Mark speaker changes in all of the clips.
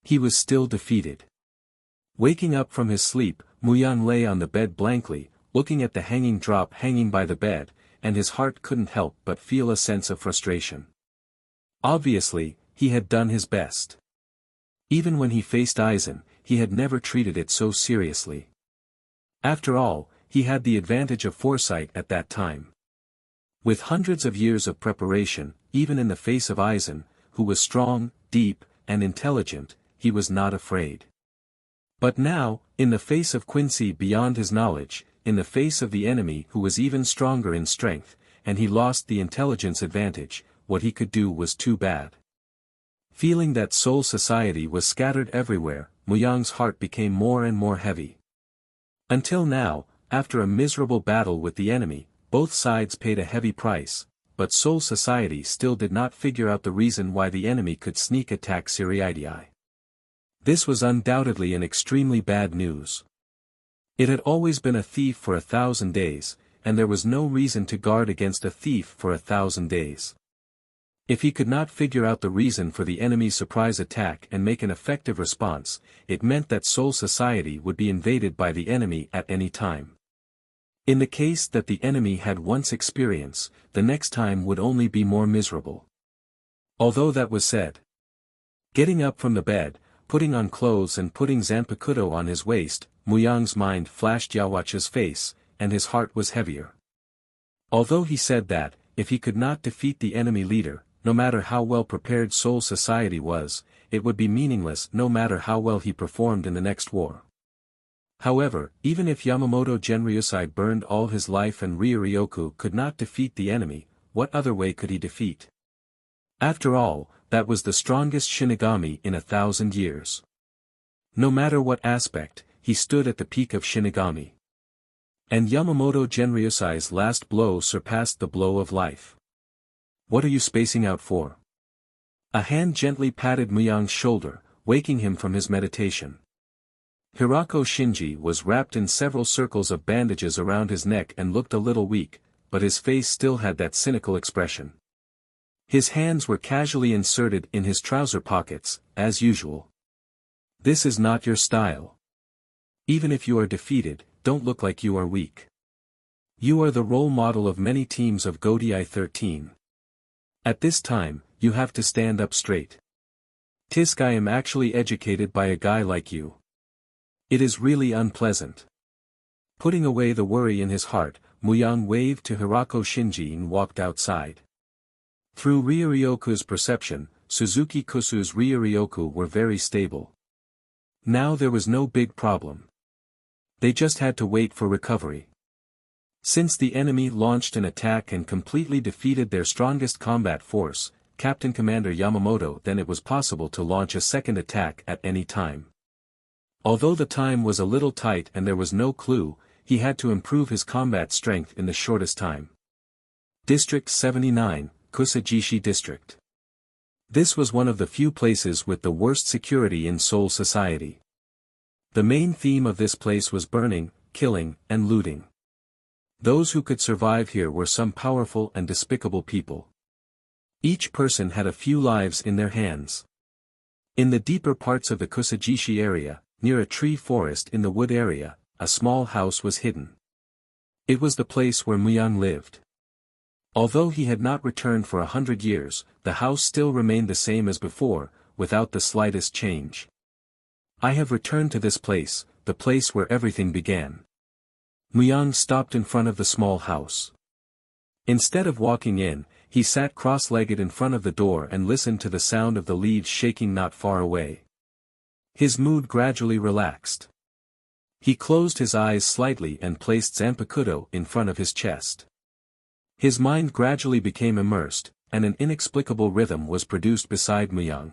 Speaker 1: He was still defeated. Waking up from his sleep, Muyang lay on the bed blankly, looking at the hanging drop hanging by the bed, and his heart couldn't help but feel a sense of frustration. Obviously, he had done his best. Even when he faced Aizen, he had never treated it so seriously. After all, he had the advantage of foresight at that time. With hundreds of years of preparation, even in the face of Aizen, who was strong, deep, and intelligent, he was not afraid. But now, in the face of Quincy beyond his knowledge, in the face of the enemy who was even stronger in strength, and he lost the intelligence advantage, what he could do was too bad. Feeling that soul society was scattered everywhere, Muyang's heart became more and more heavy. Until now, after a miserable battle with the enemy, both sides paid a heavy price, but soul society still did not figure out the reason why the enemy could sneak attack Siriidii. This was undoubtedly an extremely bad news. It had always been a thief for 1,000 days, and there was no reason to guard against a thief for 1,000 days. If he could not figure out the reason for the enemy's surprise attack and make an effective response, it meant that Soul Society would be invaded by the enemy at any time. In the case that the enemy had once experience, the next time would only be more miserable. Although that was said. Getting up from the bed, putting on clothes and putting Zanpakuto on his waist, Muyang's mind flashed Yhwach's face, and his heart was heavier. Although he said that, if he could not defeat the enemy leader, no matter how well prepared Soul Society was, it would be meaningless no matter how well he performed in the next war. However, even if Yamamoto Genryusai burned all his life and Ryuryoku could not defeat the enemy, what other way could he defeat? After all, that was the strongest Shinigami in 1,000 years. No matter what aspect, he stood at the peak of Shinigami. And Yamamoto Genryusai's last blow surpassed the blow of life. What are you spacing out for? A hand gently patted Muyang's shoulder, waking him from his meditation. Hirako Shinji was wrapped in several circles of bandages around his neck and looked a little weak, but his face still had that cynical expression. His hands were casually inserted in his trouser pockets, as usual. This is not your style. Even if you are defeated, don't look like you are weak. You are the role model of many teams of Godii 13. At this time, you have to stand up straight. Tisk, I am actually educated by a guy like you. It is really unpleasant. Putting away the worry in his heart, Muyang waved to Hirako Shinji and walked outside. Through Ryuryoku's perception, Suzuki Kusu's Ryuryoku were very stable. Now there was no big problem. They just had to wait for recovery. Since the enemy launched an attack and completely defeated their strongest combat force, Captain Commander Yamamoto, then it was possible to launch a second attack at any time. Although the time was a little tight and there was no clue, he had to improve his combat strength in the shortest time. District 79, Kusajishi District. This was one of the few places with the worst security in Soul Society. The main theme of this place was burning, killing, and looting. Those who could survive here were some powerful and despicable people. Each person had a few lives in their hands. In the deeper parts of the Kusajishi area, near a tree forest in the wood area, a small house was hidden. It was the place where Muyang lived. Although he had not returned for 100 years, the house still remained the same as before, without the slightest change. I have returned to this place, the place where everything began. Muyang stopped in front of the small house. Instead of walking in, he sat cross-legged in front of the door and listened to the sound of the leaves shaking not far away. His mood gradually relaxed. He closed his eyes slightly and placed Zanpakuto in front of his chest. His mind gradually became immersed, and an inexplicable rhythm was produced beside Muyang.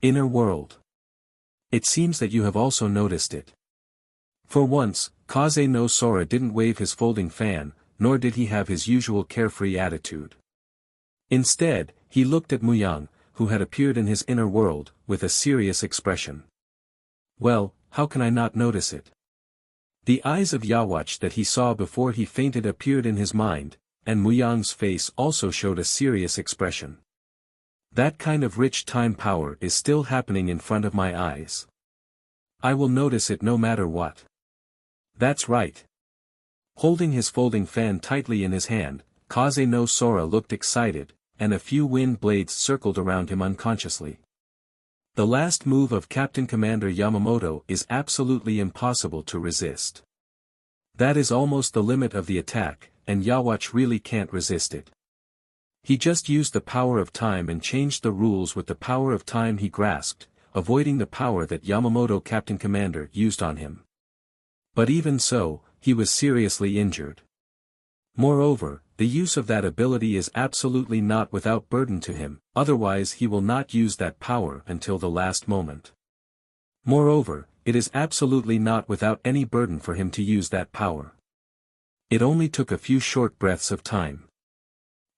Speaker 1: Inner world. It seems that you have also noticed it. For once, Kaze no Sora didn't wave his folding fan, nor did he have his usual carefree attitude. Instead, he looked at Muyang, who had appeared in his inner world, with a serious expression. Well, how can I not notice it? The eyes of Yhwach that he saw before he fainted appeared in his mind, and Muyang's face also showed a serious expression. That kind of rich time power is still happening in front of my eyes. I will notice it no matter what. That's right. Holding his folding fan tightly in his hand, Kaze no Sora looked excited, and a few wind blades circled around him unconsciously. The last move of Captain Commander Yamamoto is absolutely impossible to resist. That is almost the limit of the attack, and Yawatch really can't resist it. He just used the power of time and changed the rules with the power of time he grasped, avoiding the power that Yamamoto Captain Commander used on him. But even so, he was seriously injured. Moreover, the use of that ability is absolutely not without burden to him, otherwise he will not use that power until the last moment. Moreover, it is absolutely not without any burden for him to use that power. It only took a few short breaths of time.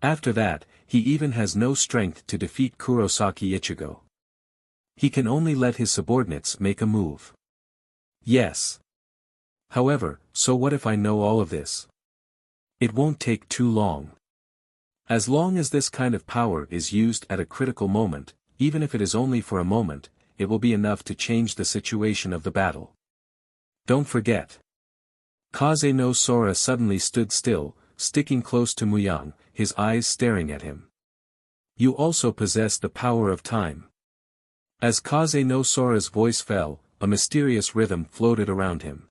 Speaker 1: After that, he even has no strength to defeat Kurosaki Ichigo. He can only let his subordinates make a move. Yes. However, so what if I know all of this? It won't take too long. As long as this kind of power is used at a critical moment, even if it is only for a moment, it will be enough to change the situation of the battle. Don't forget. Kaze no Sora suddenly stood still, sticking close to Muyang, his eyes staring at him. You also possess the power of time. As Kaze no Sora's voice fell, a mysterious rhythm floated around him.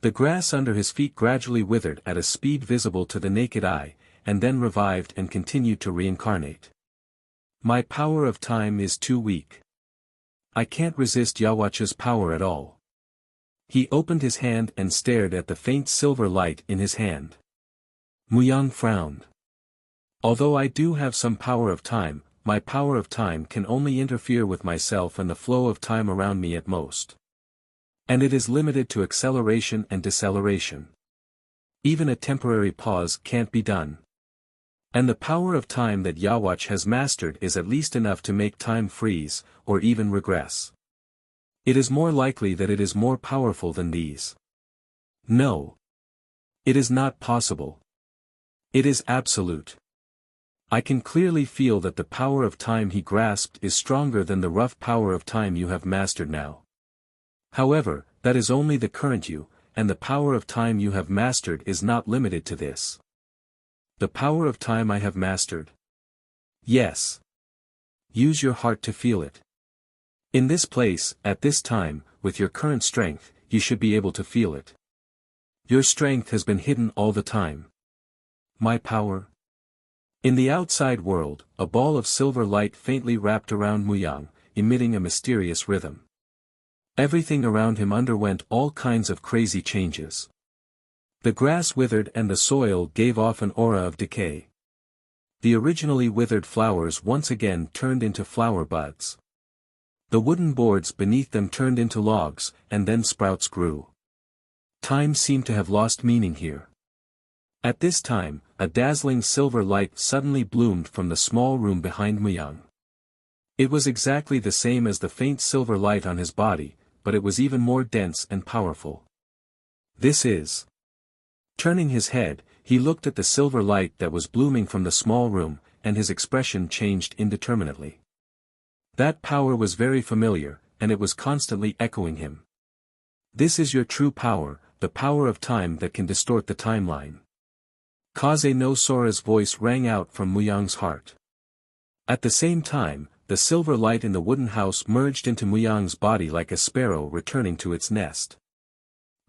Speaker 1: The grass under his feet gradually withered at a speed visible to the naked eye, and then revived and continued to reincarnate. My power of time is too weak. I can't resist Yawatch's power at all. He opened his hand and stared at the faint silver light in his hand. Muyang frowned. Although I do have some power of time, my power of time can only interfere with myself and the flow of time around me at most. And it is limited to acceleration and deceleration. Even a temporary pause can't be done. And the power of time that Yawatch has mastered is at least enough to make time freeze, or even regress. It is more likely that it is more powerful than these. No. It is not possible. It is absolute. I can clearly feel that the power of time he grasped is stronger than the rough power of time you have mastered now. However, that is only the current you, and the power of time you have mastered is not limited to this. The power of time I have mastered. Yes. Use your heart to feel it. In this place, at this time, with your current strength, you should be able to feel it. Your strength has been hidden all the time. My power? In the outside world, a ball of silver light faintly wrapped around Muyang, emitting a mysterious rhythm. Everything around him underwent all kinds of crazy changes. The grass withered and the soil gave off an aura of decay. The originally withered flowers once again turned into flower buds. The wooden boards beneath them turned into logs, and then sprouts grew. Time seemed to have lost meaning here. At this time, a dazzling silver light suddenly bloomed from the small room behind Muyang. It was exactly the same as the faint silver light on his body, but it was even more dense and powerful. This is. Turning his head, he looked at the silver light that was blooming from the small room, and his expression changed indeterminately. That power was very familiar, and it was constantly echoing him. This is your true power, the power of time that can distort the timeline. Kaze no Sora's voice rang out from Muyang's heart. At the same time, the silver light in the wooden house merged into Muyang's body like a sparrow returning to its nest.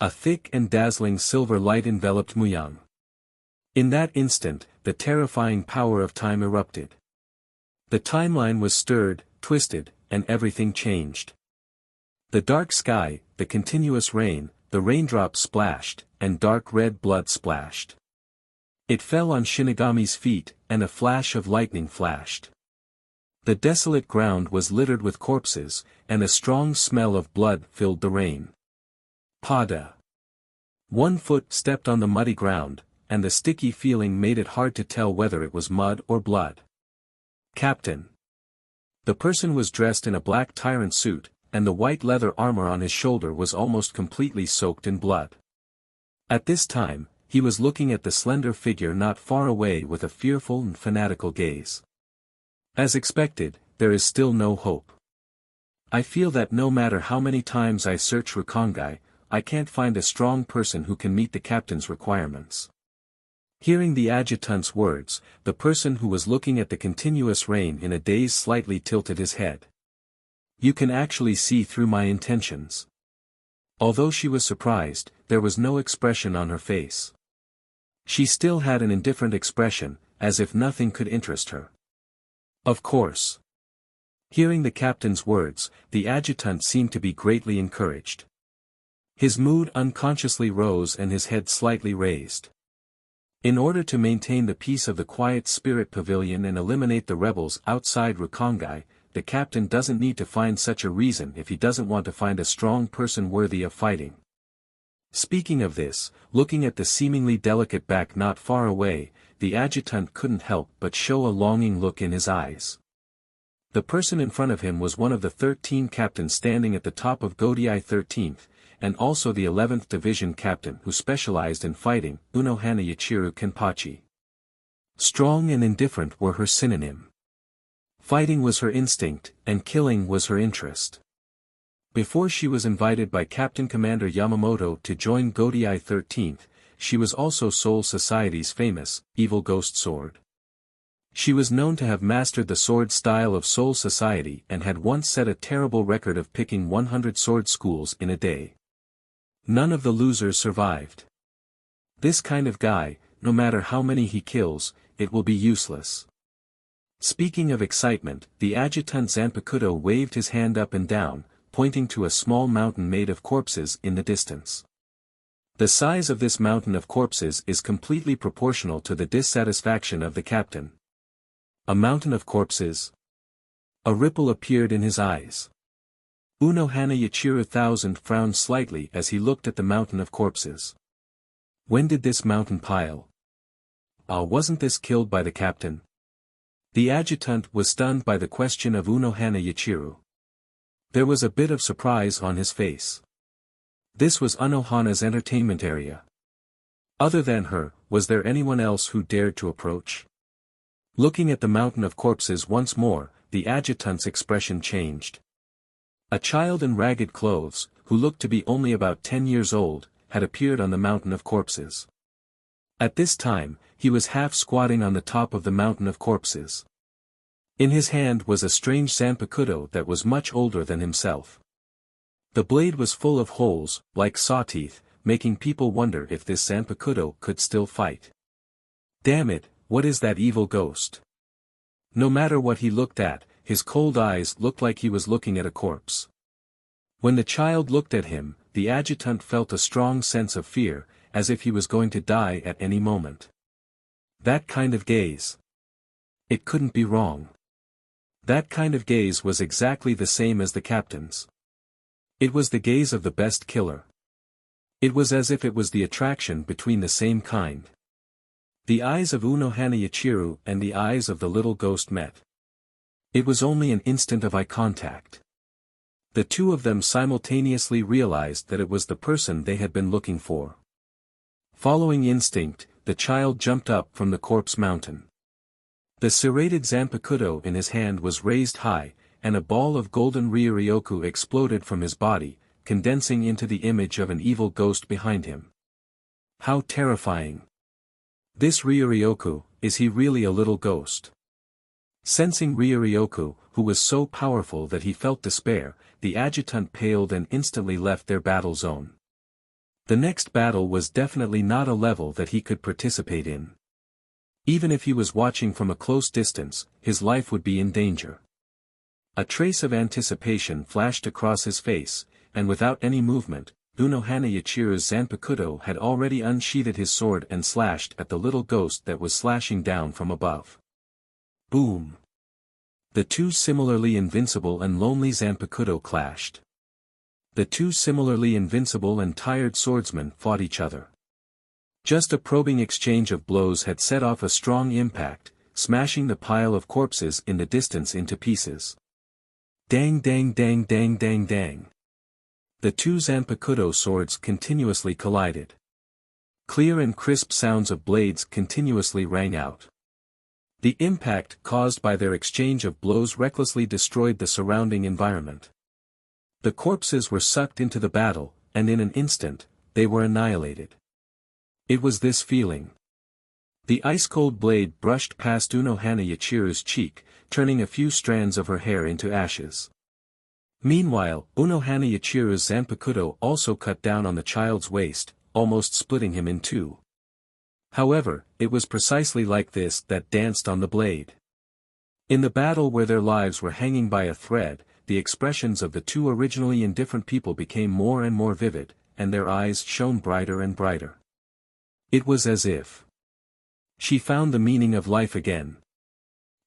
Speaker 1: A thick and dazzling silver light enveloped Muyang. In that instant, the terrifying power of time erupted. The timeline was stirred, twisted, and everything changed. The dark sky, the continuous rain, the raindrops splashed, and dark red blood splashed. It fell on Shinigami's feet, and a flash of lightning flashed. The desolate ground was littered with corpses, and a strong smell of blood filled the rain. Pada. One foot stepped on the muddy ground, and the sticky feeling made it hard to tell whether it was mud or blood. Captain. The person was dressed in a black tyrant suit, and the white leather armor on his shoulder was almost completely soaked in blood. At this time, he was looking at the slender figure not far away with a fearful and fanatical gaze. As expected, there is still no hope. I feel that no matter how many times I search Rukongai, I can't find a strong person who can meet the captain's requirements. Hearing the adjutant's words, the person who was looking at the continuous rain in a daze slightly tilted his head. You can actually see through my intentions. Although she was surprised, there was no expression on her face. She still had an indifferent expression, as if nothing could interest her. Of course. Hearing the captain's words, the adjutant seemed to be greatly encouraged. His mood unconsciously rose and his head slightly raised. In order to maintain the peace of the Quiet Spirit Pavilion and eliminate the rebels outside Rukongai, the captain doesn't need to find such a reason if he doesn't want to find a strong person worthy of fighting. Speaking of this, looking at the seemingly delicate back not far away, the adjutant couldn't help but show a longing look in his eyes. The person in front of him was one of the 13 captains standing at the top of Godiai 13th, and also the 11th Division captain who specialized in fighting, Unohana Yachiru Kenpachi. Strong and indifferent were her synonym. Fighting was her instinct, and killing was her interest. Before she was invited by Captain Commander Yamamoto to join Godiai 13th, she was also Soul Society's famous, Evil Ghost Sword. She was known to have mastered the sword style of Soul Society and had once set a terrible record of picking 100 sword schools in a day. None of the losers survived. This kind of guy, no matter how many he kills, it will be useless. Speaking of excitement, the adjutant Zanpakuto waved his hand up and down, pointing to a small mountain made of corpses in the distance. The size of this mountain of corpses is completely proportional to the dissatisfaction of the captain. A mountain of corpses? A ripple appeared in his eyes. Unohana Yachiru 1000 frowned slightly as he looked at the mountain of corpses. When did this mountain pile? Wasn't this killed by the captain? The adjutant was stunned by the question of Unohana Yachiru. There was a bit of surprise on his face. This was Unohana's entertainment area. Other than her, was there anyone else who dared to approach? Looking at the mountain of corpses once more, the adjutant's expression changed. A child in ragged clothes, who looked to be only about 10 years old, had appeared on the mountain of corpses. At this time, he was half squatting on the top of the mountain of corpses. In his hand was a strange Zanpakuto that was much older than himself. The blade was full of holes, like saw teeth, making people wonder if this Zanpakuto could still fight. Damn it, what is that evil ghost? No matter what he looked at, his cold eyes looked like he was looking at a corpse. When the child looked at him, the adjutant felt a strong sense of fear, as if he was going to die at any moment. That kind of gaze. It couldn't be wrong. That kind of gaze was exactly the same as the captain's. It was the gaze of the best killer. It was as if it was the attraction between the same kind. The eyes of Unohana Yachiru and the eyes of the little ghost met. It was only an instant of eye contact. The two of them simultaneously realized that it was the person they had been looking for. Following instinct, the child jumped up from the corpse mountain. The serrated Zanpakuto in his hand was raised high, and a ball of golden Ryuryoku exploded from his body, condensing into the image of an evil ghost behind him. How terrifying! This Ryuryoku, is he really a little ghost? Sensing Ryuryoku, who was so powerful that he felt despair, the adjutant paled and instantly left their battle zone. The next battle was definitely not a level that he could participate in. Even if he was watching from a close distance, his life would be in danger. A trace of anticipation flashed across his face, and without any movement, Unohana Yachiru's Zanpakuto had already unsheathed his sword and slashed at the little ghost that was slashing down from above. Boom! The two similarly invincible and lonely Zanpakuto clashed. The two similarly invincible and tired swordsmen fought each other. Just a probing exchange of blows had set off a strong impact, smashing the pile of corpses in the distance into pieces. Dang dang dang dang dang dang. The two Zanpakuto swords continuously collided. Clear and crisp sounds of blades continuously rang out. The impact caused by their exchange of blows recklessly destroyed the surrounding environment. The corpses were sucked into the battle, and in an instant, they were annihilated. It was this feeling. The ice-cold blade brushed past Unohana Yachiru's cheek, turning a few strands of her hair into ashes. Meanwhile, Unohana Yachiru's Zanpakuto also cut down on the child's waist, almost splitting him in two. However, it was precisely like this that danced on the blade. In the battle where their lives were hanging by a thread, the expressions of the two originally indifferent people became more and more vivid, and their eyes shone brighter and brighter. It was as if she found the meaning of life again.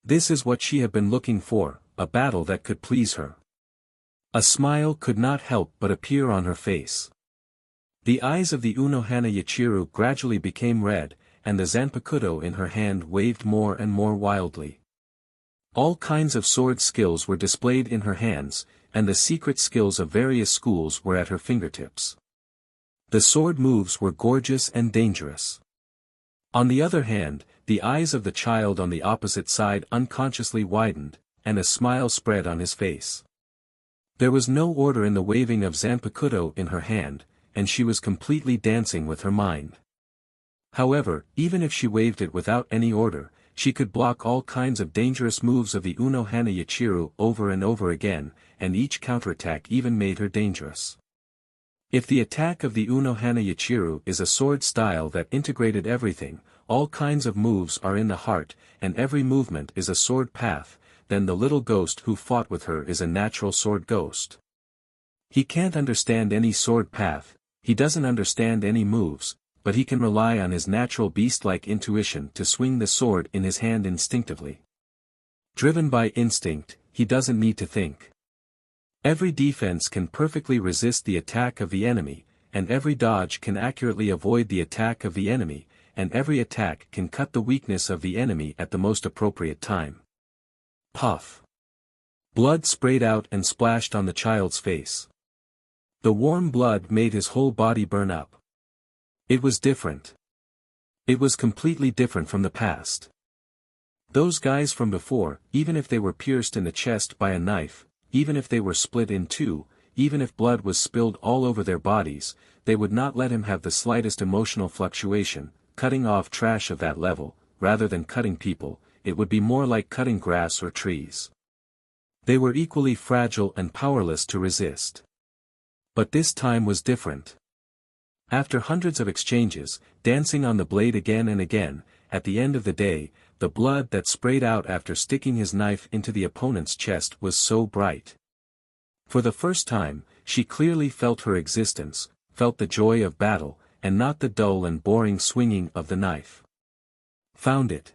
Speaker 1: This is what she had been looking for, a battle that could please her. A smile could not help but appear on her face. The eyes of the Unohana Yachiru gradually became red, and the Zanpakuto in her hand waved more and more wildly. All kinds of sword skills were displayed in her hands, and the secret skills of various schools were at her fingertips. The sword moves were gorgeous and dangerous. On the other hand, the eyes of the child on the opposite side unconsciously widened, and a smile spread on his face. There was no order in the waving of Zanpakuto in her hand, and she was completely dancing with her mind. However, even if she waved it without any order, she could block all kinds of dangerous moves of the Unohana Yachiru over and over again, and each counterattack even made her dangerous. If the attack of the Unohana Yachiru is a sword style that integrated everything, all kinds of moves are in the heart, and every movement is a sword path, then the little ghost who fought with her is a natural sword ghost. He can't understand any sword path, he doesn't understand any moves, but he can rely on his natural beast-like intuition to swing the sword in his hand instinctively. Driven by instinct, he doesn't need to think. Every defense can perfectly resist the attack of the enemy, and every dodge can accurately avoid the attack of the enemy, and every attack can cut the weakness of the enemy at the most appropriate time. Puff. Blood sprayed out and splashed on the child's face. The warm blood made his whole body burn up. It was different. It was completely different from the past. Those guys from before, even if they were pierced in the chest by a knife, even if they were split in two, even if blood was spilled all over their bodies, they would not let him have the slightest emotional fluctuation, cutting off trash of that level, rather than cutting people, it would be more like cutting grass or trees. They were equally fragile and powerless to resist. But this time was different. After hundreds of exchanges, dancing on the blade again and again, at the end of the day, the blood that sprayed out after sticking his knife into the opponent's chest was so bright. For the first time, she clearly felt her existence, felt the joy of battle, and not the dull and boring swinging of the knife. Found it.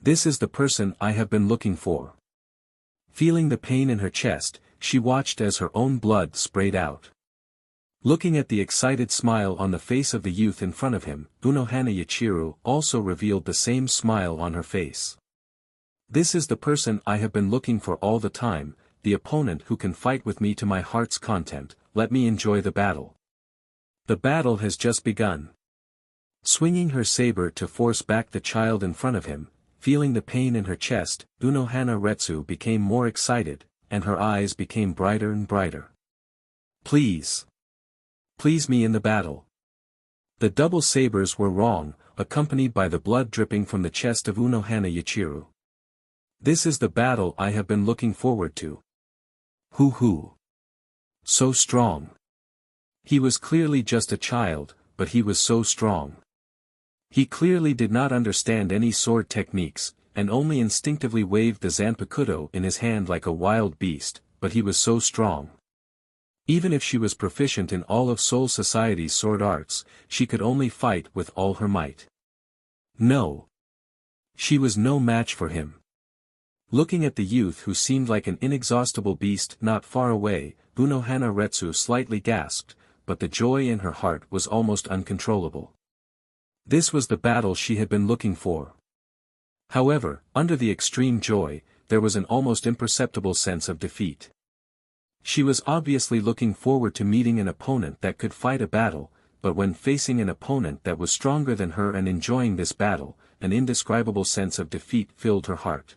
Speaker 1: This is the person I have been looking for. Feeling the pain in her chest, she watched as her own blood sprayed out. Looking at the excited smile on the face of the youth in front of him, Unohana Yachiru also revealed the same smile on her face. This is the person I have been looking for all the time, the opponent who can fight with me to my heart's content. Let me enjoy the battle. The battle has just begun. Swinging her saber to force back the child in front of him, feeling the pain in her chest, Unohana Retsu became more excited, and her eyes became brighter and brighter. Please. Please me in the battle. The double sabers were wrong, accompanied by the blood dripping from the chest of Unohana Yachiru. This is the battle I have been looking forward to. Hoo. So strong. He was clearly just a child, but he was so strong. He clearly did not understand any sword techniques, and only instinctively waved the Zanpakuto in his hand like a wild beast, but he was so strong. Even if she was proficient in all of Soul Society's sword arts, she could only fight with all her might. No. She was no match for him. Looking at the youth who seemed like an inexhaustible beast not far away, Unohana Retsu slightly gasped, but the joy in her heart was almost uncontrollable. This was the battle she had been looking for. However, under the extreme joy, there was an almost imperceptible sense of defeat. She was obviously looking forward to meeting an opponent that could fight a battle, but when facing an opponent that was stronger than her and enjoying this battle, an indescribable sense of defeat filled her heart.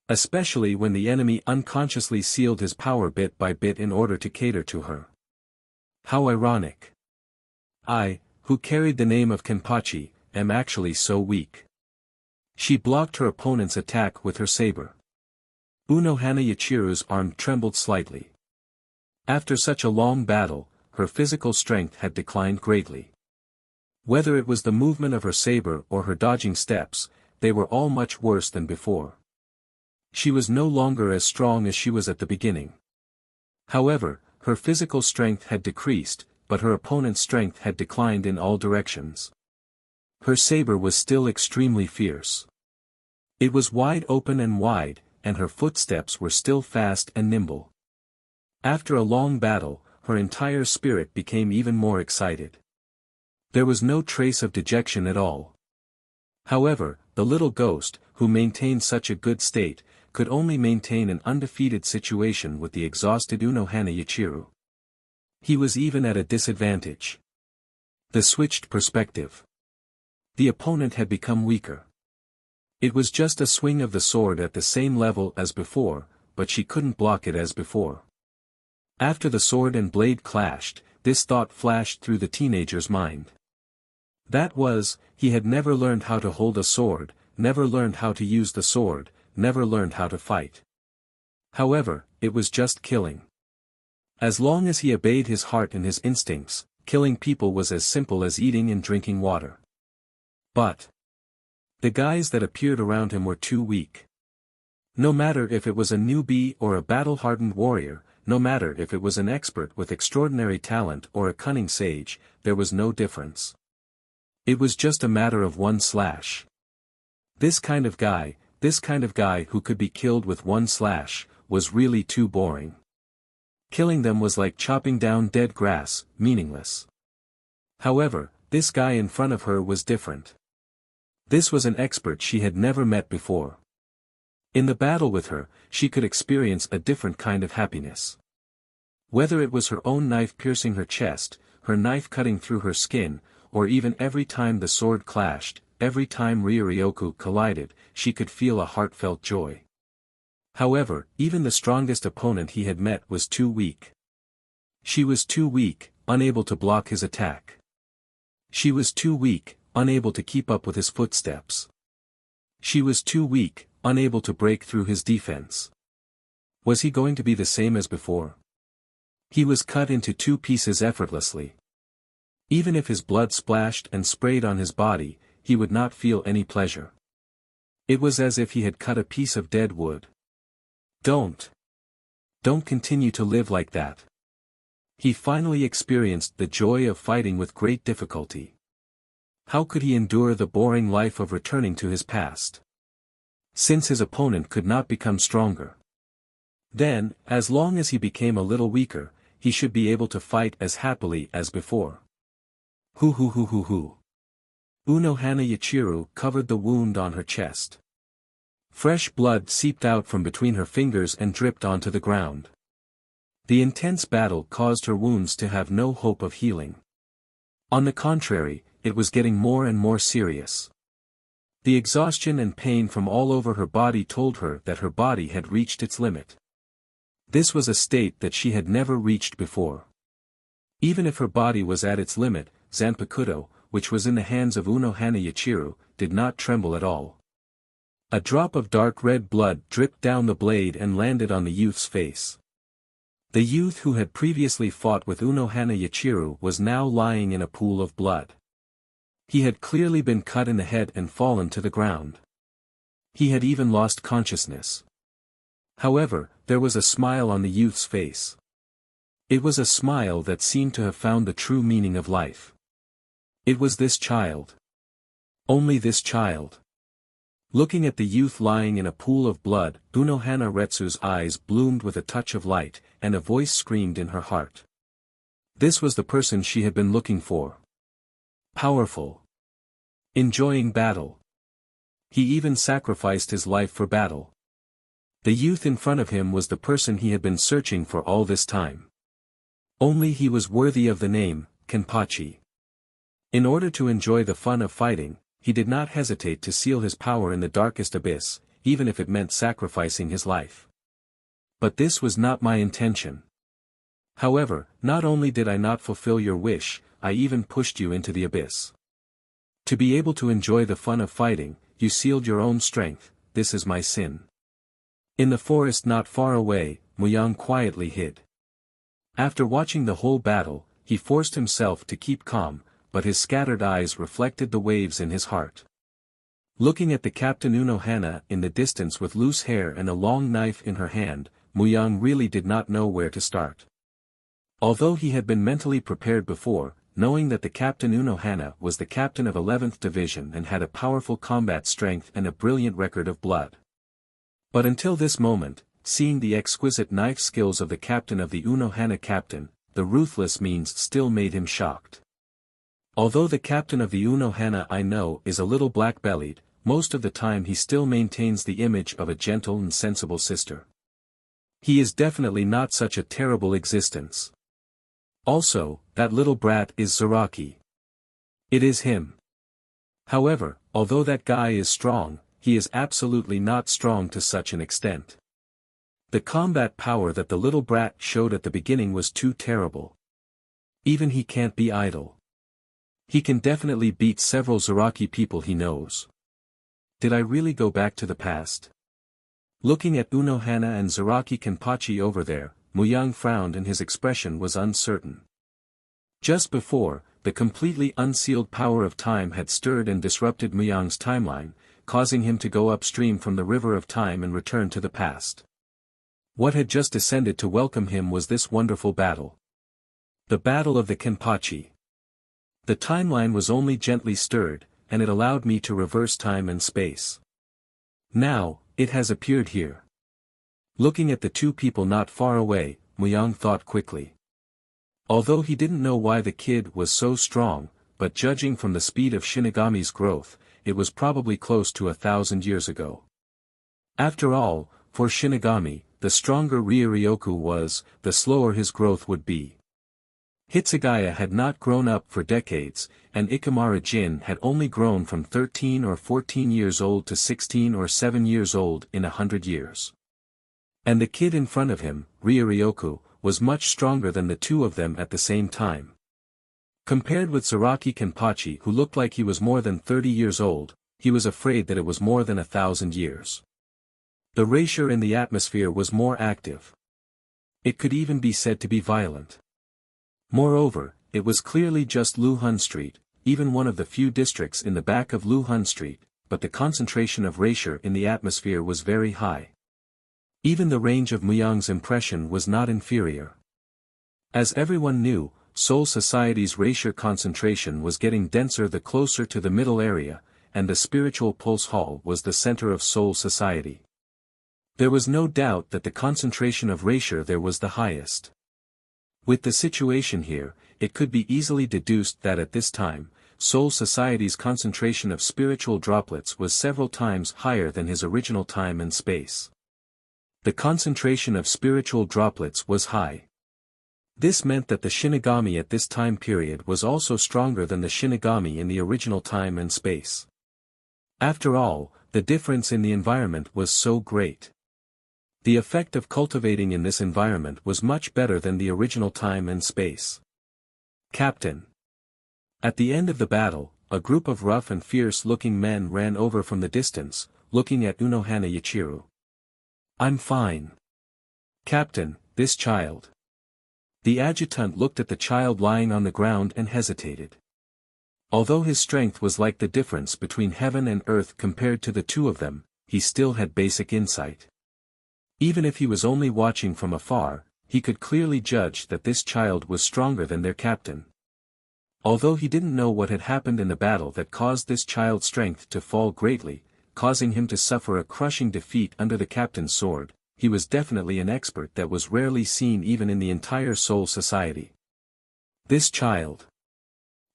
Speaker 1: Especially when the enemy unconsciously sealed his power bit by bit in order to cater to her. How ironic. I, who carried the name of Kenpachi, am actually so weak. She blocked her opponent's attack with her saber. Unohana Yachiru's arm trembled slightly. After such a long battle, her physical strength had declined greatly. Whether it was the movement of her saber or her dodging steps, they were all much worse than before. She was no longer as strong as she was at the beginning. However, her physical strength had decreased, but her opponent's strength had declined in all directions. Her saber was still extremely fierce. It was wide open and wide, and her footsteps were still fast and nimble. After a long battle, her entire spirit became even more excited. There was no trace of dejection at all. However, the little ghost, who maintained such a good state, could only maintain an undefeated situation with the exhausted Unohana Yachiru. He was even at a disadvantage. The switched perspective. The opponent had become weaker. It was just a swing of the sword at the same level as before, but she couldn't block it as before. After the sword and blade clashed, this thought flashed through the teenager's mind. That was, he had never learned how to hold a sword, never learned how to use the sword, never learned how to fight. However, it was just killing. As long as he obeyed his heart and his instincts, killing people was as simple as eating and drinking water. But the guys that appeared around him were too weak. No matter if it was a newbie or a battle-hardened warrior, no matter if it was an expert with extraordinary talent or a cunning sage, there was no difference. It was just a matter of one slash. This kind of guy who could be killed with one slash, was really too boring. Killing them was like chopping down dead grass, meaningless. However, this guy in front of her was different. This was an expert she had never met before. In the battle with her, she could experience a different kind of happiness. Whether it was her own knife piercing her chest, her knife cutting through her skin, or even every time the sword clashed, every time Ryoryoku collided, she could feel a heartfelt joy. However, even the strongest opponent he had met was too weak. She was too weak, unable to block his attack. She was too weak, unable to keep up with his footsteps. She was too weak, unable to break through his defense. Was he going to be the same as before? He was cut into two pieces effortlessly. Even if his blood splashed and sprayed on his body, he would not feel any pleasure. It was as if he had cut a piece of dead wood. Don't continue to live like that. He finally experienced the joy of fighting with great difficulty. How could he endure the boring life of returning to his past? Since his opponent could not become stronger. Then, as long as he became a little weaker, he should be able to fight as happily as before. Hoo. Unohana Yachiru covered the wound on her chest. Fresh blood seeped out from between her fingers and dripped onto the ground. The intense battle caused her wounds to have no hope of healing. On the contrary, it was getting more and more serious. The exhaustion and pain from all over her body told her that her body had reached its limit. This was a state that she had never reached before. Even if her body was at its limit, Zanpakuto, which was in the hands of Unohana Yachiru, did not tremble at all. A drop of dark red blood dripped down the blade and landed on the youth's face. The youth who had previously fought with Unohana Yachiru was now lying in a pool of blood. He had clearly been cut in the head and fallen to the ground. He had even lost consciousness. However, there was a smile on the youth's face. It was a smile that seemed to have found the true meaning of life. It was this child. Only this child. Looking at the youth lying in a pool of blood, Unohana Retsu's eyes bloomed with a touch of light, and a voice screamed in her heart. This was the person she had been looking for. Powerful. Enjoying battle. He even sacrificed his life for battle. The youth in front of him was the person he had been searching for all this time. Only he was worthy of the name, Kenpachi. In order to enjoy the fun of fighting, he did not hesitate to seal his power in the darkest abyss, even if it meant sacrificing his life. But this was not my intention. However, not only did I not fulfill your wish, I even pushed you into the abyss. To be able to enjoy the fun of fighting, you sealed your own strength. This is my sin. In the forest not far away, Muyang quietly hid. After watching the whole battle, he forced himself to keep calm, but his scattered eyes reflected the waves in his heart. Looking at the Captain Unohana in the distance with loose hair and a long knife in her hand, Muyang really did not know where to start. Although he had been mentally prepared before, knowing that the Captain Unohana was the captain of 11th Division and had a powerful combat strength and a brilliant record of blood. But until this moment, seeing the exquisite knife skills of the captain of the Unohana captain, the ruthless means still made him shocked. Although the captain of the Unohana I know is a little black-bellied, most of the time he still maintains the image of a gentle and sensible sister. He is definitely not such a terrible existence. Also, that little brat is Zaraki. It is him. However, although that guy is strong, he is absolutely not strong to such an extent. The combat power that the little brat showed at the beginning was too terrible. Even he can't be idle. He can definitely beat several Zaraki people he knows. Did I really go back to the past? Looking at Unohana and Zaraki Kenpachi over there, Muyang frowned and his expression was uncertain. Just before, the completely unsealed power of time had stirred and disrupted Muyang's timeline, causing him to go upstream from the river of time and return to the past. What had just descended to welcome him was this wonderful battle. The Battle of the Kenpachi. The timeline was only gently stirred, and it allowed me to reverse time and space. Now, it has appeared here. Looking at the two people not far away, Muyang thought quickly. Although he didn't know why the kid was so strong, but judging from the speed of Shinigami's growth, it was probably close to 1,000 years ago. After all, for Shinigami, the stronger Ryoryoku was, the slower his growth would be. Hitsugaya had not grown up for decades, and Ikemara Jin had only grown from 13 or 14 years old to 16 or 7 years old in 100 years. And the kid in front of him, Ryoryoku, was much stronger than the two of them at the same time. Compared with Zaraki Kenpachi who looked like he was more than 30 years old, he was afraid that it was more than 1,000 years. The erasure in the atmosphere was more active. It could even be said to be violent. Moreover, it was clearly just Luhun Street, even one of the few districts in the back of Luhun Street, but the concentration of erasure in the atmosphere was very high. Even the range of Muyang's impression was not inferior. As everyone knew, Seoul Society's erasure concentration was getting denser the closer to the middle area, and the spiritual pulse hall was the center of Seoul Society. There was no doubt that the concentration of erasure there was the highest. With the situation here, it could be easily deduced that at this time, Seoul Society's concentration of spiritual droplets was several times higher than his original time and space. The concentration of spiritual droplets was high. This meant that the Shinigami at this time period was also stronger than the Shinigami in the original time and space. After all, the difference in the environment was so great. The effect of cultivating in this environment was much better than the original time and space. Captain. At the end of the battle, a group of rough and fierce-looking men ran over from the distance, looking at Unohana Yachiru. I'm fine. Captain, this child. The adjutant looked at the child lying on the ground and hesitated. Although his strength was like the difference between heaven and earth compared to the two of them, he still had basic insight. Even if he was only watching from afar, he could clearly judge that this child was stronger than their captain. Although he didn't know what had happened in the battle that caused this child's strength to fall greatly, causing him to suffer a crushing defeat under the captain's sword, he was definitely an expert that was rarely seen even in the entire Seoul Society. This child.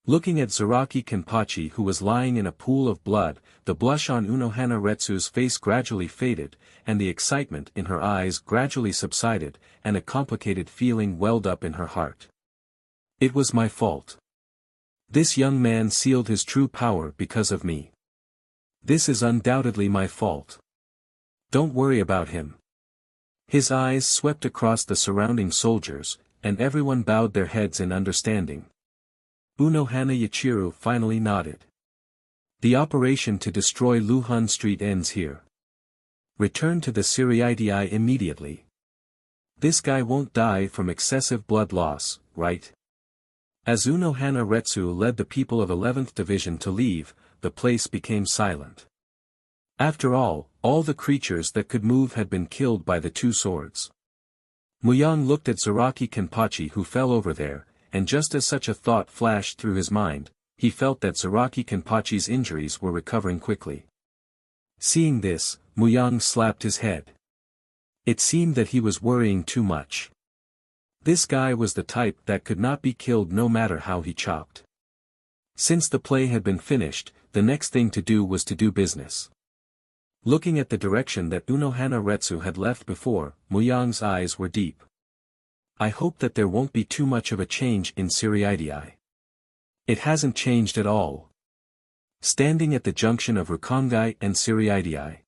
Speaker 1: Looking at Zaraki Kenpachi who was lying in a pool of blood, the blush on Unohana Retsu's face gradually faded, and the excitement in her eyes gradually subsided, and a complicated feeling welled up in her heart. It was my fault. This young man sealed his true power because of me. This is undoubtedly my fault. Don't worry about him. His eyes swept across the surrounding soldiers, and everyone bowed their heads in understanding. Unohana Yachiru finally nodded. The operation to destroy Luhan Street ends here. Return to the Siriidii immediately. This guy won't die from excessive blood loss, right? As Unohana Retsu led the people of 11th Division to leave, the place became silent. After all the creatures that could move had been killed by the two swords. Muyang looked at Zaraki Kenpachi who fell over there, and just as such a thought flashed through his mind, he felt that Zaraki Kenpachi's injuries were recovering quickly. Seeing this, Muyang slapped his head. It seemed that he was worrying too much. This guy was the type that could not be killed no matter how he chopped. Since the play had been finished, the next thing to do was to do business. Looking at the direction that Unohana Retsu had left before, Muyang's eyes were deep. I hope that there won't be too much of a change in Siriidii. It hasn't changed at all. Standing at the junction of Rukongai and Siriidii.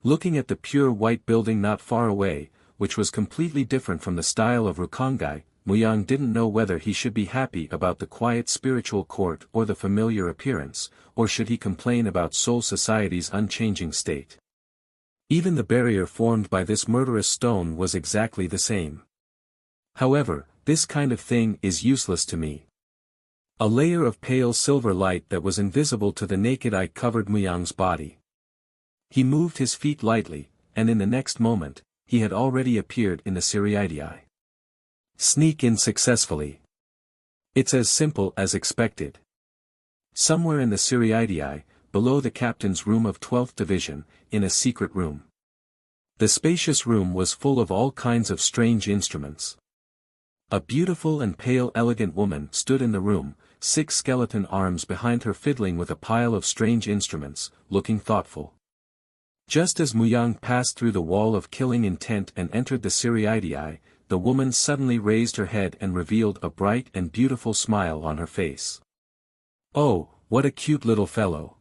Speaker 1: Looking at the pure white building not far away, which was completely different from the style of Rukongai, Muyang didn't know whether he should be happy about the quiet spiritual court or the familiar appearance, or should he complain about Soul Society's unchanging state. Even the barrier formed by this murderous stone was exactly the same. However, this kind of thing is useless to me. A layer of pale silver light that was invisible to the naked eye covered Muyang's body. He moved his feet lightly, and in the next moment, he had already appeared in the Siriidii. Sneak in successfully. It's as simple as expected. Somewhere in the Siriidii, below the captain's room of 12th Division, in a secret room. The spacious room was full of all kinds of strange instruments. A beautiful and pale elegant woman stood in the room, 6 skeleton arms behind her fiddling with a pile of strange instruments, looking thoughtful. Just as Muyang passed through the wall of killing intent and entered the Siriidii, the woman suddenly raised her head and revealed a bright and beautiful smile on her face. Oh, what a cute little fellow.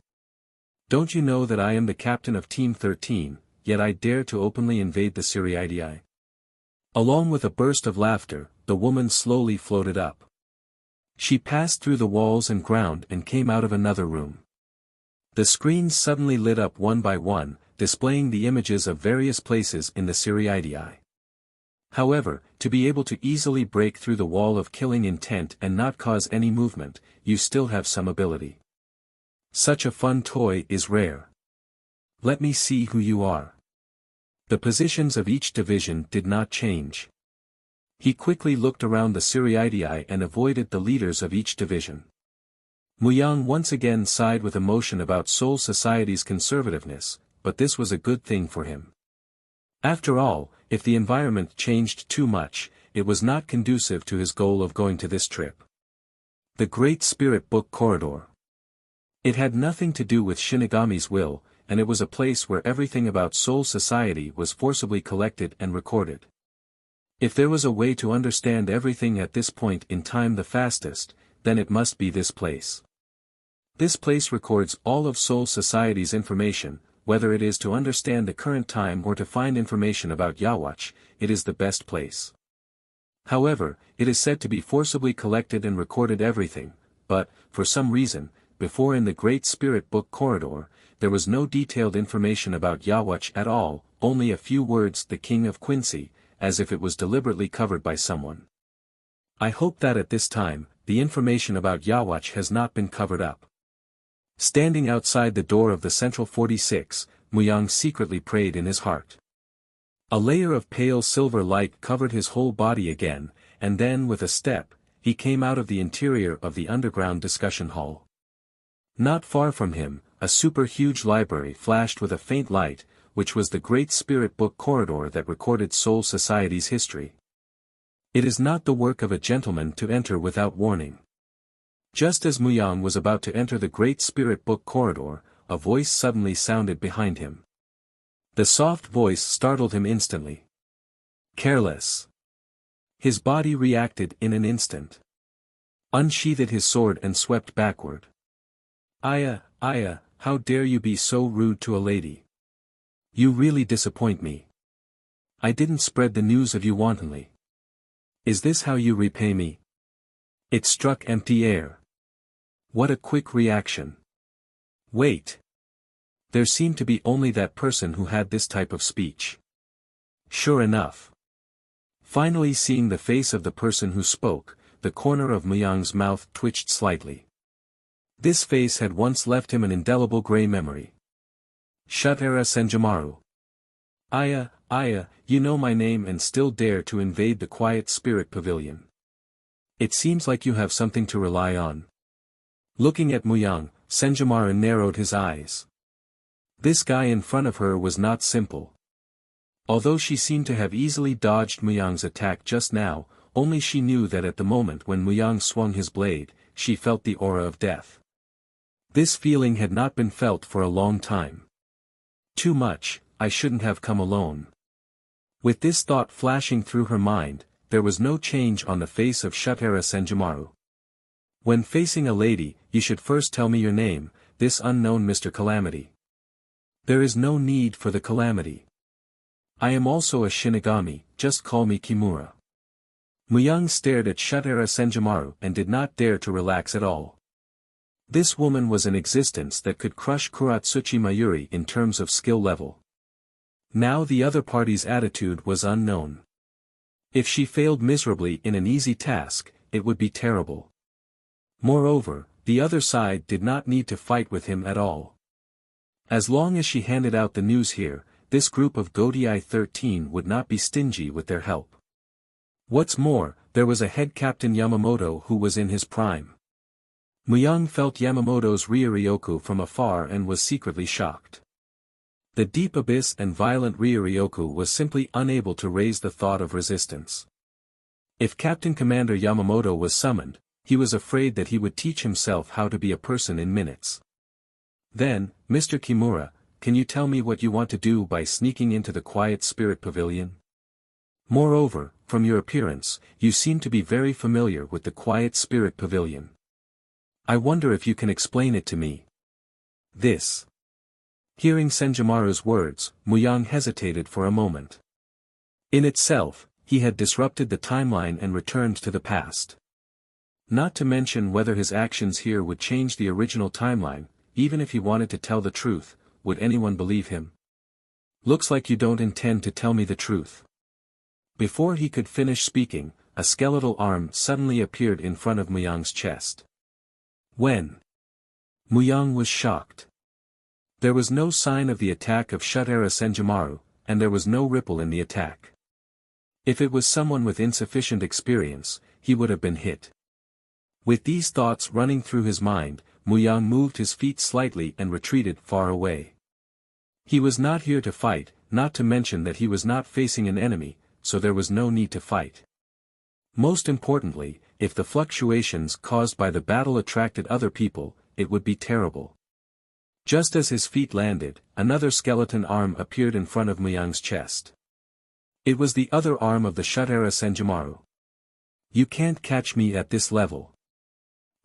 Speaker 1: Don't you know that I am the captain of Team 13, yet I dare to openly invade the Siriidii? Along with a burst of laughter, the woman slowly floated up. She passed through the walls and ground and came out of another room. The screens suddenly lit up one by one, displaying the images of various places in the Siriidii. However, to be able to easily break through the wall of killing intent and not cause any movement, you still have some ability. Such a fun toy is rare. Let me see who you are. The positions of each division did not change. He quickly looked around the Siriidii and avoided the leaders of each division. Muyang once again sighed with emotion about Soul Society's conservativeness, but this was a good thing for him. After all, if the environment changed too much, it was not conducive to his goal of going to this trip. The Great Spirit Book Corridor. It had nothing to do with Shinigami's will, and it was a place where everything about Soul Society was forcibly collected and recorded. If there was a way to understand everything at this point in time the fastest, then it must be this place. This place records all of Soul Society's information, whether it is to understand the current time or to find information about Yawatch, it is the best place. However, it is said to be forcibly collected and recorded everything, but, for some reason, before in the Great Spirit Book Corridor, there was no detailed information about Yawatch at all, only a few words the King of Quincy, as if it was deliberately covered by someone. I hope that at this time, the information about Yawatch has not been covered up. Standing outside the door of the Central 46, Muyang secretly prayed in his heart. A layer of pale silver light covered his whole body again, and then with a step, he came out of the interior of the underground discussion hall. Not far from him, a super-huge library flashed with a faint light, which was the Great Spirit Book Corridor that recorded Soul Society's history. It is not the work of a gentleman to enter without warning. Just as Muyang was about to enter the Great Spirit Book Corridor, a voice suddenly sounded behind him. The soft voice startled him instantly. Careless. His body reacted in an instant. Unsheathed his sword and swept backward. Aya, how dare you be so rude to a lady? You really disappoint me. I didn't spread the news of you wantonly. Is this how you repay me? It struck empty air. What a quick reaction. Wait. There seemed to be only that person who had this type of speech. Sure enough. Finally seeing the face of the person who spoke, the corner of Muyang's mouth twitched slightly. This face had once left him an indelible gray memory. Shutara Senjumaru. Aya, you know my name and still dare to invade the Quiet Spirit Pavilion. It seems like you have something to rely on. Looking at Muyang, Senjumaru narrowed his eyes. This guy in front of her was not simple. Although she seemed to have easily dodged Muyang's attack just now, only she knew that at the moment when Muyang swung his blade, she felt the aura of death. This feeling had not been felt for a long time. Too much, I shouldn't have come alone. With this thought flashing through her mind, there was no change on the face of Shutara Senjumaru. When facing a lady, you should first tell me your name, this unknown Mr. Calamity. There is no need for the calamity. I am also a Shinigami, just call me Kimura. Muyang stared at Shutara Senjumaru and did not dare to relax at all. This woman was an existence that could crush Kuratsuchi Mayuri in terms of skill level. Now the other party's attitude was unknown. If she failed miserably in an easy task, it would be terrible. Moreover, the other side did not need to fight with him at all. As long as she handed out the news here, this group of Godai 13 would not be stingy with their help. What's more, there was a head captain Yamamoto who was in his prime. Muyang felt Yamamoto's Ryuryoku from afar and was secretly shocked. The deep abyss and violent Ryuryoku was simply unable to raise the thought of resistance. If Captain Commander Yamamoto was summoned, he was afraid that he would teach himself how to be a person in minutes. Then, Mr. Kimura, can you tell me what you want to do by sneaking into the Quiet Spirit Pavilion? Moreover, from your appearance, you seem to be very familiar with the Quiet Spirit Pavilion. I wonder if you can explain it to me. This. Hearing Senjumaru's words, Muyang hesitated for a moment. In itself, he had disrupted the timeline and returned to the past. Not to mention whether his actions here would change the original timeline, even if he wanted to tell the truth, would anyone believe him? Looks like you don't intend to tell me the truth. Before he could finish speaking, a skeletal arm suddenly appeared in front of Muyang's chest. When? Muyang was shocked. There was no sign of the attack of Shutara Senjumaru, and there was no ripple in the attack. If it was someone with insufficient experience, he would have been hit. With these thoughts running through his mind, Muyang moved his feet slightly and retreated far away. He was not here to fight, not to mention that he was not facing an enemy, so there was no need to fight. Most importantly, if the fluctuations caused by the battle attracted other people, it would be terrible. Just as his feet landed, another skeleton arm appeared in front of Muyang's chest. It was the other arm of the Shutara Senjumaru. You can't catch me at this level.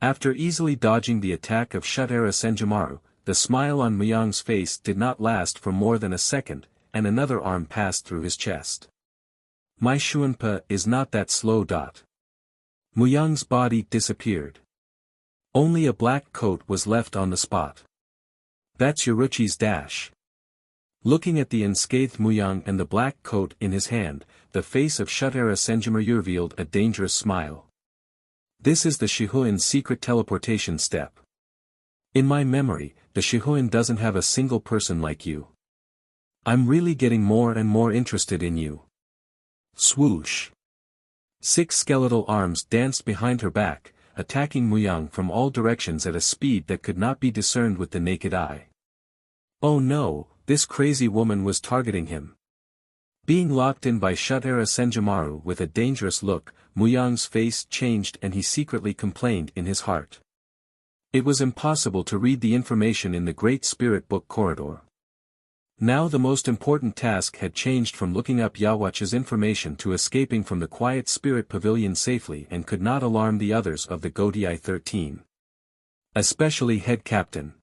Speaker 1: After easily dodging the attack of Shutara Senjumaru, the smile on Muyang's face did not last for more than a second, and another arm passed through his chest. My Shuunpa is not that slow. Muyang's body disappeared. Only a black coat was left on the spot. That's Yoruchi's dash. Looking at the unscathed Muyang and the black coat in his hand, the face of Shutara Senjumaru revealed a dangerous smile. This is the Shihuin's secret teleportation step. In my memory, the Shihuin doesn't have a single person like you. I'm really getting more and more interested in you. Swoosh. 6 skeletal arms danced behind her back, attacking Muyang from all directions at a speed that could not be discerned with the naked eye. Oh no, this crazy woman was targeting him. Being locked in by Shutara Senjumaru with a dangerous look, Muyang's face changed and he secretly complained in his heart. It was impossible to read the information in the Great Spirit Book corridor. Now the most important task had changed from looking up Yawach's information to escaping from the Quiet Spirit Pavilion safely and could not alarm the others of the Godai 13. Especially Head Captain.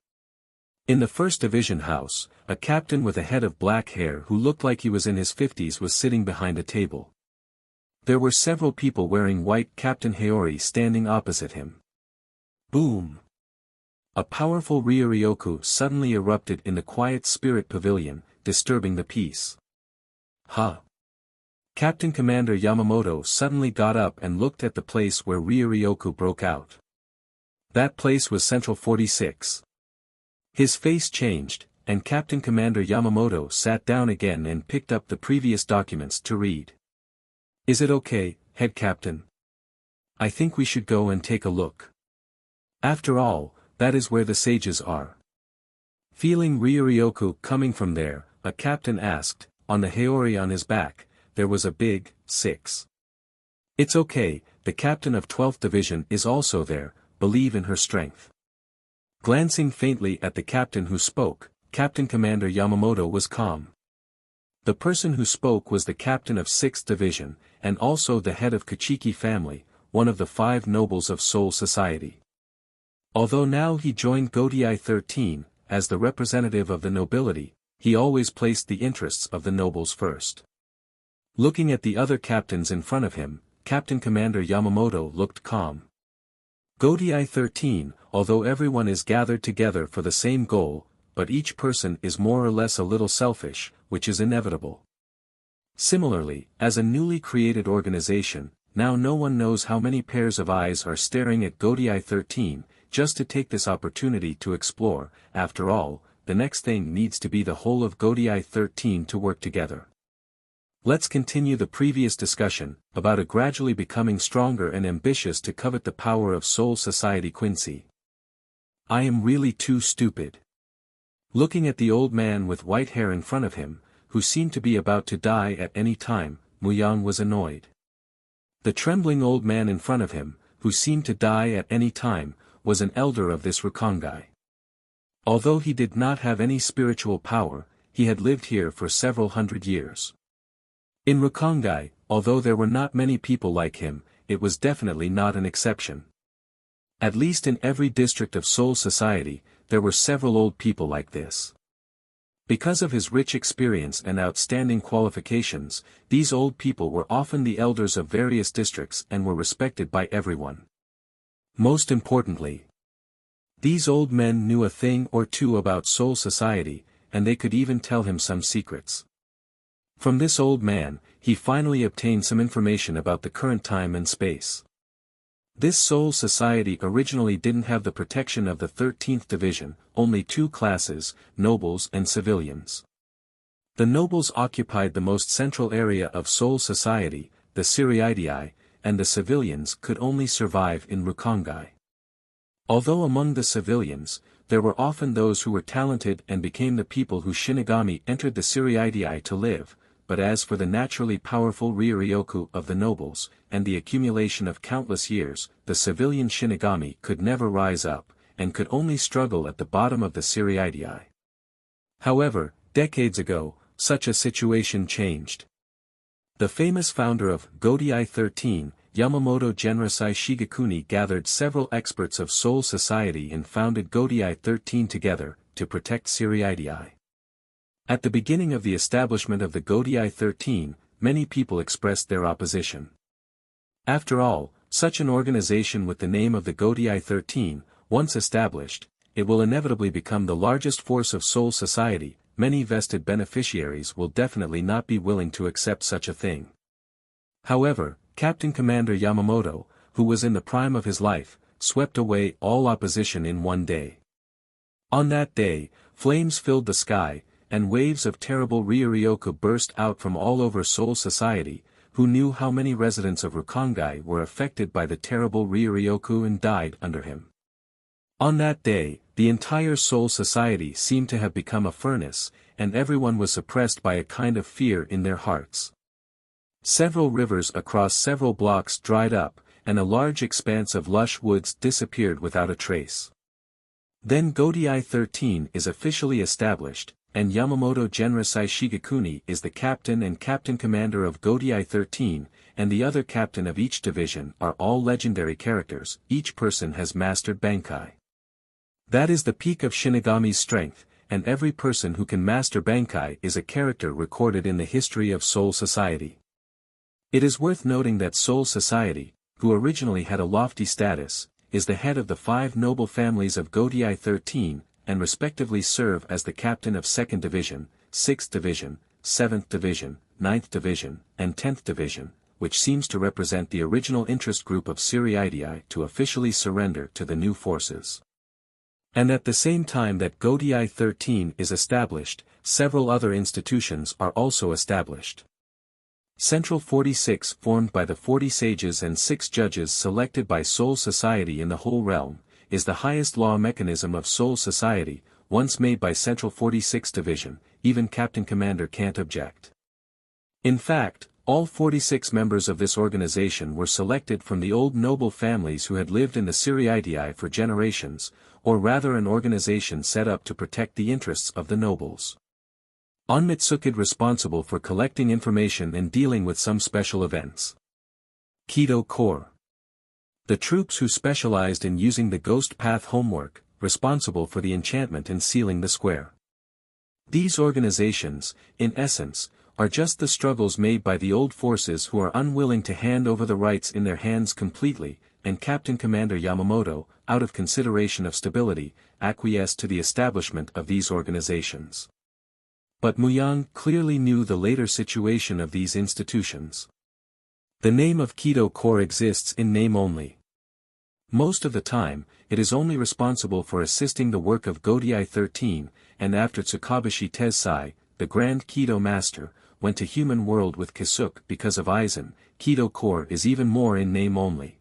Speaker 1: In the first division house, a captain with a head of black hair who looked like he was in his 50s was sitting behind a table. There were several people wearing white. Captain Haori standing opposite him. Boom! A powerful Ryuryoku suddenly erupted in the quiet spirit pavilion, disturbing the peace. Huh! Captain Commander Yamamoto suddenly got up and looked at the place where Ryuryoku broke out. That place was Central 46. His face changed, and Captain Commander Yamamoto sat down again and picked up the previous documents to read. Is it okay, Head Captain? I think we should go and take a look. After all, that is where the sages are. Feeling Ryuryoku coming from there, a captain asked, on the Haori on his back, there was a big 6. It's okay, the captain of 12th Division is also there, believe in her strength. Glancing faintly at the captain who spoke, Captain Commander Yamamoto was calm. The person who spoke was the captain of 6th Division, and also the head of Kuchiki family, one of the 5 nobles of Soul Society. Although now he joined Godiai 13, as the representative of the nobility, he always placed the interests of the nobles first. Looking at the other captains in front of him, Captain Commander Yamamoto looked calm. Godiai 13, although everyone is gathered together for the same goal, but each person is more or less a little selfish, which is inevitable. Similarly, as a newly created organization, now no one knows how many pairs of eyes are staring at Godiai 13, just to take this opportunity to explore. After all, the next thing needs to be the whole of Godiai 13 to work together. Let's continue the previous discussion, about a gradually becoming stronger and ambitious to covet the power of Soul Society Quincy. I am really too stupid. Looking at the old man with white hair in front of him, who seemed to be about to die at any time, Muyang was annoyed. The trembling old man in front of him, who seemed to die at any time, was an elder of this Rukongai. Although he did not have any spiritual power, he had lived here for several hundred years. In Rukongai, although there were not many people like him, it was definitely not an exception. At least in every district of Soul Society, there were several old people like this. Because of his rich experience and outstanding qualifications, these old people were often the elders of various districts and were respected by everyone. Most importantly, these old men knew a thing or two about Soul Society, and they could even tell him some secrets. From this old man, he finally obtained some information about the current time and space. This Soul Society originally didn't have the protection of the 13th Division, only 2 classes, nobles and civilians. The nobles occupied the most central area of Soul Society, the Siriidii, and the civilians could only survive in Rukongai. Although among the civilians, there were often those who were talented and became the people who Shinigami entered the Siriidii to live, but as for the naturally powerful Ryuryoku of the nobles, and the accumulation of countless years, the civilian Shinigami could never rise up, and could only struggle at the bottom of the Siriidii. However, decades ago, such a situation changed. The famous founder of Godiai 13, Yamamoto Genrosai Shigekuni gathered several experts of Soul Society and founded Godiai 13 together, to protect Siriidii. At the beginning of the establishment of the Godiai 13, many people expressed their opposition. After all, such an organization with the name of the Godiai 13, once established, it will inevitably become the largest force of Soul Society. Many vested beneficiaries will definitely not be willing to accept such a thing. However, Captain Commander Yamamoto, who was in the prime of his life, swept away all opposition in one day. On that day, flames filled the sky, and waves of terrible Ryuryoku burst out from all over Soul Society. Who knew how many residents of Rukongai were affected by the terrible Ryuryoku and died under him? On that day, the entire Soul Society seemed to have become a furnace, and everyone was suppressed by a kind of fear in their hearts. Several rivers across several blocks dried up, and a large expanse of lush woods disappeared without a trace. Then Godiai 13 is officially established, and Yamamoto Genrosai Shigekuni is the captain and captain commander of Godiai 13, and the other captain of each division are all legendary characters. Each person has mastered Bankai. That is the peak of Shinigami's strength, and every person who can master Bankai is a character recorded in the history of Soul Society. It is worth noting that Soul Society, who originally had a lofty status, is the head of the 5 noble families of Godai 13, and respectively serve as the captain of 2nd Division, 6th Division, 7th Division, 9th Division, and 10th Division, which seems to represent the original interest group of Siriidii to officially surrender to the new forces. And at the same time that Godai 13 is established, several other institutions are also established. Central 46, formed by the 40 sages and 6 judges selected by Soul Society in the whole realm, is the highest law mechanism of Soul Society, once made by Central 46 Division. Even Captain Commander can't object. In fact, all 46 members of this organization were selected from the old noble families who had lived in the Siriidii for generations, or rather an organization set up to protect the interests of the nobles. Onmitsukid responsible for collecting information and dealing with some special events. Kido Corps. The troops who specialized in using the Ghost Path homework, responsible for the enchantment and sealing the square. These organizations, in essence, are just the struggles made by the old forces who are unwilling to hand over the rights in their hands completely, and Captain Commander Yamamoto, out of consideration of stability, acquiesced to the establishment of these organizations. But Muyang clearly knew the later situation of these institutions. The name of Kido Corps exists in name only. Most of the time, it is only responsible for assisting the work of Godai 13, and after Tsukabashi Tessai, the Grand Kido Master, went to human world with Kisuk because of Aizen, Kido Corps is even more in name only.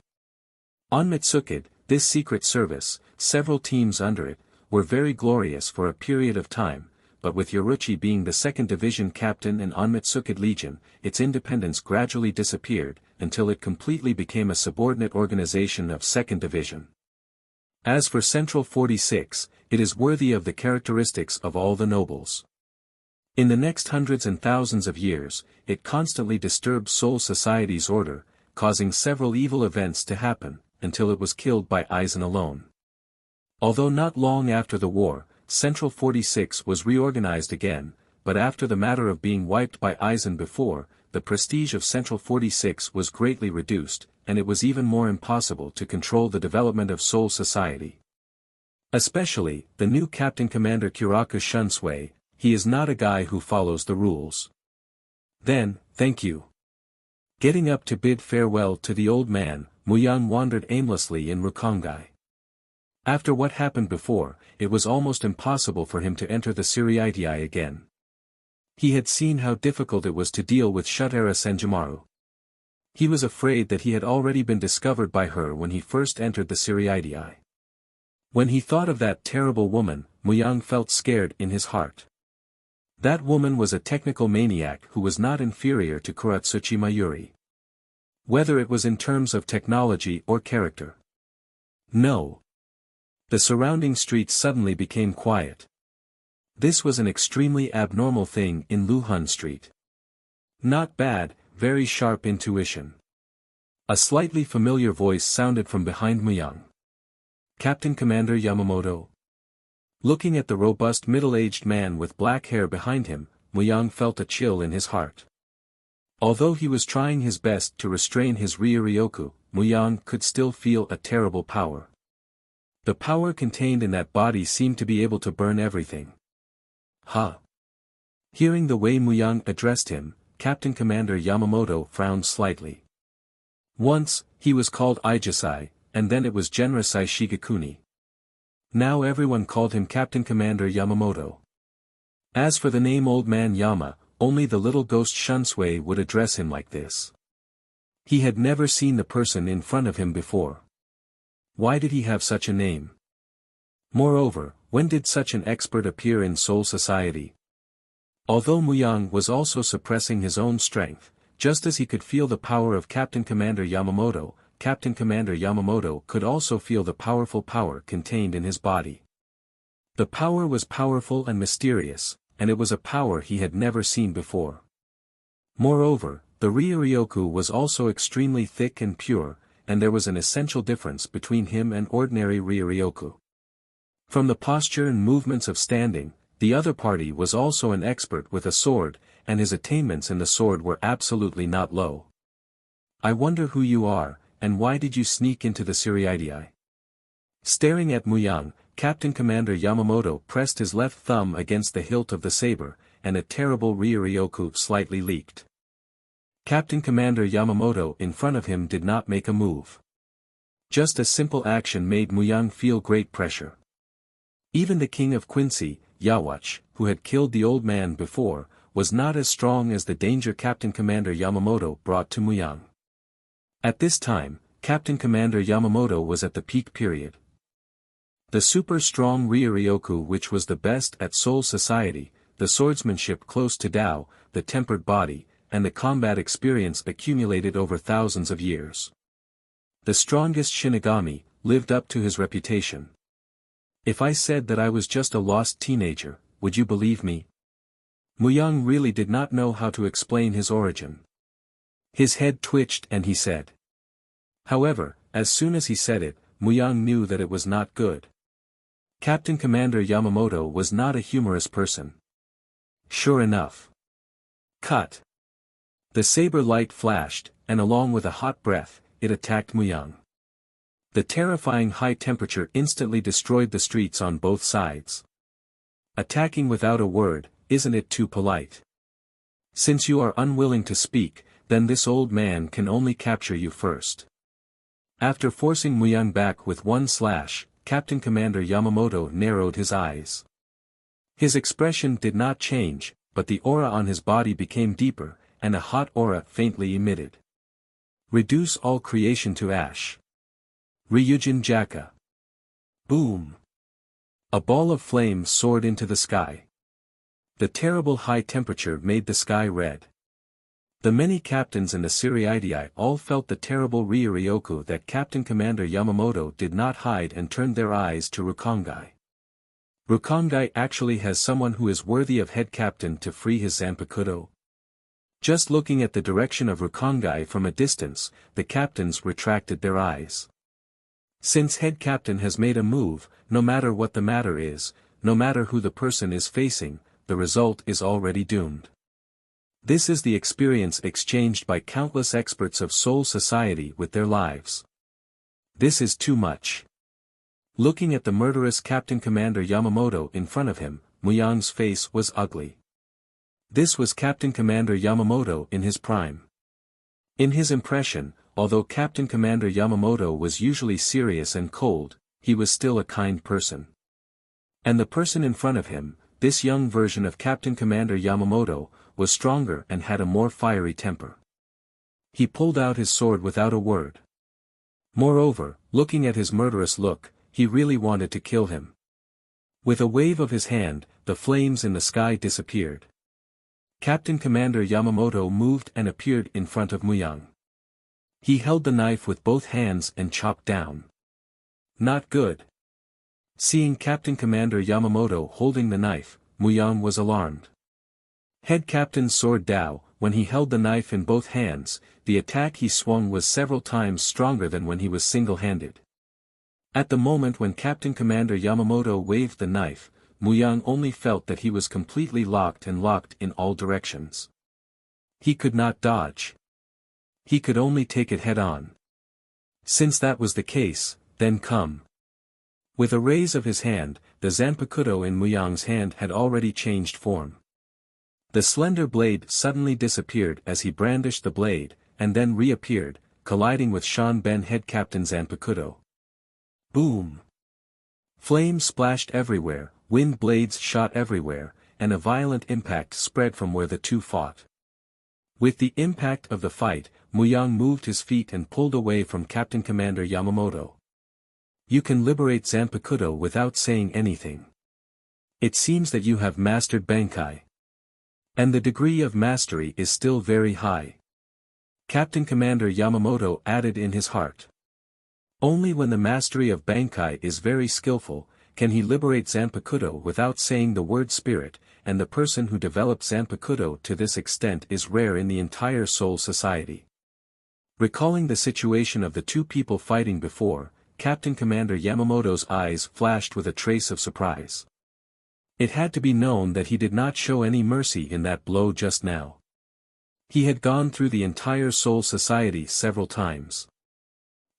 Speaker 1: On Mitsukid, this secret service, several teams under it, were very glorious for a period of time, but with Yoruchi being the 2nd Division captain and Onmitsukid Legion, its independence gradually disappeared, until it completely became a subordinate organization of 2nd Division. As for Central 46, it is worthy of the characteristics of all the nobles. In the next hundreds and thousands of years, it constantly disturbed Soul Society's order, causing several evil events to happen, until it was killed by Aizen alone. Although not long after the war, Central 46 was reorganized again, but after the matter of being wiped by Aizen before, the prestige of Central 46 was greatly reduced, and it was even more impossible to control the development of Soul Society. Especially, the new Captain Commander Kiraku Shunsui, he is not a guy who follows the rules. Then, thank you. Getting up to bid farewell to the old man, Muyang wandered aimlessly in Rukongai. After what happened before, it was almost impossible for him to enter the Siriidii again. He had seen how difficult it was to deal with Shutara Senjumaru. He was afraid that he had already been discovered by her when he first entered the Siriidii. When he thought of that terrible woman, Muyang felt scared in his heart. That woman was a technical maniac who was not inferior to Kuratsuchi Mayuri. Whether it was in terms of technology or character. No. The surrounding streets suddenly became quiet. This was an extremely abnormal thing in Luhun Street. Not bad, very sharp intuition. A slightly familiar voice sounded from behind Muyang. Captain Commander Yamamoto. Looking at the robust middle-aged man with black hair behind him, Muyang felt a chill in his heart. Although he was trying his best to restrain his Ryuryoku, Muyang could still feel a terrible power. The power contained in that body seemed to be able to burn everything. Ha! Hearing the way Muyang addressed him, Captain Commander Yamamoto frowned slightly. Once, he was called Ijisai, and then it was Genrasai Shigekuni. Now everyone called him Captain Commander Yamamoto. As for the name Old Man Yama, only the little ghost Shunsui would address him like this. He had never seen the person in front of him before. Why did he have such a name? Moreover, when did such an expert appear in Soul Society? Although Muyang was also suppressing his own strength, just as he could feel the power of Captain Commander Yamamoto, Captain Commander Yamamoto could also feel the powerful power contained in his body. The power was powerful and mysterious, and it was a power he had never seen before. Moreover, the Ryuryoku was also extremely thick and pure, and there was an essential difference between him and ordinary Ryuryoku. From the posture and movements of standing, the other party was also an expert with a sword, and his attainments in the sword were absolutely not low. I wonder who you are, and why did you sneak into the Siriidii? Staring at Muyang, Captain Commander Yamamoto pressed his left thumb against the hilt of the saber, and a terrible Ryuryoku slightly leaked. Captain Commander Yamamoto in front of him did not make a move. Just a simple action made Muyang feel great pressure. Even the king of Quincy, Yawach, who had killed the old man before, was not as strong as the danger Captain Commander Yamamoto brought to Muyang. At this time, Captain Commander Yamamoto was at the peak period. The super-strong Ryuryoku, which was the best at Soul Society, the swordsmanship close to Tao, the tempered body, and the combat experience accumulated over thousands of years. The strongest Shinigami, lived up to his reputation. If I said that I was just a lost teenager, would you believe me? Muyang really did not know how to explain his origin. His head twitched and he said. However, as soon as he said it, Muyang knew that it was not good. Captain Commander Yamamoto was not a humorous person. Sure enough. Cut. The saber light flashed, and along with a hot breath, it attacked Muyang. The terrifying high temperature instantly destroyed the streets on both sides. Attacking without a word, isn't it too polite? Since you are unwilling to speak, then this old man can only capture you first. After forcing Muyang back with one slash, Captain Commander Yamamoto narrowed his eyes. His expression did not change, but the aura on his body became deeper, and a hot aura faintly emitted. Reduce all creation to ash. Ryujin Jaka. Boom. A ball of flame soared into the sky. The terrible high temperature made the sky red. The many captains in the Siriidii all felt the terrible Ryuryoku that Captain Commander Yamamoto did not hide and turned their eyes to Rukongai. Rukongai actually has someone who is worthy of head captain to free his Zanpakuto. Just looking at the direction of Rukongai from a distance, the captains retracted their eyes. Since head captain has made a move, no matter what the matter is, no matter who the person is facing, the result is already doomed. This is the experience exchanged by countless experts of Soul Society with their lives. This is too much. Looking at the murderous Captain Commander Yamamoto in front of him, Muyang's face was ugly. This was Captain Commander Yamamoto in his prime. In his impression, although Captain Commander Yamamoto was usually serious and cold, he was still a kind person. And the person in front of him, this young version of Captain Commander Yamamoto, was stronger and had a more fiery temper. He pulled out his sword without a word. Moreover, looking at his murderous look, he really wanted to kill him. With a wave of his hand, the flames in the sky disappeared. Captain Commander Yamamoto moved and appeared in front of Muyang. He held the knife with both hands and chopped down. Not good. Seeing Captain Commander Yamamoto holding the knife, Muyang was alarmed. Head Captain's sword Dao, when he held the knife in both hands, the attack he swung was several times stronger than when he was single-handed. At the moment when Captain Commander Yamamoto waved the knife, Muyang only felt that he was completely locked in all directions. He could not dodge. He could only take it head-on. Since that was the case, then come. With a raise of his hand, the Zanpakuto in Muyang's hand had already changed form. The slender blade suddenly disappeared as he brandished the blade, and then reappeared, colliding with Sean Ben head Captain Zanpakuto. Boom! Flames splashed everywhere, wind blades shot everywhere, and a violent impact spread from where the two fought. With the impact of the fight, Muyang moved his feet and pulled away from Captain Commander Yamamoto. You can liberate Zanpakuto without saying anything. It seems that you have mastered Bankai. And the degree of mastery is still very high. Captain Commander Yamamoto added in his heart. Only when the mastery of Bankai is very skillful, can he liberate Zanpakuto without saying the word spirit, and the person who developed Zanpakuto to this extent is rare in the entire Soul Society. Recalling the situation of the two people fighting before, Captain Commander Yamamoto's eyes flashed with a trace of surprise. It had to be known that he did not show any mercy in that blow just now. He had gone through the entire Soul Society several times.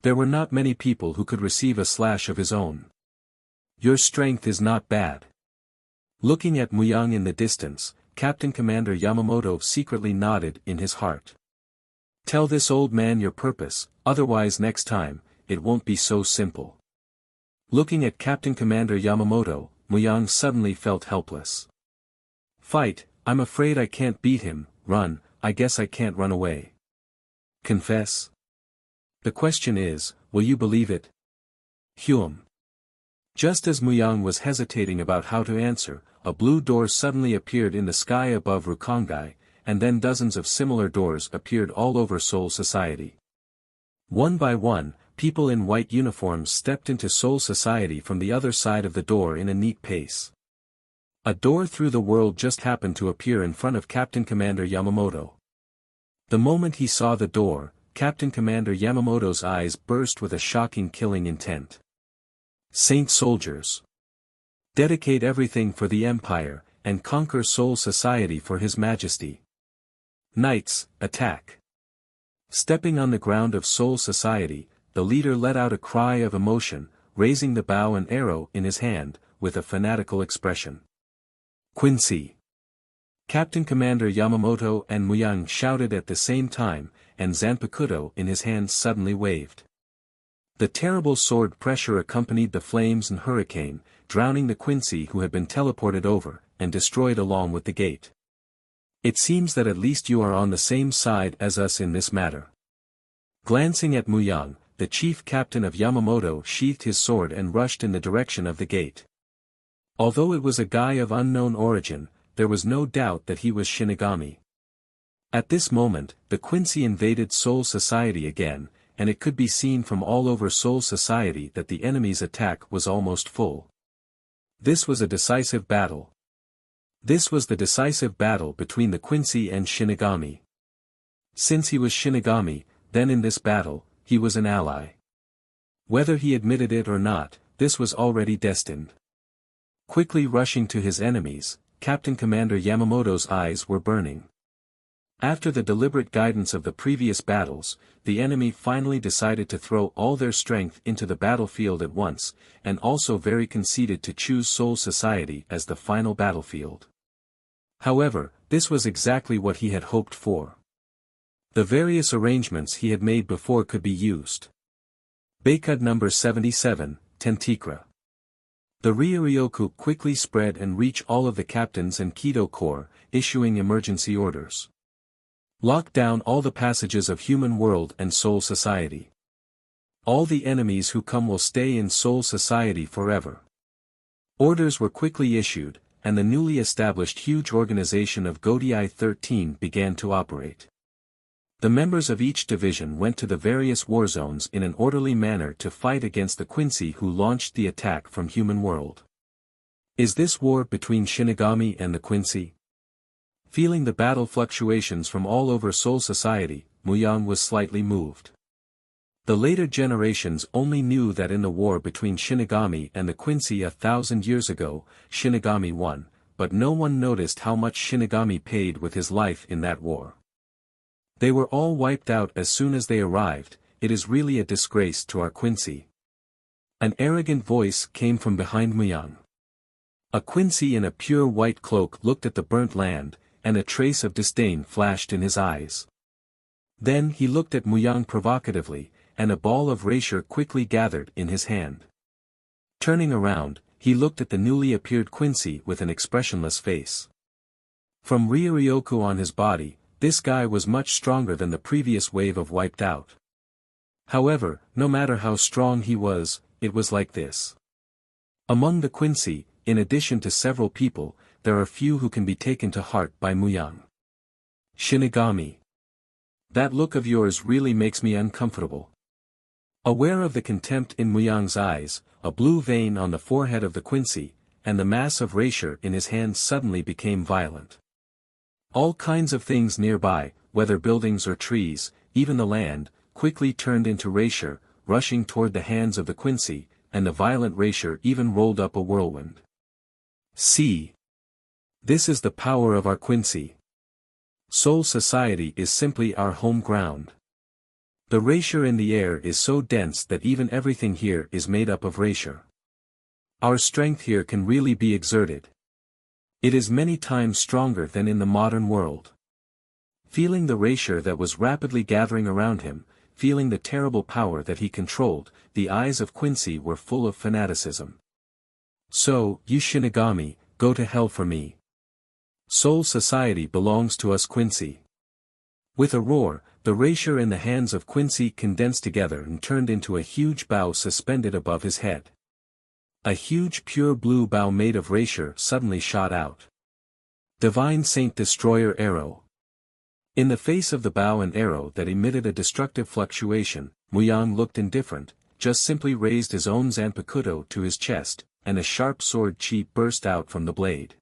Speaker 1: There were not many people who could receive a slash of his own. Your strength is not bad. Looking at Muyang in the distance, Captain Commander Yamamoto secretly nodded in his heart. Tell this old man your purpose, otherwise next time, it won't be so simple. Looking at Captain Commander Yamamoto, Muyang suddenly felt helpless. Fight, I'm afraid I can't beat him. Run, I guess I can't run away. Confess? The question is, will you believe it? Hume. Just as Muyang was hesitating about how to answer, a blue door suddenly appeared in the sky above Rukongai, and then dozens of similar doors appeared all over Soul Society. One by one, people in white uniforms stepped into Soul Society from the other side of the door in a neat pace. A door through the world just happened to appear in front of Captain Commander Yamamoto. The moment he saw the door, Captain Commander Yamamoto's eyes burst with a shocking killing intent. Saint soldiers. Dedicate everything for the Empire, and conquer Soul Society for His Majesty. Knights, attack. Stepping on the ground of Soul Society, the leader let out a cry of emotion, raising the bow and arrow in his hand, with a fanatical expression. Quincy. Captain Commander Yamamoto and Muyang shouted at the same time, and Zanpakuto in his hands suddenly waved. The terrible sword pressure accompanied the flames and hurricane, drowning the Quincy who had been teleported over, and destroyed along with the gate. It seems that at least you are on the same side as us in this matter. Glancing at Muyang, the chief captain of Yamamoto sheathed his sword and rushed in the direction of the gate. Although it was a guy of unknown origin, there was no doubt that he was Shinigami. At this moment, the Quincy invaded Soul Society again, and it could be seen from all over Soul Society that the enemy's attack was almost full. This was a decisive battle. This was the decisive battle between the Quincy and Shinigami. Since he was Shinigami, then in this battle, he was an ally. Whether he admitted it or not, this was already destined. Quickly rushing to his enemies, Captain Commander Yamamoto's eyes were burning. After the deliberate guidance of the previous battles, the enemy finally decided to throw all their strength into the battlefield at once, and also very conceited to choose Soul Society as the final battlefield. However, this was exactly what he had hoped for. The various arrangements he had made before could be used. Baikad number 77, Tentikra. The Ryuryoku quickly spread and reached all of the captains and Kido Corps, issuing emergency orders. Lock down all the passages of Human World and Soul Society. All the enemies who come will stay in Soul Society forever. Orders were quickly issued, and the newly established huge organization of Godiai 13 began to operate. The members of each division went to the various war zones in an orderly manner to fight against the Quincy who launched the attack from Human World. Is this war between Shinigami and the Quincy? Feeling the battle fluctuations from all over Soul Society, Muyang was slightly moved. The later generations only knew that in the war between Shinigami and the Quincy 1,000 years ago, Shinigami won, but no one noticed how much Shinigami paid with his life in that war. They were all wiped out as soon as they arrived. It is really a disgrace to our Quincy. An arrogant voice came from behind Muyang. A Quincy in a pure white cloak looked at the burnt land, and a trace of disdain flashed in his eyes. Then he looked at Muyang provocatively, and a ball of rapier quickly gathered in his hand. Turning around, he looked at the newly appeared Quincy with an expressionless face. From Ryuryoku on his body, this guy was much stronger than the previous wave of wiped out. However, no matter how strong he was, it was like this. Among the Quincy, in addition to several people, there are few who can be taken to heart by Muyang. Shinigami. That look of yours really makes me uncomfortable. Aware of the contempt in Muyang's eyes, a blue vein on the forehead of the Quincy, and the mass of rapier in his hand suddenly became violent. All kinds of things nearby, whether buildings or trees, even the land, quickly turned into rapier, rushing toward the hands of the Quincy, and the violent Racier even rolled up a whirlwind. See! This is the power of our Quincy. Soul Society is simply our home ground. The Racier in the air is so dense that even everything here is made up of Racier. Our strength here can really be exerted. It is many times stronger than in the modern world. Feeling the Racier that was rapidly gathering around him, feeling the terrible power that he controlled, the eyes of Quincy were full of fanaticism. So, you Shinigami, go to hell for me. Soul Society belongs to us, Quincy. With a roar, the Racier in the hands of Quincy condensed together and turned into a huge bow suspended above his head. A huge pure blue bow made of Racier suddenly shot out. Divine Saint Destroyer Arrow. In the face of the bow and arrow that emitted a destructive fluctuation, Muyang looked indifferent, just simply raised his own Zanpakuto to his chest, and a sharp sword chi burst out from the blade.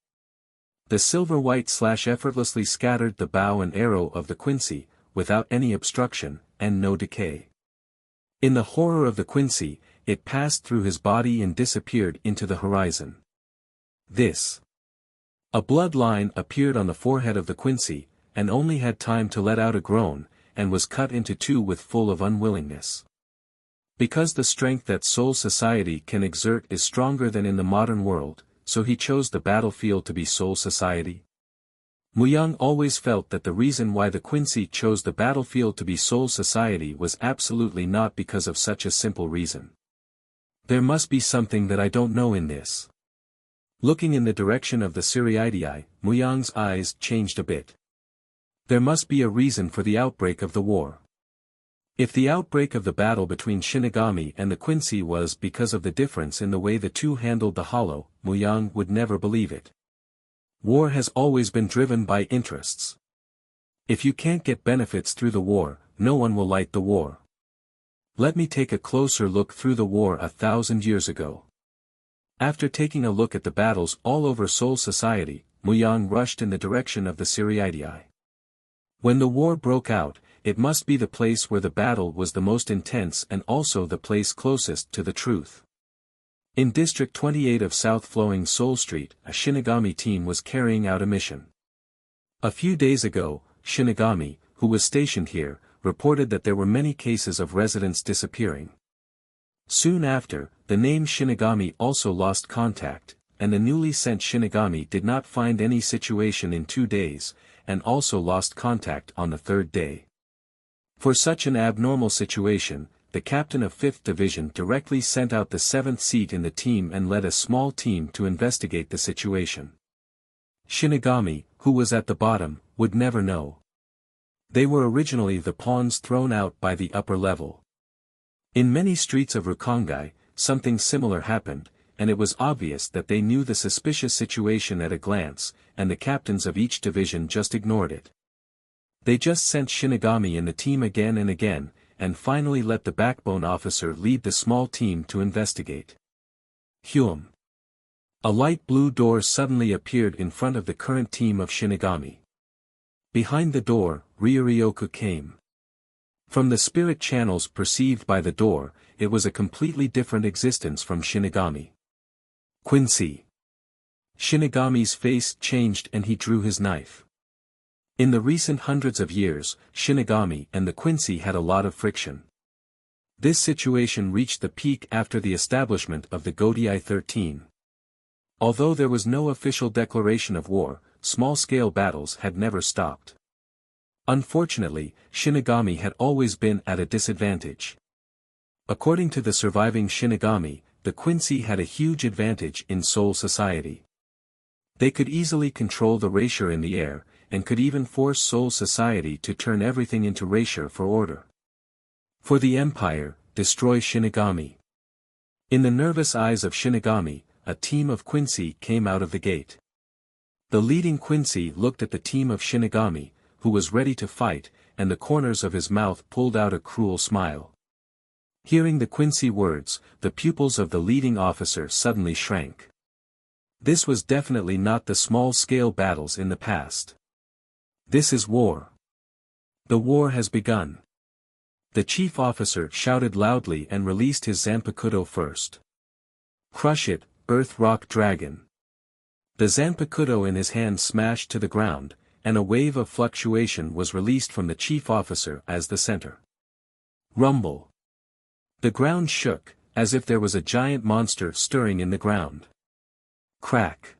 Speaker 1: The silver-white slash effortlessly scattered the bow and arrow of the Quincy, without any obstruction, and no decay. In the horror of the Quincy, it passed through his body and disappeared into the horizon. This. A blood line appeared on the forehead of the Quincy, and only had time to let out a groan, and was cut into two with full of unwillingness. Because the strength that Soul Society can exert is stronger than in the modern world, so he chose the battlefield to be Soul Society? Muyang always felt that the reason why the Quincy chose the battlefield to be Soul Society was absolutely not because of such a simple reason. There must be something that I don't know in this. Looking in the direction of the Siriidii, Muyang's eyes changed a bit. There must be a reason for the outbreak of the war. If the outbreak of the battle between Shinigami and the Quincy was because of the difference in the way the two handled the hollow, Muyang would never believe it. War has always been driven by interests. If you can't get benefits through the war, no one will like the war. Let me take a closer look through the war 1,000 years ago. After taking a look at the battles all over Soul Society, Muyang rushed in the direction of the Siriidii. When the war broke out, it must be the place where the battle was the most intense and also the place closest to the truth. In District 28 of South Flowing Soul Street, a Shinigami team was carrying out a mission. A few days ago, Shinigami, who was stationed here, reported that there were many cases of residents disappearing. Soon after, the name Shinigami also lost contact, and the newly sent Shinigami did not find any situation in 2 days, and also lost contact on the 3rd day. For such an abnormal situation, the captain of 5th Division directly sent out the 7th seat in the team and led a small team to investigate the situation. Shinigami, who was at the bottom, would never know. They were originally the pawns thrown out by the upper level. In many streets of Rukongai, something similar happened, and it was obvious that they knew the suspicious situation at a glance, and the captains of each division just ignored it. They just sent Shinigami in the team again and again, and finally let the backbone officer lead the small team to investigate. Hume. A light blue door suddenly appeared in front of the current team of Shinigami. Behind the door, Ryuryoku came. From the spirit channels perceived by the door, it was a completely different existence from Shinigami. Quincy. Shinigami's face changed and he drew his knife. In the recent hundreds of years, Shinigami and the Quincy had a lot of friction. This situation reached the peak after the establishment of the Godii 13. Although there was no official declaration of war, small-scale battles had never stopped. Unfortunately, Shinigami had always been at a disadvantage. According to the surviving Shinigami, the Quincy had a huge advantage in Soul Society. They could easily control the Racier in the air, and could even force Soul Society to turn everything into Racier for order. For the Empire, destroy Shinigami. In the nervous eyes of Shinigami, a team of Quincy came out of the gate. The leading Quincy looked at the team of Shinigami, who was ready to fight, and the corners of his mouth pulled out a cruel smile. Hearing the Quincy words, the pupils of the leading officer suddenly shrank. This was definitely not the small-scale battles in the past. This is war. The war has begun. The chief officer shouted loudly and released his Zanpakuto first. Crush it, Earth Rock Dragon. The Zanpakuto in his hand smashed to the ground, and a wave of fluctuation was released from the chief officer as the center. Rumble. The ground shook, as if there was a giant monster stirring in the ground. Crack.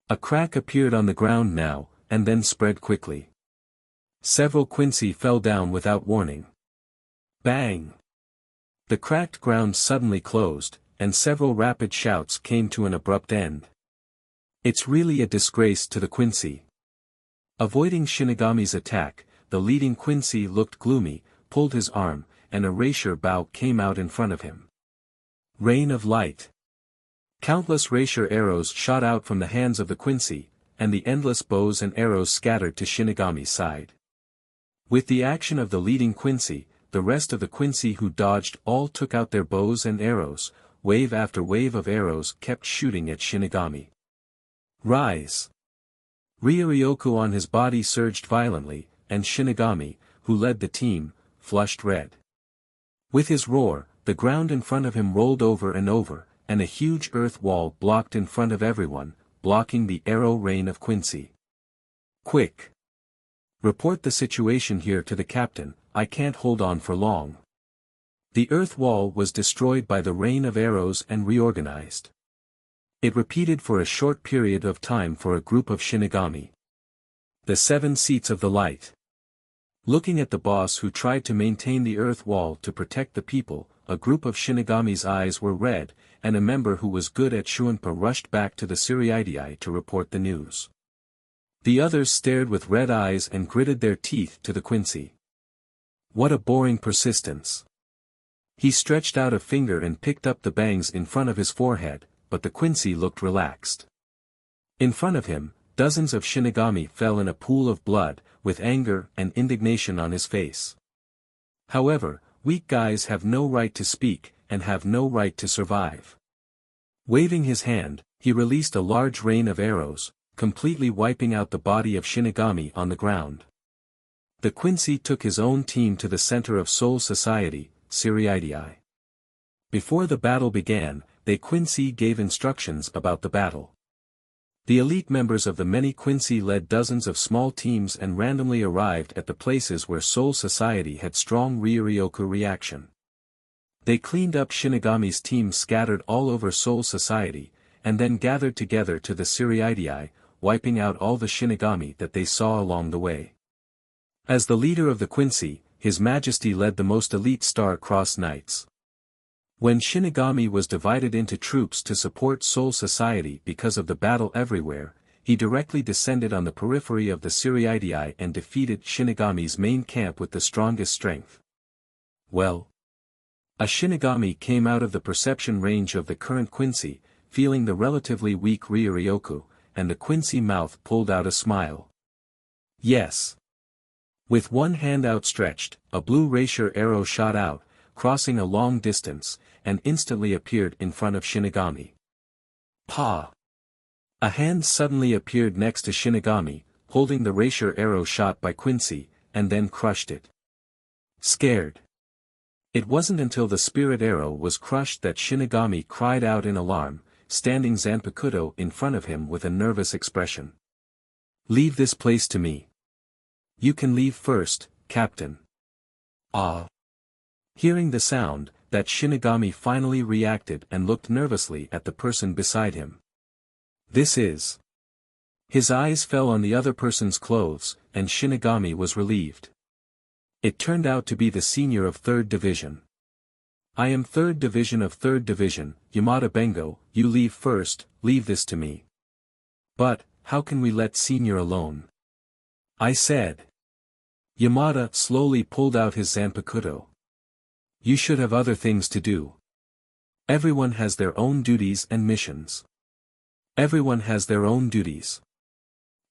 Speaker 1: A crack appeared on the ground now, and then spread quickly. Several Quincy fell down without warning. Bang! The cracked ground suddenly closed, and several rapid shouts came to an abrupt end. It's really a disgrace to the Quincy. Avoiding Shinigami's attack, the leading Quincy looked gloomy, pulled his arm, and a rapier bow came out in front of him. Rain of light. Countless rapier arrows shot out from the hands of the Quincy, and the endless bows and arrows scattered to Shinigami's side. With the action of the leading Quincy, the rest of the Quincy who dodged all took out their bows and arrows, wave after wave of arrows kept shooting at Shinigami. Rise! Ryoryoku on his body surged violently, and Shinigami, who led the team, flushed red. With his roar, the ground in front of him rolled over and over, and a huge earth wall blocked in front of everyone, blocking the arrow rain of Quincy. Quick! Report the situation here to the captain, I can't hold on for long. The earth wall was destroyed by the rain of arrows and reorganized. It repeated for a short period of time for a group of Shinigami. The 7 seats of the light. Looking at the boss who tried to maintain the earth wall to protect the people, a group of Shinigami's eyes were red, and a member who was good at Shuunpa rushed back to the Siriidii to report the news. The others stared with red eyes and gritted their teeth to the Quincy. What a boring persistence. He stretched out a finger and picked up the bangs in front of his forehead, but the Quincy looked relaxed. In front of him, dozens of Shinigami fell in a pool of blood, with anger and indignation on his face. However, weak guys have no right to speak, and have no right to survive. Waving his hand, he released a large rain of arrows, completely wiping out the body of Shinigami on the ground. The Quincy took his own team to the center of Soul Society, Siriidii. Before the battle began, they Quincy gave instructions about the battle. The elite members of the many Quincy led dozens of small teams and randomly arrived at the places where Soul Society had strong Ryoryoku reaction. They cleaned up Shinigami's teams scattered all over Soul Society, and then gathered together to the Siriidii, wiping out all the Shinigami that they saw along the way. As the leader of the Quincy, His Majesty led the most elite Star-Crossed Knights. When Shinigami was divided into troops to support Soul Society because of the battle everywhere, he directly descended on the periphery of the Siriidii and defeated Shinigami's main camp with the strongest strength. Well, a Shinigami came out of the perception range of the current Quincy, feeling the relatively weak Ryoryoku, and the Quincy mouth pulled out a smile. Yes. With one hand outstretched, a blue rapier arrow shot out, crossing a long distance, and instantly appeared in front of Shinigami. Pa! A hand suddenly appeared next to Shinigami, holding the rapier arrow shot by Quincy, and then crushed it. Scared. It wasn't until the spirit arrow was crushed that Shinigami cried out in alarm, standing Zanpakuto in front of him with a nervous expression. Leave this place to me. You can leave first, Captain. Ah. Hearing the sound, that Shinigami finally reacted and looked nervously at the person beside him. This is. His eyes fell on the other person's clothes, and Shinigami was relieved. It turned out to be the senior of 3rd Division. I am 3rd Division of 3rd Division, Yamada Bengo, you leave first, leave this to me. But, how can we let senior alone? I said. Yamada slowly pulled out his Zanpakuto. You should have other things to do. Everyone has their own duties and missions. Everyone has their own duties.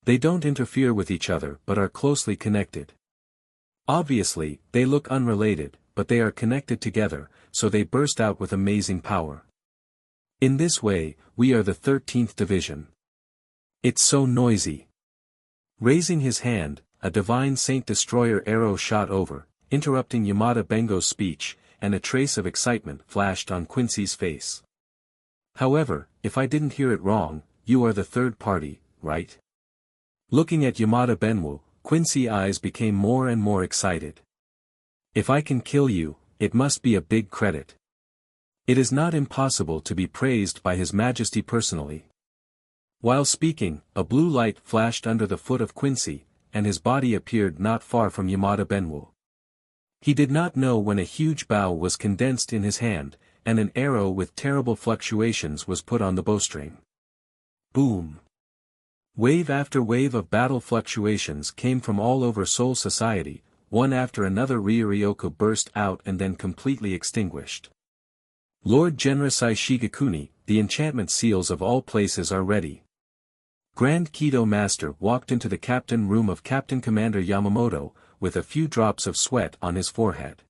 Speaker 1: They don't interfere with each other but are closely connected. Obviously, they look unrelated, but they are connected together, so they burst out with amazing power. In this way, we are the 13th Division. It's so noisy. Raising his hand, a divine Saint Destroyer arrow shot over, interrupting Yamada Bengo's speech, and a trace of excitement flashed on Quincy's face. However, if I didn't hear it wrong, you are the third party, right? Looking at Yamada Benwu, Quincy's eyes became more and more excited. If I can kill you, it must be a big credit. It is not impossible to be praised by His Majesty personally. While speaking, a blue light flashed under the foot of Quincy, and his body appeared not far from Yamada Benwu. He did not know when a huge bow was condensed in his hand, and an arrow with terrible fluctuations was put on the bowstring. Boom! Wave after wave of battle fluctuations came from all over Soul Society, one after another. Ryuryoku burst out and then completely extinguished. Lord Genrisai Shigekuni, the enchantment seals of all places are ready. Grand Kido Master walked into the captain room of Captain Commander Yamamoto, with a few drops of sweat on his forehead.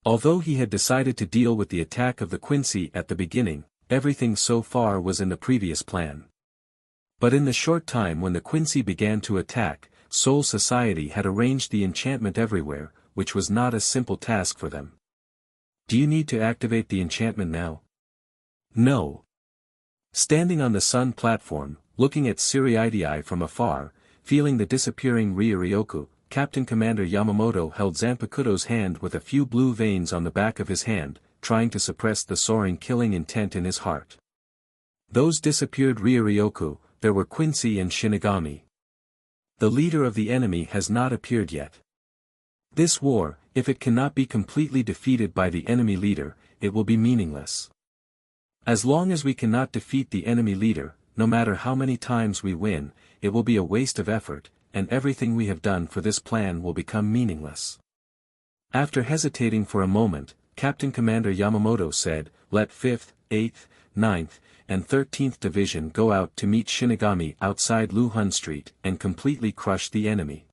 Speaker 1: Although he had decided to deal with the attack of the Quincy at the beginning, everything so far was in the previous plan. But in the short time when the Quincy began to attack, Soul Society had arranged the enchantment everywhere, which was not a simple task for them. Do you need to activate the enchantment now? No. Standing on the sun platform, looking at Siriidii from afar, feeling the disappearing Ryuryoku, Captain Commander Yamamoto held Zanpakuto's hand with a few blue veins on the back of his hand, trying to suppress the soaring killing intent in his heart. Those disappeared Ryuryoku, there were Quincy and Shinigami. The leader of the enemy has not appeared yet. This war, if it cannot be completely defeated by the enemy leader, it will be meaningless. As long as we cannot defeat the enemy leader, no matter how many times we win, it will be a waste of effort, and everything we have done for this plan will become meaningless. After hesitating for a moment, Captain Commander Yamamoto said, "Let 5th, 8th, 9th, and 13th Division go out to meet Shinigami outside Luhun Street and completely crush the enemy."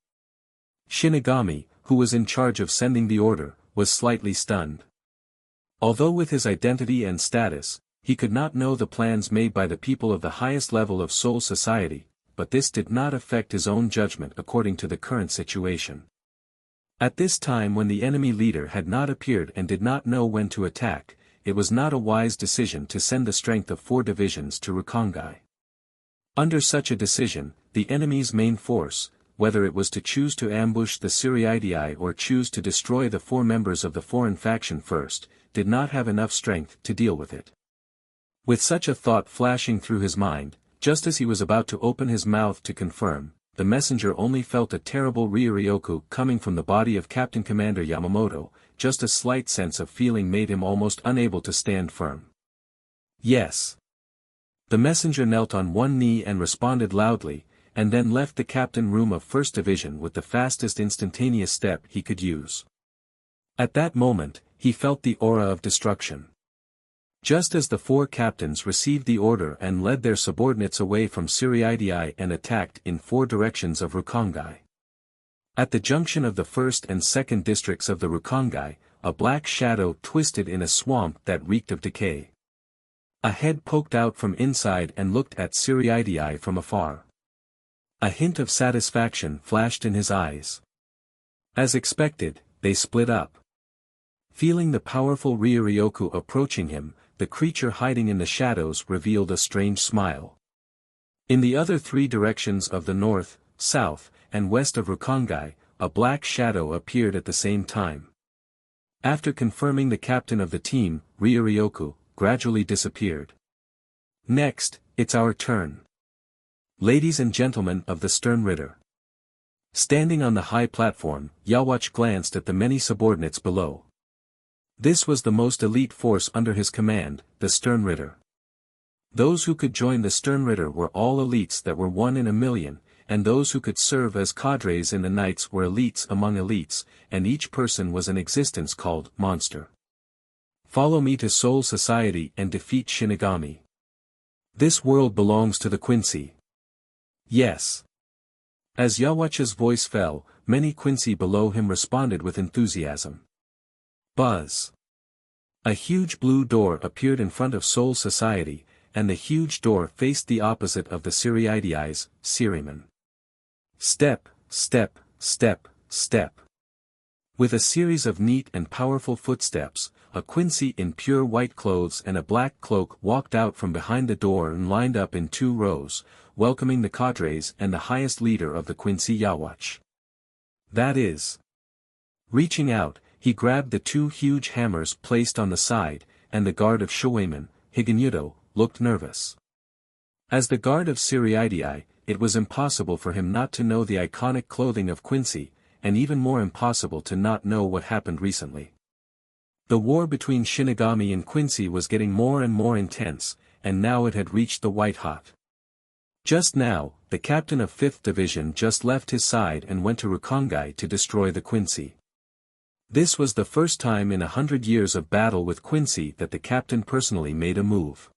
Speaker 1: Shinigami, who was in charge of sending the order, was slightly stunned. Although with his identity and status, he could not know the plans made by the people of the highest level of Soul Society, but this did not affect his own judgment according to the current situation. At this time when the enemy leader had not appeared and did not know when to attack, it was not a wise decision to send the strength of 4 divisions to Rukongai. Under such a decision, the enemy's main force, whether it was to choose to ambush the Siriidii or choose to destroy the 4 members of the foreign faction first, did not have enough strength to deal with it. With such a thought flashing through his mind, just as he was about to open his mouth to confirm, the messenger only felt a terrible Ryuryoku coming from the body of Captain Commander Yamamoto. Just a slight sense of feeling made him almost unable to stand firm. Yes. The messenger knelt on one knee and responded loudly, and then left the captain room of 1st Division with the fastest instantaneous step he could use. At that moment, he felt the aura of destruction. Just as the 4 captains received the order and led their subordinates away from Siriidii and attacked in 4 directions of Rukongai. At the junction of the 1st and 2nd districts of the Rukongai, a black shadow twisted in a swamp that reeked of decay. A head poked out from inside and looked at Siriidii from afar. A hint of satisfaction flashed in his eyes. As expected, they split up. Feeling the powerful Ryuryoku approaching him, the creature hiding in the shadows revealed a strange smile. In the other 3 directions of the north, south, and west of Rukongai, a black shadow appeared at the same time. After confirming the captain of the team, Ryuryoku gradually disappeared. Next, it's our turn. Ladies and gentlemen of the Stern Ritter. Standing on the high platform, Yawatch glanced at the many subordinates below. This was the most elite force under his command, the Stern Ritter. Those who could join the Stern Ritter were all elites that were 1 in a million, and those who could serve as cadres in the Knights were elites among elites, and each person was an existence called monster. Follow me to Soul Society and defeat Shinigami. This world belongs to the Quincy. Yes. As Yawatch's voice fell, many Quincy below him responded with enthusiasm. Buzz. A huge blue door appeared in front of Soul Society, and the huge door faced the opposite of the Siriidi's, Siriman. Step, step, step, step. With a series of neat and powerful footsteps, a Quincy in pure white clothes and a black cloak walked out from behind the door and lined up in 2 rows, welcoming the cadres and the highest leader of the Quincy Yawatch. That is. Reaching out, he grabbed the 2 huge hammers placed on the side, and the guard of Shoeiman, Higanyudo, looked nervous. As the guard of Siriidii, it was impossible for him not to know the iconic clothing of Quincy, and even more impossible to not know what happened recently. The war between Shinigami and Quincy was getting more and more intense, and now it had reached the white-hot. Just now, the captain of 5th Division just left his side and went to Rukongai to destroy the Quincy. This was the first time in 100 years of battle with Quincy that the captain personally made a move.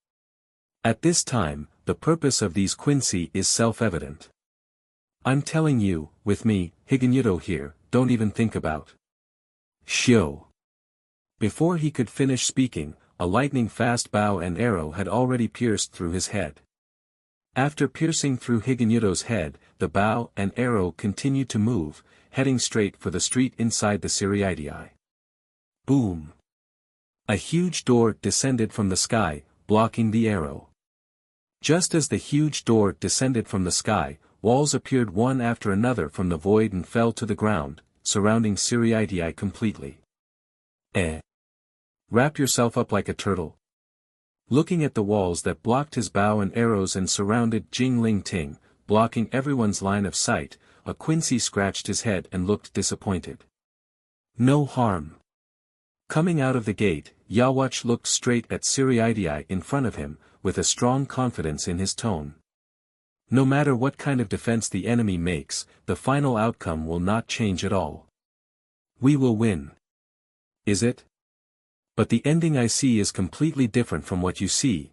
Speaker 1: At this time, the purpose of these Quincy is self-evident. I'm telling you, with me, Higanyudo here, don't even think about Shio. Before he could finish speaking, a lightning-fast bow and arrow had already pierced through his head. After piercing through Higanyudo's head, the bow and arrow continued to move, heading straight for the street inside the Siriidii. Boom! A huge door descended from the sky, blocking the arrow. Just as the huge door descended from the sky, walls appeared one after another from the void and fell to the ground, surrounding Siriidii completely. Wrap yourself up like a turtle. Looking at the walls that blocked his bow and arrows and surrounded Jingling Ting, blocking everyone's line of sight, a Quincy scratched his head and looked disappointed. No harm. Coming out of the gate, Yawatch looked straight at Siriidii in front of him, with a strong confidence in his tone. No matter what kind of defense the enemy makes, the final outcome will not change at all. We will win. Is it? But the ending I see is completely different from what you see.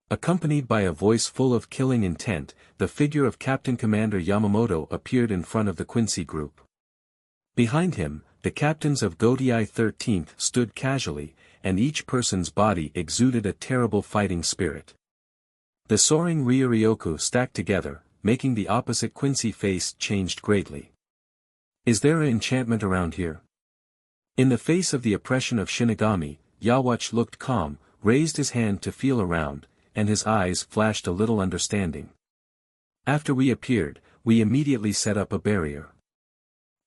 Speaker 1: Accompanied by a voice full of killing intent, the figure of Captain Commander Yamamoto appeared in front of the Quincy group. Behind him, the captains of Gotei 13th stood casually, and each person's body exuded a terrible fighting spirit. The soaring Ryuryoku stacked together, making the opposite Quincy face changed greatly. Is there an enchantment around here? In the face of the oppression of Shinigami, Yawatch looked calm, raised his hand to feel around, and his eyes flashed a little understanding. After we appeared, we immediately set up a barrier.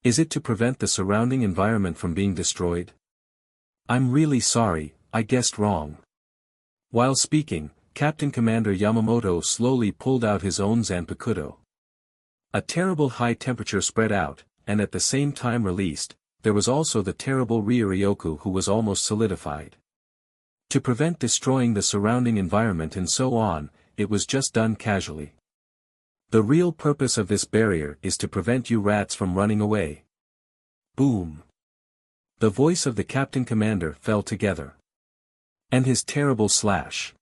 Speaker 1: Is it to prevent the surrounding environment from being destroyed? I'm really sorry, I guessed wrong. While speaking, Captain Commander Yamamoto slowly pulled out his own Zanpakuto. A terrible high temperature spread out, and at the same time released. There was also the terrible Ryuryoku who was almost solidified. To prevent destroying the surrounding environment and so on, it was just done casually. The real purpose of this barrier is to prevent you rats from running away. Boom! The voice of the Captain Commander fell together. And his terrible slash.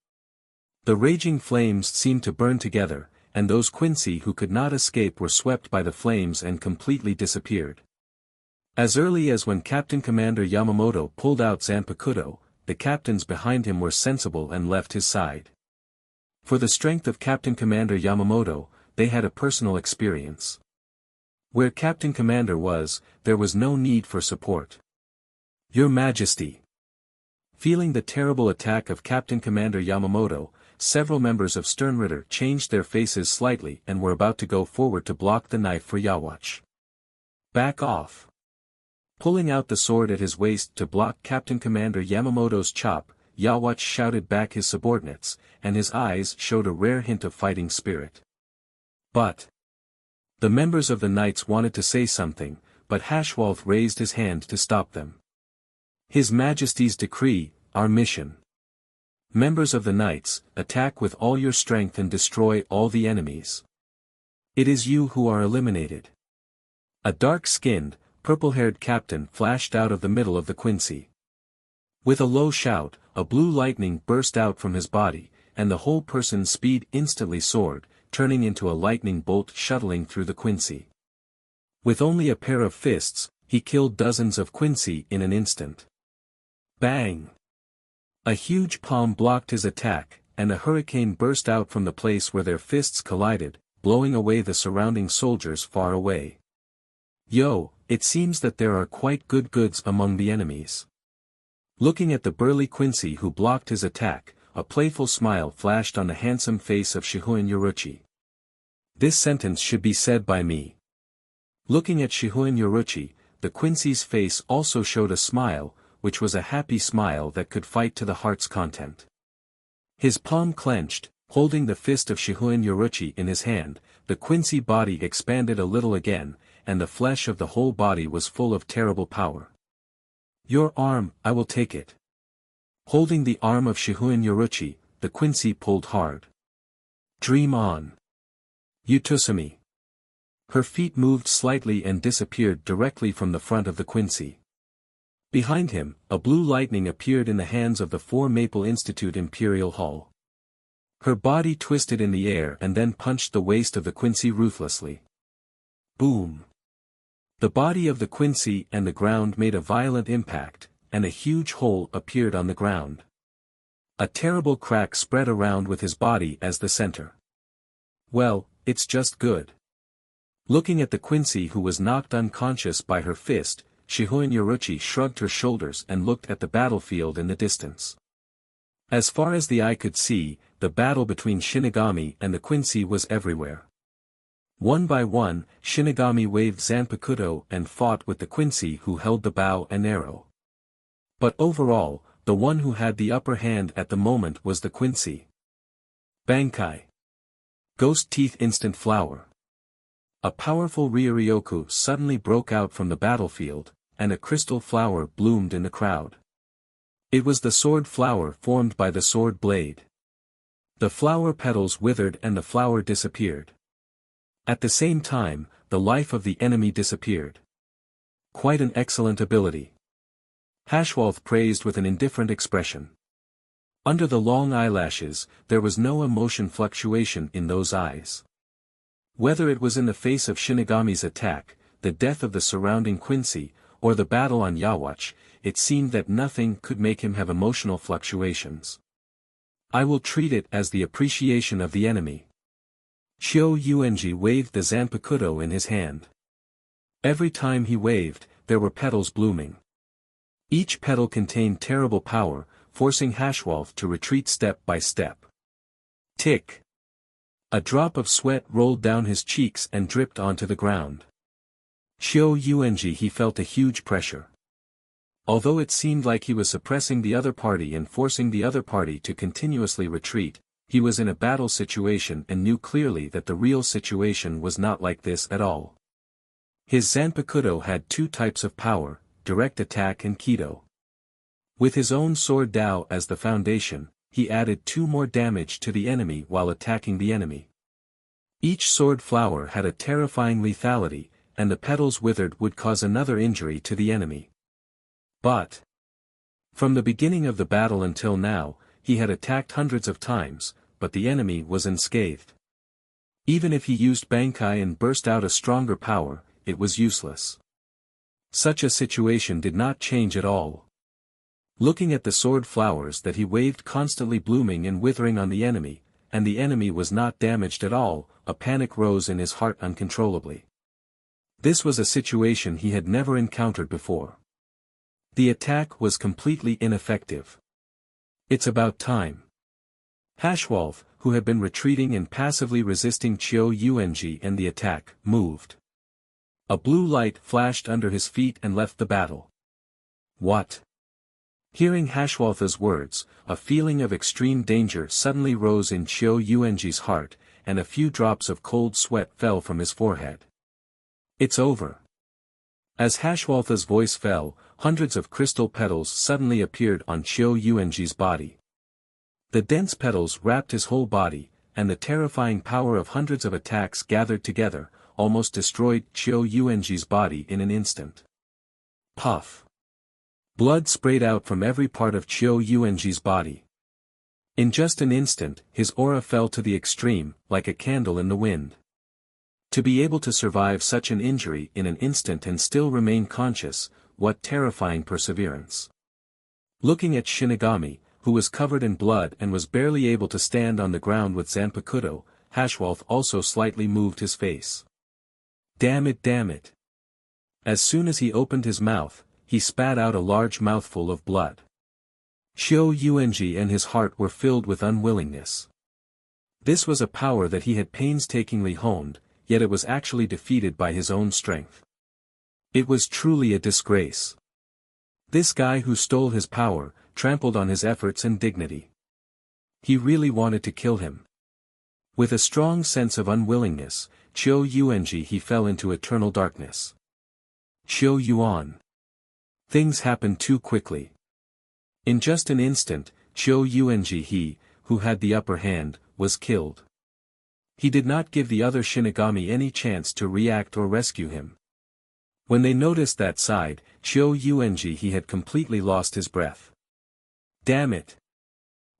Speaker 1: The raging flames seemed to burn together, and those Quincy who could not escape were swept by the flames and completely disappeared. As early as when Captain Commander Yamamoto pulled out Zanpakuto, the captains behind him were sensible and left his side. For the strength of Captain Commander Yamamoto, they had a personal experience. Where Captain Commander was, there was no need for support. Your Majesty. Feeling the terrible attack of Captain Commander Yamamoto, several members of Sternritter changed their faces slightly and were about to go forward to block the knife for Yawatch. Back off. Pulling out the sword at his waist to block Captain Commander Yamamoto's chop, Yawatch shouted back his subordinates, and his eyes showed a rare hint of fighting spirit. But the members of the Knights wanted to say something, but Hashwalth raised his hand to stop them. His Majesty's decree, our mission. Members of the Knights, attack with all your strength and destroy all the enemies. It is you who are eliminated. A dark-skinned, purple-haired captain flashed out of the middle of the Quincy. With a low shout, a blue lightning burst out from his body, and the whole person's speed instantly soared, turning into a lightning bolt shuttling through the Quincy. With only a pair of fists, he killed dozens of Quincy in an instant. Bang! A huge palm blocked his attack, and a hurricane burst out from the place where their fists collided, blowing away the surrounding soldiers far away. Yo, it seems that there are quite good goods among the enemies. Looking at the burly Quincy who blocked his attack, a playful smile flashed on the handsome face of Shihoin Yoruchi. This sentence should be said by me. Looking at Shihoin Yoruchi, the Quincy's face also showed a smile, which was a happy smile that could fight to the heart's content. His palm clenched, holding the fist of Shihoin Yoruchi in his hand, the Quincy body expanded a little again, and the flesh of the whole body was full of terrible power. Your arm, I will take it. Holding the arm of Shihoin Yoruchi, the Quincy pulled hard. Dream on. Utusumi. Her feet moved slightly and disappeared directly from the front of the Quincy. Behind him, a blue lightning appeared in the hands of the Four Maple Institute Imperial Hall. Her body twisted in the air and then punched the waist of the Quincy ruthlessly. Boom. The body of the Quincy and the ground made a violent impact, and a huge hole appeared on the ground. A terrible crack spread around with his body as the center. Well, it's just good. Looking at the Quincy who was knocked unconscious by her fist, Shihoin Yoruchi shrugged her shoulders and looked at the battlefield in the distance. As far as the eye could see, the battle between Shinigami and the Quincy was everywhere. One by one, Shinigami waved Zanpakuto and fought with the Quincy who held the bow and arrow. But overall, the one who had the upper hand at the moment was the Quincy. Bankai. Ghost Teeth Instant Flower. A powerful Ryuryoku suddenly broke out from the battlefield, and a crystal flower bloomed in the crowd. It was the sword flower formed by the sword blade. The flower petals withered and the flower disappeared. At the same time, the life of the enemy disappeared. Quite an excellent ability. Hashwalth praised with an indifferent expression. Under the long eyelashes, there was no emotion fluctuation in those eyes. Whether it was in the face of Shinigami's attack, the death of the surrounding Quincy, or the battle on Yawatch, it seemed that nothing could make him have emotional fluctuations. I will treat it as the appreciation of the enemy. Chio Yuenji waved the Zanpakuto in his hand. Every time he waved, there were petals blooming. Each petal contained terrible power, forcing Hashwalth to retreat step by step. Tick. A drop of sweat rolled down his cheeks and dripped onto the ground. Chio Yuenji he felt a huge pressure. Although it seemed like he was suppressing the other party and forcing the other party to continuously retreat, he was in a battle situation and knew clearly that the real situation was not like this at all. His Zanpakuto had two types of power, direct attack and Kido. With his own sword Dao as the foundation, he added 2 more damage to the enemy while attacking the enemy. Each sword flower had a terrifying lethality, and the petals withered would cause another injury to the enemy. But from the beginning of the battle until now, he had attacked hundreds of times, but the enemy was unscathed. Even if he used Bankai and burst out a stronger power, it was useless. Such a situation did not change at all. Looking at the sword flowers that he waved constantly blooming and withering on the enemy was not damaged at all, a panic rose in his heart uncontrollably. This was a situation he had never encountered before. The attack was completely ineffective. It's about time. Hashwalth, who had been retreating and passively resisting Chio Yuenji and the attack, moved. A blue light flashed under his feet and left the battle. What? Hearing Hashwalth's words, a feeling of extreme danger suddenly rose in Chio Yuenji's heart, and a few drops of cold sweat fell from his forehead. It's over. As Hashwalth's voice fell, hundreds of crystal petals suddenly appeared on Chio Yuenji's body. The dense petals wrapped his whole body, and the terrifying power of hundreds of attacks gathered together, almost destroyed Chio Yuenji's body in an instant. Puff. Blood sprayed out from every part of Chio Yuenji's body. In just an instant, his aura fell to the extreme, like a candle in the wind. To be able to survive such an injury in an instant and still remain conscious, what terrifying perseverance. Looking at Shinigami, who was covered in blood and was barely able to stand on the ground with Zanpakuto, Hashwalth also slightly moved his face. Damn it. As soon as he opened his mouth, he spat out a large mouthful of blood. Xiao Yuanji and his heart were filled with unwillingness. This was a power that he had painstakingly honed, yet it was actually defeated by his own strength. It was truly a disgrace. This guy who stole his power, trampled on his efforts and dignity. He really wanted to kill him. With a strong sense of unwillingness, Qiu Yuanji he fell into eternal darkness. Qiu Yuan. Things happened too quickly. In just an instant, Qiu Yuanji he, who had the upper hand, was killed. He did not give the other Shinigami any chance to react or rescue him. When they noticed that side, Qiu Yuanji he had completely lost his breath. Damn it!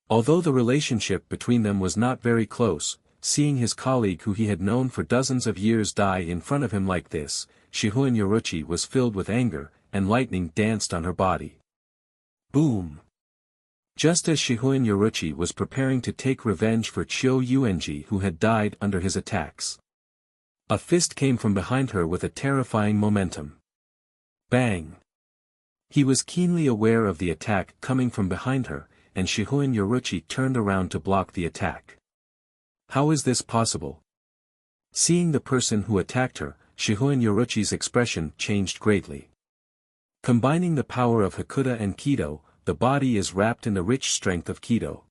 Speaker 1: Although the relationship between them was not very close, seeing his colleague who he had known for dozens of years die in front of him like this, Shihoin Yoruchi was filled with anger, and lightning danced on her body. Boom! Just as Shihoin Yoruchi was preparing to take revenge for Qiu Yuanji who had died under his attacks, a fist came from behind her with a terrifying momentum. Bang! He was keenly aware of the attack coming from behind her, and Shihoin Yoruchi turned around to block the attack. How is this possible? Seeing the person who attacked her, Shihoin Yoruchi's expression changed greatly. Combining the power of Hakuda and Kido, the body is wrapped in the rich strength of Kido.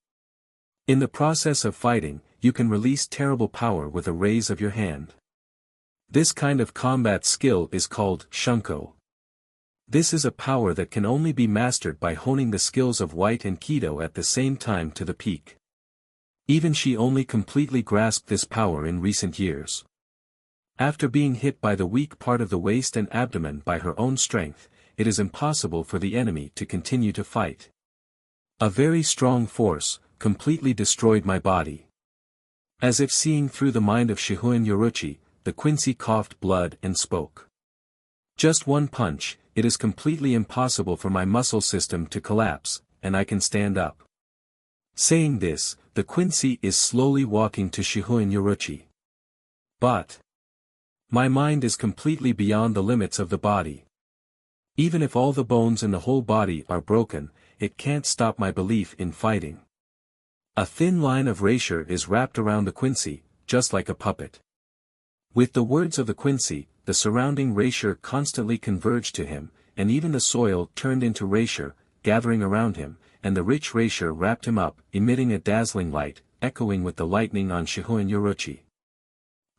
Speaker 1: In the process of fighting, you can release terrible power with a raise of your hand. This kind of combat skill is called Shunko. This is a power that can only be mastered by honing the skills of White and Kido at the same time to the peak. Even she only completely grasped this power in recent years. After being hit by the weak part of the waist and abdomen by her own strength, it is impossible for the enemy to continue to fight. A very strong force, completely destroyed my body. As if seeing through the mind of Shihoin Yoruchi, the Quincy coughed blood and spoke. Just one punch, it is completely impossible for my muscle system to collapse, and I can stand up. Saying this, the Quincy is slowly walking to Shihoin Yoruchi. But my mind is completely beyond the limits of the body. Even if all the bones in the whole body are broken, it can't stop my belief in fighting. A thin line of erasure is wrapped around the Quincy, just like a puppet. With the words of the Quincy, the surrounding erasure constantly converged to him, and even the soil turned into erasure, gathering around him, and the rich erasure wrapped him up, emitting a dazzling light, echoing with the lightning on Shihoin Yoruchi.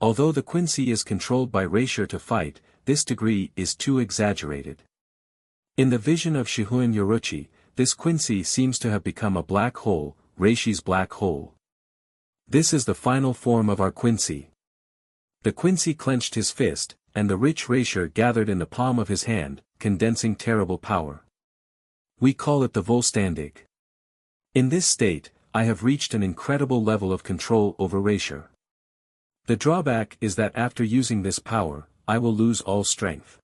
Speaker 1: Although the Quincy is controlled by erasure to fight, this degree is too exaggerated. In the vision of Shihoin Yoruchi, this Quincy seems to have become a black hole, Reishi's black hole. This is the final form of our Quincy. The Quincy clenched his fist, and the rich erasure gathered in the palm of his hand, condensing terrible power. We call it the Vollständig. In this state, I have reached an incredible level of control over erasure. The drawback is that after using this power, I will lose all strength.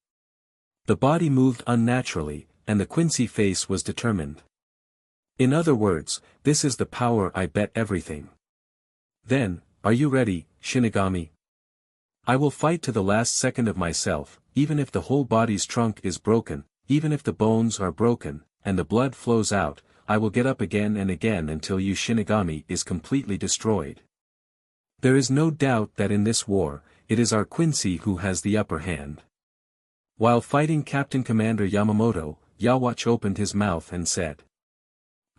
Speaker 1: The body moved unnaturally, and the Quincy face was determined. In other words, this is the power I bet everything. Then, are you ready, Shinigami? I will fight to the last second of myself, even if the whole body's trunk is broken, even if the bones are broken, and the blood flows out, I will get up again and again until you Shinigami is completely destroyed. There is no doubt that in this war, it is our Quincy who has the upper hand. While fighting Captain Commander Yamamoto, Yawatch opened his mouth and said,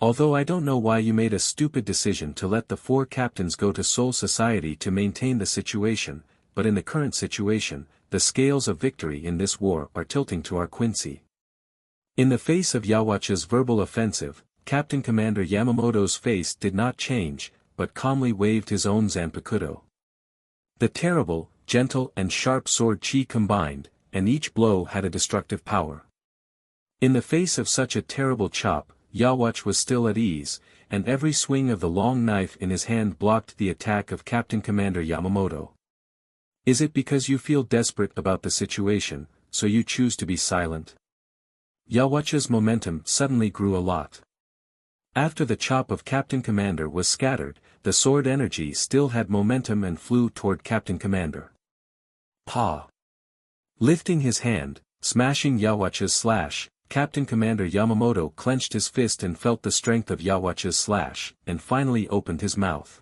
Speaker 1: "Although I don't know why you made a stupid decision to let the 4 captains go to Soul Society to maintain the situation, but in the current situation, the scales of victory in this war are tilting to our Quincy." In the face of Yawatch's verbal offensive, Captain Commander Yamamoto's face did not change, but calmly waved his own Zanpakuto. The terrible, gentle and sharp sword chi combined, and each blow had a destructive power. In the face of such a terrible chop, Yawatch was still at ease, and every swing of the long knife in his hand blocked the attack of Captain Commander Yamamoto. Is it because you feel desperate about the situation, so you choose to be silent? Yawatch's momentum suddenly grew a lot. After the chop of Captain Commander was scattered, the sword energy still had momentum and flew toward Captain Commander. Pa! Lifting his hand, Smashing Yawacha's slash, Captain Commander Yamamoto clenched his fist and felt the strength of Yawacha's slash, and finally opened his mouth.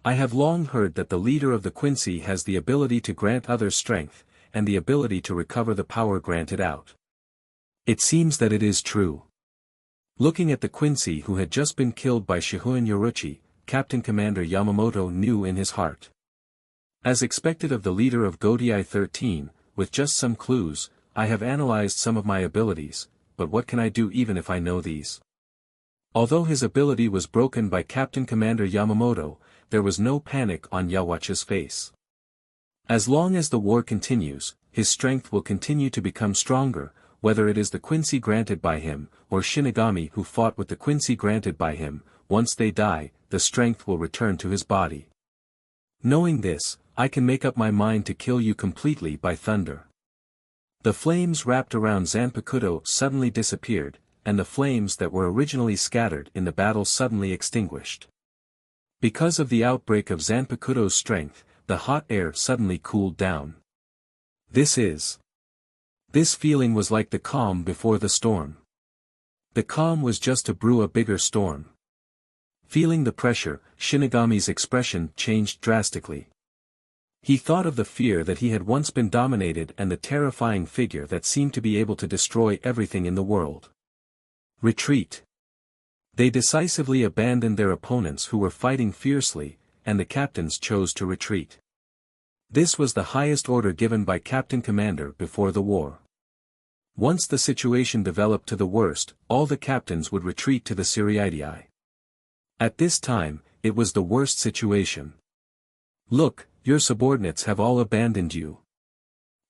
Speaker 1: I have long heard that the leader of the Quincy has the ability to grant others strength, and the ability to recover the power granted out. It seems that it is true. Looking at the Quincy who had just been killed by Shihoin Yoruchi, Captain Commander Yamamoto knew in his heart. As expected of the leader of Godiai 13, with just some clues, I have analyzed some of my abilities, but what can I do even if I know these? Although his ability was broken by Captain Commander Yamamoto, there was no panic on Yawacha's face. As long as the war continues, his strength will continue to become stronger, whether it is the Quincy granted by him, or Shinigami who fought with the Quincy granted by him. Once they die, the strength will return to his body. Knowing this, I can make up my mind to kill you completely by thunder. The flames wrapped around Zanpakuto suddenly disappeared, and the flames that were originally scattered in the battle suddenly extinguished. Because of the outbreak of Zanpakuto's strength, the hot air suddenly cooled down. This feeling was like the calm before the storm. The calm was just to brew a bigger storm. Feeling the pressure, Shinigami's expression changed drastically. He thought of the fear that he had once been dominated and the terrifying figure that seemed to be able to destroy everything in the world. Retreat. They decisively abandoned their opponents who were fighting fiercely, and the captains chose to retreat. This was the highest order given by Captain Commander before the war. Once the situation developed to the worst, all the captains would retreat to the Siriidii. At this time, it was the worst situation. Look, your subordinates have all abandoned you.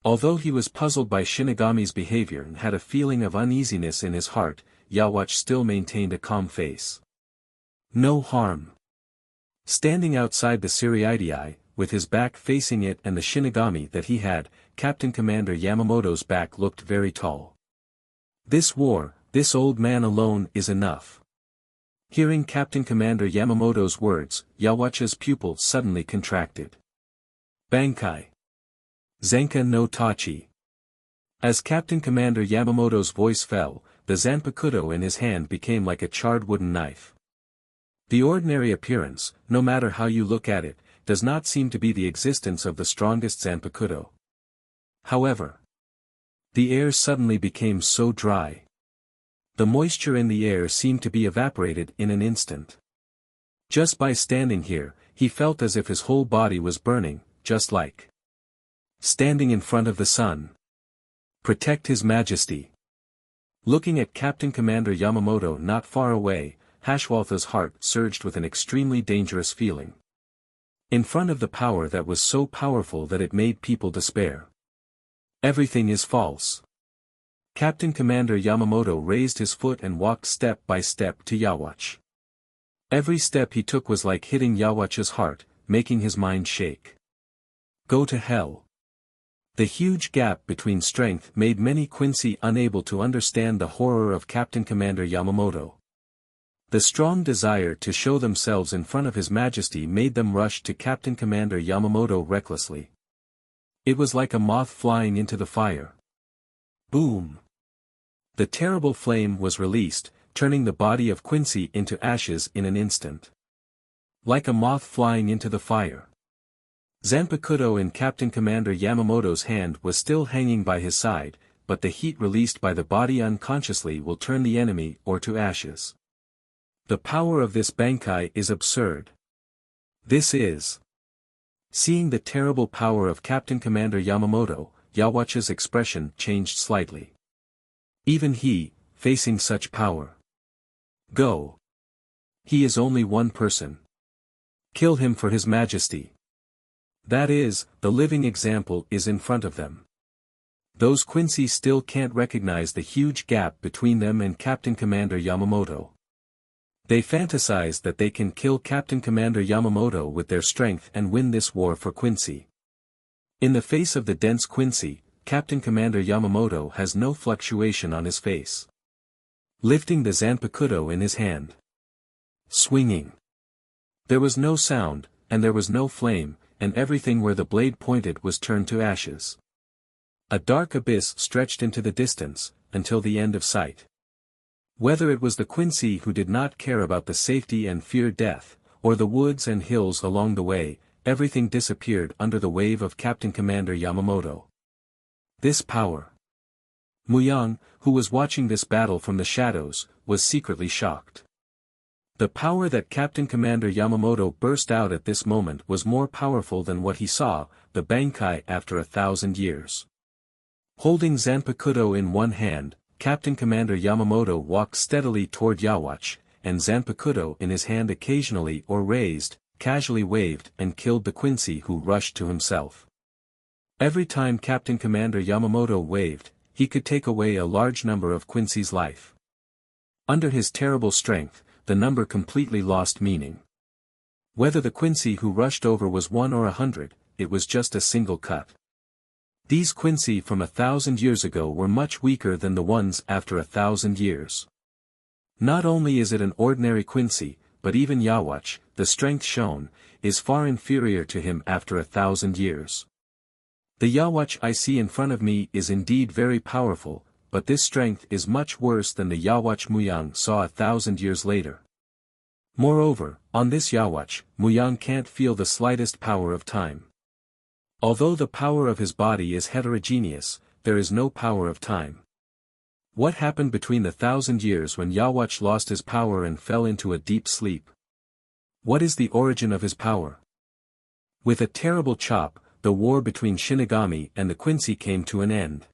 Speaker 1: Although he was puzzled by Shinigami's behavior and had a feeling of uneasiness in his heart, Yawach still maintained a calm face. No harm. Standing outside the Siriidii, with his back facing it and the Shinigami that he had, Captain Commander Yamamoto's back looked very tall. This war, this old man alone is enough. Hearing Captain Commander Yamamoto's words, Yawacha's pupil suddenly contracted. Bankai. Zenka no Tachi. As Captain Commander Yamamoto's voice fell, the Zanpakuto in his hand became like a charred wooden knife. The ordinary appearance, no matter how you look at it, does not seem to be the existence of the strongest Zanpakuto. However, the air suddenly became so dry. The moisture in the air seemed to be evaporated in an instant. Just by standing here, he felt as if his whole body was burning, just like standing in front of the sun. Protect His Majesty. Looking at Captain Commander Yamamoto not far away, Hashwaltha's heart surged with an extremely dangerous feeling. In front of the power that was so powerful that it made people despair. Everything is false. Captain Commander Yamamoto raised his foot and walked step by step to Yawach. Every step he took was like hitting Yawach's heart, making his mind shake. Go to hell. The huge gap between strength made many Quincy unable to understand the horror of Captain Commander Yamamoto. The strong desire to show themselves in front of His Majesty made them rush to Captain Commander Yamamoto recklessly. It was like a moth flying into the fire. Boom! The terrible flame was released, turning the body of Quincy into ashes in an instant. Like a moth flying into the fire. Zanpakuto in Captain Commander Yamamoto's hand was still hanging by his side, but the heat released by the body unconsciously will turn the enemy or to ashes. The power of this Bankai is absurd. This is. Seeing the terrible power of Captain Commander Yamamoto, Yawacha's expression changed slightly. Even he, facing such power. Go. He is only one person. Kill him for His Majesty. That is, the living example is in front of them. Those Quincy still can't recognize the huge gap between them and Captain Commander Yamamoto. They fantasize that they can kill Captain Commander Yamamoto with their strength and win this war for Quincy. In the face of the dense Quincy, Captain Commander Yamamoto has no fluctuation on his face. Lifting the Zanpakuto in his hand. Swinging. There was no sound, and there was no flame, and everything where the blade pointed was turned to ashes. A dark abyss stretched into the distance, until the end of sight. Whether it was the Quincy who did not care about the safety and feared death, or the woods and hills along the way, everything disappeared under the wave of Captain Commander Yamamoto. This power. Muyang, who was watching this battle from the shadows, was secretly shocked. The power that Captain Commander Yamamoto burst out at this moment was more powerful than what he saw, the Bankai after 1,000 years. Holding Zanpakuto in one hand, Captain Commander Yamamoto walked steadily toward Yawatch, and Zanpakuto in his hand occasionally or raised, casually waved and killed the Quincy who rushed to himself. Every time Captain Commander Yamamoto waved, he could take away a large number of Quincy's life. Under his terrible strength, the number completely lost meaning. Whether the Quincy who rushed over was 1 or 100, it was just a single cut. These Quincy from 1,000 years ago were much weaker than the ones after 1,000 years. Not only is it an ordinary Quincy, but even Yawatch, the strength shown, is far inferior to him after 1,000 years. The Yawatch I see in front of me is indeed very powerful, but this strength is much worse than the Yawatch Muyang saw 1,000 years later. Moreover, on this Yawatch, Muyang can't feel the slightest power of time. Although the power of his body is heterogeneous, there is no power of time. What happened between the 1,000 years when Yawatch lost his power and fell into a deep sleep? What is the origin of his power? With a terrible chop, the war between Shinigami and the Quincy came to an end.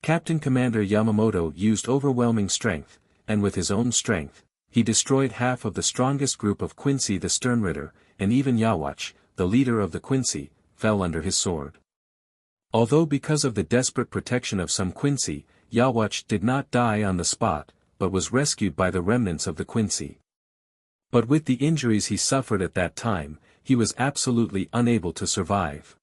Speaker 1: Captain Commander Yamamoto used overwhelming strength, and with his own strength, he destroyed half of the strongest group of Quincy. The Sternritter, and even Yawatch, the leader of the Quincy, fell under his sword. Although because of the desperate protection of some Quincy, Yawatch did not die on the spot, but was rescued by the remnants of the Quincy. But with the injuries he suffered at that time, he was absolutely unable to survive.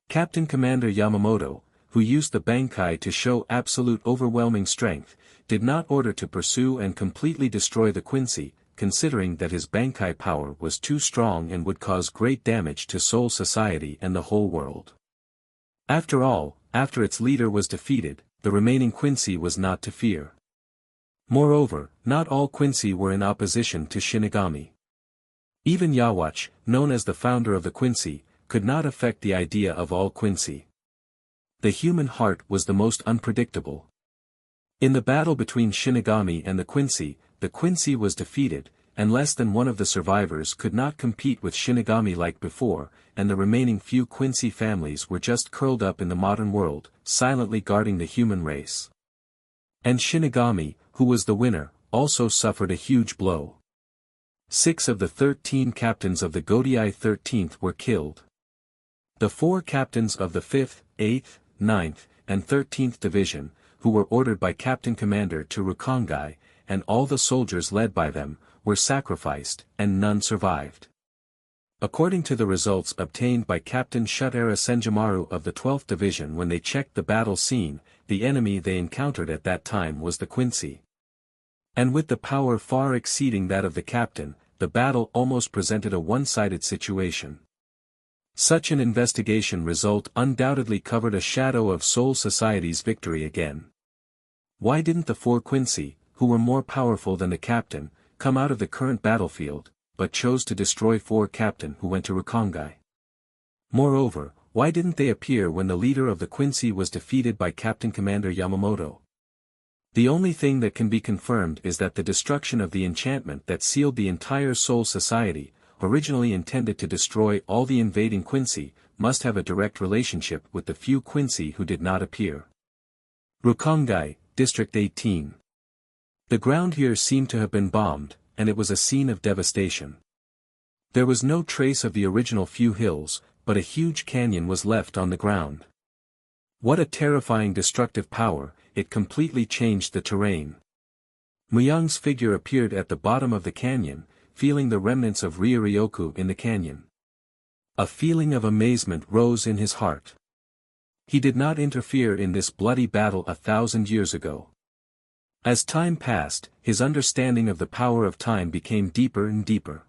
Speaker 1: Captain Commander Yamamoto, who used the Bankai to show absolute overwhelming strength, did not order to pursue and completely destroy the Quincy, considering that his Bankai power was too strong and would cause great damage to Soul Society and the whole world. After all, after its leader was defeated, the remaining Quincy was not to fear. Moreover, not all Quincy were in opposition to Shinigami. Even Yawatch, known as the founder of the Quincy, could not affect the idea of all Quincy. The human heart was the most unpredictable. In the battle between Shinigami and the Quincy was defeated, and less than one of the survivors could not compete with Shinigami like before, and the remaining few Quincy families were just curled up in the modern world, silently guarding the human race. And Shinigami, who was the winner, also suffered a huge blow. 6 of the 13 captains of the Godai 13th were killed. The 4 captains of the 5th, 8th, 9th, and 13th Division, who were ordered by Captain Commander to Rukongai, and all the soldiers led by them, were sacrificed, and none survived. According to the results obtained by Captain Shutara Senjimaru of the 12th Division when they checked the battle scene, the enemy they encountered at that time was the Quincy. And with the power far exceeding that of the captain, the battle almost presented a one-sided situation. Such an investigation result undoubtedly covered a shadow of Soul Society's victory again. Why didn't the 4 Quincy, who were more powerful than the captain, come out of the current battlefield, but chose to destroy 4 captain who went to Rukongai? Moreover, why didn't they appear when the leader of the Quincy was defeated by Captain Commander Yamamoto? The only thing that can be confirmed is that the destruction of the enchantment that sealed the entire Soul Society, originally intended to destroy all the invading Quincy, must have a direct relationship with the few Quincy who did not appear. Rukongai, District 18. The ground here seemed to have been bombed, and it was a scene of devastation. There was no trace of the original few hills, but a huge canyon was left on the ground. What a terrifying destructive power, it completely changed the terrain. Muyang's figure appeared at the bottom of the canyon, feeling the remnants of Ryuryoku in the canyon. A feeling of amazement rose in his heart. He did not interfere in this bloody battle 1,000 years ago. As time passed, his understanding of the power of time became deeper and deeper.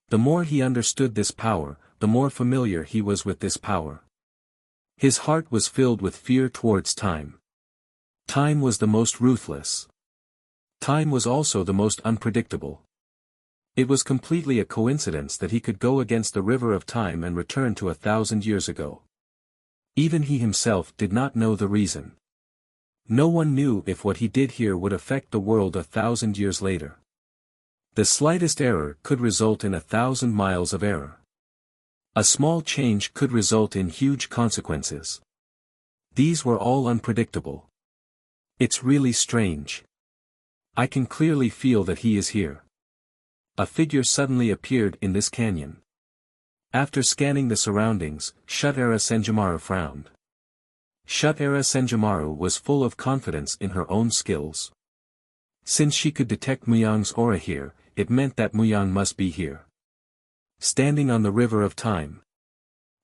Speaker 1: The more he understood this power, the more familiar he was with this power. His heart was filled with fear towards time. Time was the most ruthless. Time was also the most unpredictable. It was completely a coincidence that he could go against the river of time and return to 1,000 years ago. Even he himself did not know the reason. No one knew if what he did here would affect the world 1,000 years later. The slightest error could result in 1,000 miles of error. A small change could result in huge consequences. These were all unpredictable. It's really strange. I can clearly feel that he is here. A figure suddenly appeared in this canyon. After scanning the surroundings, Shutara Senjumaru frowned. Shutara Senjumaru was full of confidence in her own skills. Since she could detect Muyang's aura here, it meant that Muyang must be here. Standing on the river of time.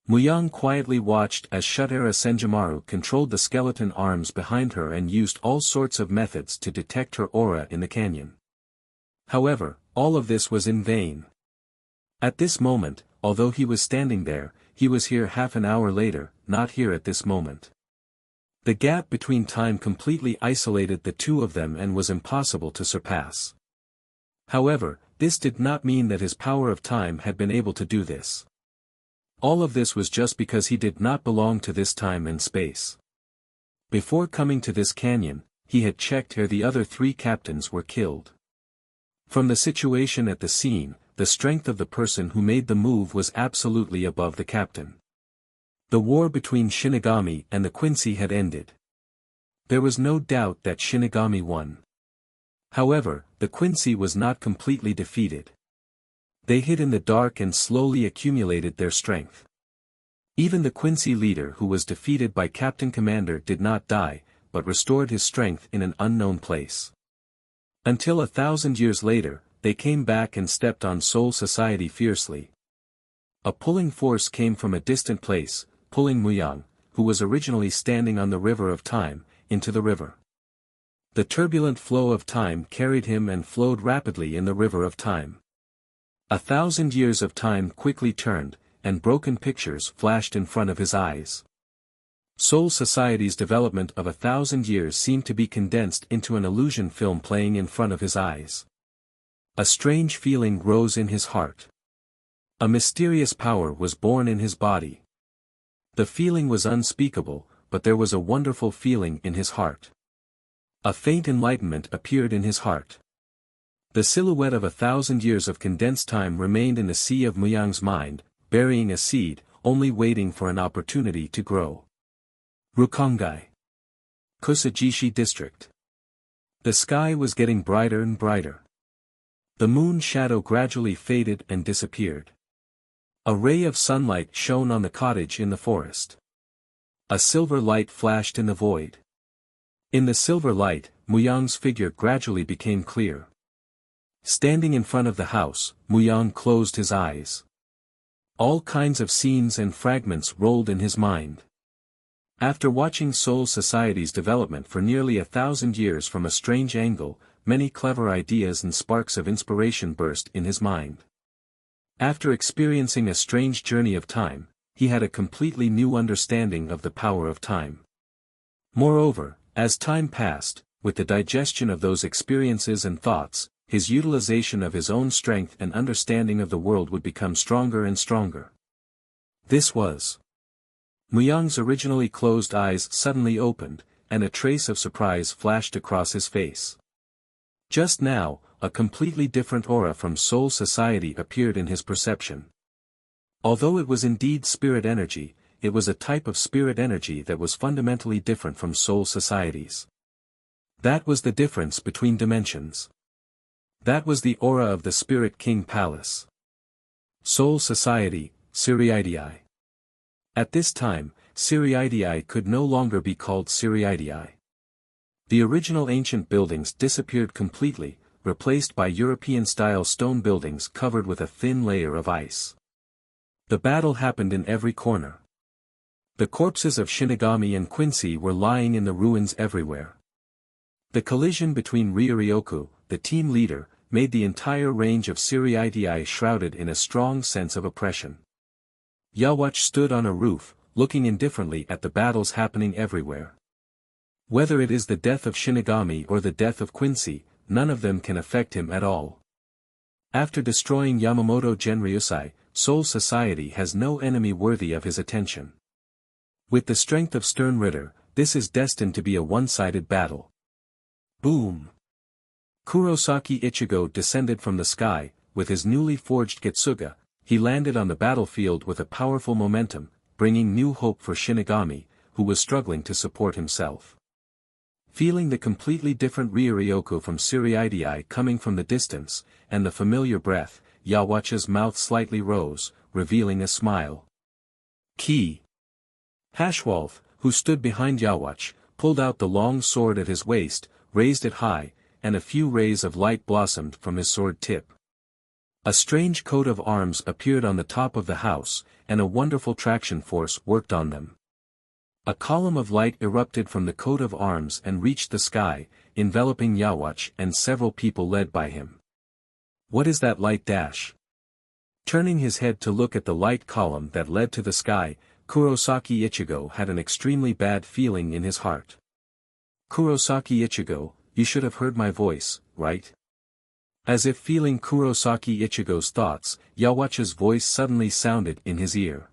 Speaker 1: Muyang quietly watched as Shutara Senjumaru controlled the skeleton arms behind her and used all sorts of methods to detect her aura in the canyon. However, all of this was in vain. At this moment, although he was standing there, he was here half an hour later, not here at this moment. The gap between time completely isolated the two of them and was impossible to surpass. However, this did not mean that his power of time had been able to do this. All of this was just because he did not belong to this time and space. Before coming to this canyon, he had checked where the other 3 captains were killed. From the situation at the scene, the strength of the person who made the move was absolutely above the captain. The war between Shinigami and the Quincy had ended. There was no doubt that Shinigami won. However, the Quincy was not completely defeated. They hid in the dark and slowly accumulated their strength. Even the Quincy leader who was defeated by Captain Commander did not die, but restored his strength in an unknown place. Until 1,000 years later, they came back and stepped on Soul Society fiercely. A pulling force came from a distant place, pulling Muyang, who was originally standing on the river of time, into the river. The turbulent flow of time carried him and flowed rapidly in the river of time. 1,000 years of time quickly turned, and broken pictures flashed in front of his eyes. Soul Society's development of 1,000 years seemed to be condensed into an illusion film playing in front of his eyes. A strange feeling rose in his heart. A mysterious power was born in his body. The feeling was unspeakable, but there was a wonderful feeling in his heart. A faint enlightenment appeared in his heart. The silhouette of 1,000 years of condensed time remained in the sea of Muyang's mind, burying a seed, only waiting for an opportunity to grow. Rukongai. Kusajishi District. The sky was getting brighter and brighter. The moon shadow gradually faded and disappeared. A ray of sunlight shone on the cottage in the forest. A silver light flashed in the void. In the silver light, Muyang's figure gradually became clear. Standing in front of the house, Muyang closed his eyes. All kinds of scenes and fragments rolled in his mind. After watching Soul Society's development for nearly 1,000 years from a strange angle, many clever ideas and sparks of inspiration burst in his mind. After experiencing a strange journey of time, he had a completely new understanding of the power of time. Moreover, as time passed, with the digestion of those experiences and thoughts, his utilization of his own strength and understanding of the world would become stronger and stronger. This was. Muyang's originally closed eyes suddenly opened, and a trace of surprise flashed across his face. Just now, a completely different aura from Soul Society appeared in his perception. Although it was indeed spirit energy, it was a type of spirit energy that was fundamentally different from Soul Society's. That was the difference between dimensions. That was the aura of the Spirit King Palace. Soul Society, Siriidii. At this time, Siriidii could no longer be called Siriidii. The original ancient buildings disappeared completely, replaced by European-style stone buildings covered with a thin layer of ice. The battle happened in every corner. The corpses of Shinigami and Quincy were lying in the ruins everywhere. The collision between Ryuryoku, the team leader, made the entire range of Siriidii shrouded in a strong sense of oppression. Yawatch stood on a roof, looking indifferently at the battles happening everywhere. Whether it is the death of Shinigami or the death of Quincy, none of them can affect him at all. After destroying Yamamoto Genryusai, Soul Society has no enemy worthy of his attention. With the strength of Stern Ritter, this is destined to be a one-sided battle. Boom! Kurosaki Ichigo descended from the sky, with his newly forged Getsuga. He landed on the battlefield with a powerful momentum, bringing new hope for Shinigami, who was struggling to support himself. Feeling the completely different Ryoryoku from Suriidii coming from the distance, and the familiar breath, Yawacha's mouth slightly rose, revealing a smile. Ki! Hashwolf, who stood behind Yawach, pulled out the long sword at his waist, raised it high, and a few rays of light blossomed from his sword tip. A strange coat of arms appeared on the top of the house, and a wonderful traction force worked on them. A column of light erupted from the coat of arms and reached the sky, enveloping Yawach and several people led by him. What is that light dash? Turning his head to look at the light column that led to the sky, Kurosaki Ichigo had an extremely bad feeling in his heart. Kurosaki Ichigo, you should have heard my voice, right? As if feeling Kurosaki Ichigo's thoughts, Yawacha's voice suddenly sounded in his ear.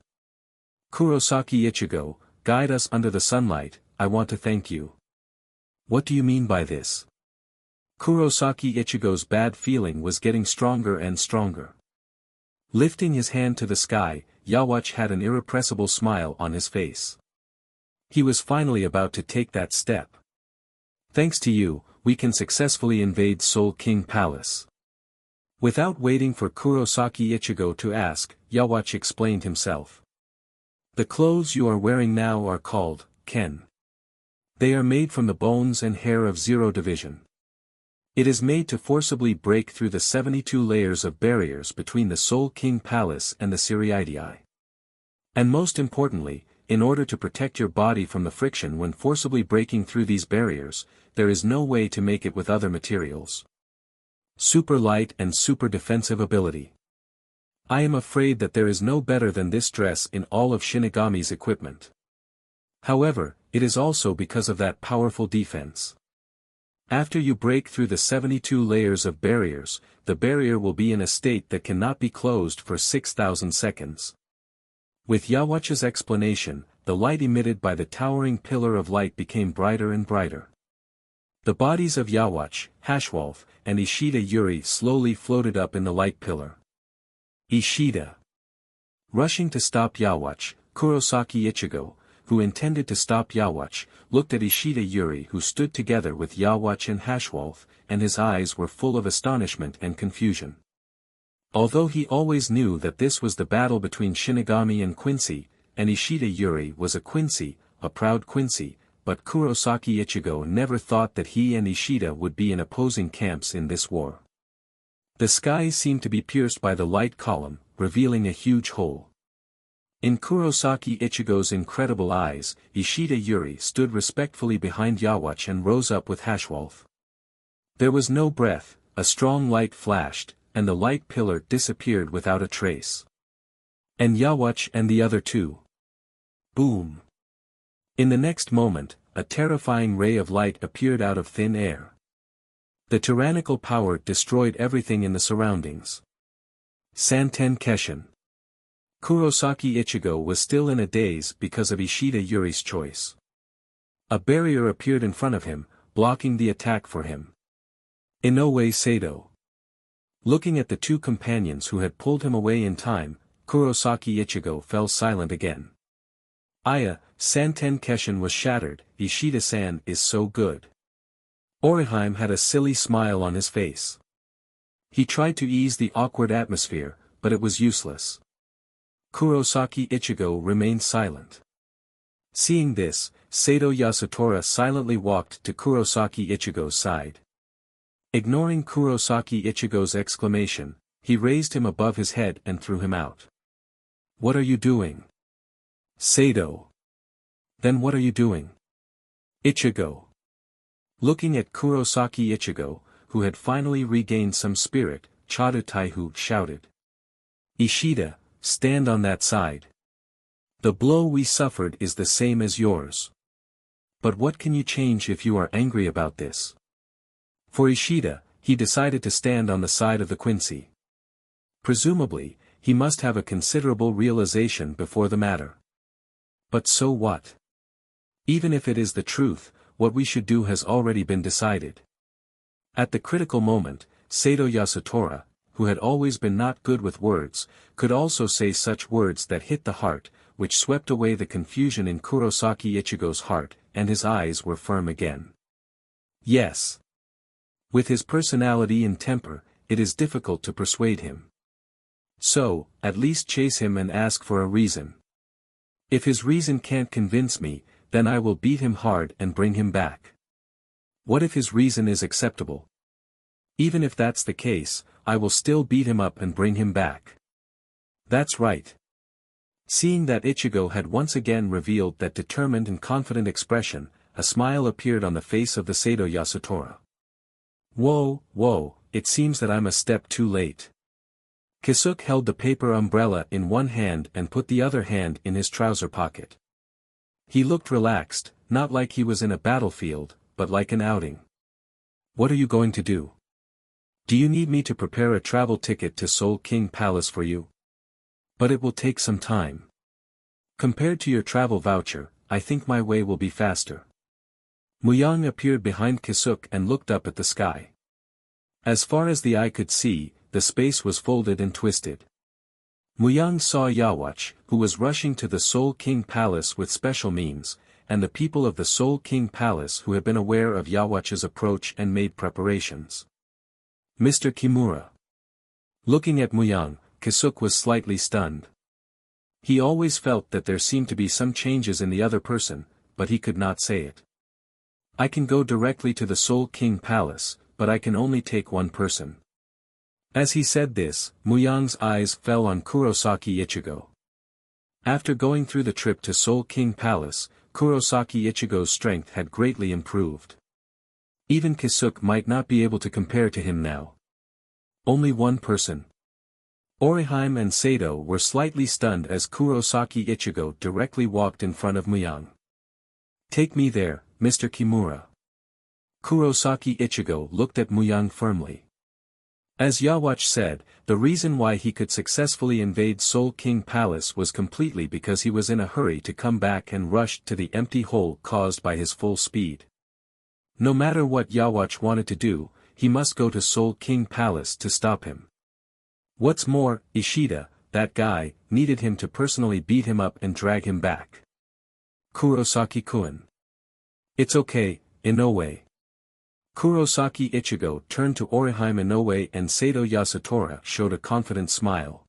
Speaker 1: Kurosaki Ichigo, guide us under the sunlight, I want to thank you. What do you mean by this? Kurosaki Ichigo's bad feeling was getting stronger and stronger. Lifting his hand to the sky, Yawach had an irrepressible smile on his face. He was finally about to take that step. Thanks to you, we can successfully invade Soul King Palace. Without waiting for Kurosaki Ichigo to ask, Yawach explained himself. The clothes you are wearing now are called Ken. They are made from the bones and hair of Zero Division. It is made to forcibly break through the 72 layers of barriers between the Soul King Palace and the Suriidii. And most importantly, in order to protect your body from the friction when forcibly breaking through these barriers, there is no way to make it with other materials. Super light and super defensive ability. I am afraid that there is no better than this dress in all of Shinigami's equipment. However, it is also because of that powerful defense. After you break through the 72 layers of barriers, the barrier will be in a state that cannot be closed for 6,000 seconds. With Yawach's explanation, the light emitted by the towering pillar of light became brighter and brighter. The bodies of Yawach, Hashwolf, and Ishida Yuri slowly floated up in the light pillar. Ishida. Rushing to stop Yawach, Kurosaki Ichigo, who intended to stop Yawach, looked at Ishida Yuri who stood together with Yawach and Hashwolf, and his eyes were full of astonishment and confusion. Although he always knew that this was the battle between Shinigami and Quincy, and Ishida Yuri was a Quincy, a proud Quincy, but Kurosaki Ichigo never thought that he and Ishida would be in opposing camps in this war. The sky seemed to be pierced by the light column, revealing a huge hole. In Kurosaki Ichigo's incredible eyes, Ishida Yuri stood respectfully behind Yawach and rose up with Hashwolf. There was no breath, a strong light flashed, and the light pillar disappeared without a trace. And Yawach and the other two. Boom! In the next moment, a terrifying ray of light appeared out of thin air. The tyrannical power destroyed everything in the surroundings. Santen Keshin. Kurosaki Ichigo was still in a daze because of Ishida Yuri's choice. A barrier appeared in front of him, blocking the attack for him. Inoue Sato. Looking at the two companions who had pulled him away in time, Kurosaki Ichigo fell silent again. Aya, Santen Keshin was shattered, Ishida-san is so good. Orihime had a silly smile on his face. He tried to ease the awkward atmosphere, but it was useless. Kurosaki Ichigo remained silent. Seeing this, Sato Yasutora silently walked to Kurosaki Ichigo's side. Ignoring Kurosaki Ichigo's exclamation, he raised him above his head and threw him out. What are you doing? Sato. Then what are you doing? Ichigo. Looking at Kurosaki Ichigo, who had finally regained some spirit, Chadu Taihu shouted. Ishida, stand on that side. The blow we suffered is the same as yours. But what can you change if you are angry about this? For Ishida, he decided to stand on the side of the Quincy. Presumably, he must have a considerable realization before the matter. But so what? Even if it is the truth, what we should do has already been decided. At the critical moment, Sato Yasutora, who had always been not good with words, could also say such words that hit the heart, which swept away the confusion in Kurosaki Ichigo's heart, and his eyes were firm again. Yes. With his personality and temper, it is difficult to persuade him. So, at least chase him and ask for a reason. If his reason can't convince me, then I will beat him hard and bring him back. What if his reason is acceptable? Even if that's the case, I will still beat him up and bring him back. That's right. Seeing that Ichigo had once again revealed that determined and confident expression, a smile appeared on the face of the Sato Yasutora. Whoa, it seems that I'm a step too late. Kisuke held the paper umbrella in one hand and put the other hand in his trouser pocket. He looked relaxed, not like he was in a battlefield, but like an outing. What are you going to do? Do you need me to prepare a travel ticket to Soul King Palace for you? But it will take some time. Compared to your travel voucher, I think my way will be faster. Muyang appeared behind Kisuke and looked up at the sky. As far as the eye could see, the space was folded and twisted. Muyang saw Yawatch, who was rushing to the Soul King Palace with special means, and the people of the Soul King Palace who had been aware of Yawatch's approach and made preparations. Mr. Kimura. Looking at Muyang, Kisuke was slightly stunned. He always felt that there seemed to be some changes in the other person, but he could not say it. I can go directly to the Soul King Palace, but I can only take one person. As he said this, Muyang's eyes fell on Kurosaki Ichigo. After going through the trip to Soul King Palace, Kurosaki Ichigo's strength had greatly improved. Even Kisuke might not be able to compare to him now. Only one person. Orihime and Sato were slightly stunned as Kurosaki Ichigo directly walked in front of Muyang. Take me there, Mr. Kimura. Kurosaki Ichigo looked at Muyang firmly. As Yawatch said, the reason why he could successfully invade Soul King Palace was completely because he was in a hurry to come back and rushed to the empty hole caused by his full speed. No matter what Yawatch wanted to do, he must go to Soul King Palace to stop him. What's more, Ishida, that guy, needed him to personally beat him up and drag him back. Kurosaki-kun. It's okay, Inoue. Kurosaki Ichigo turned to Orihime Inoue and Sato Yasutora showed a confident smile.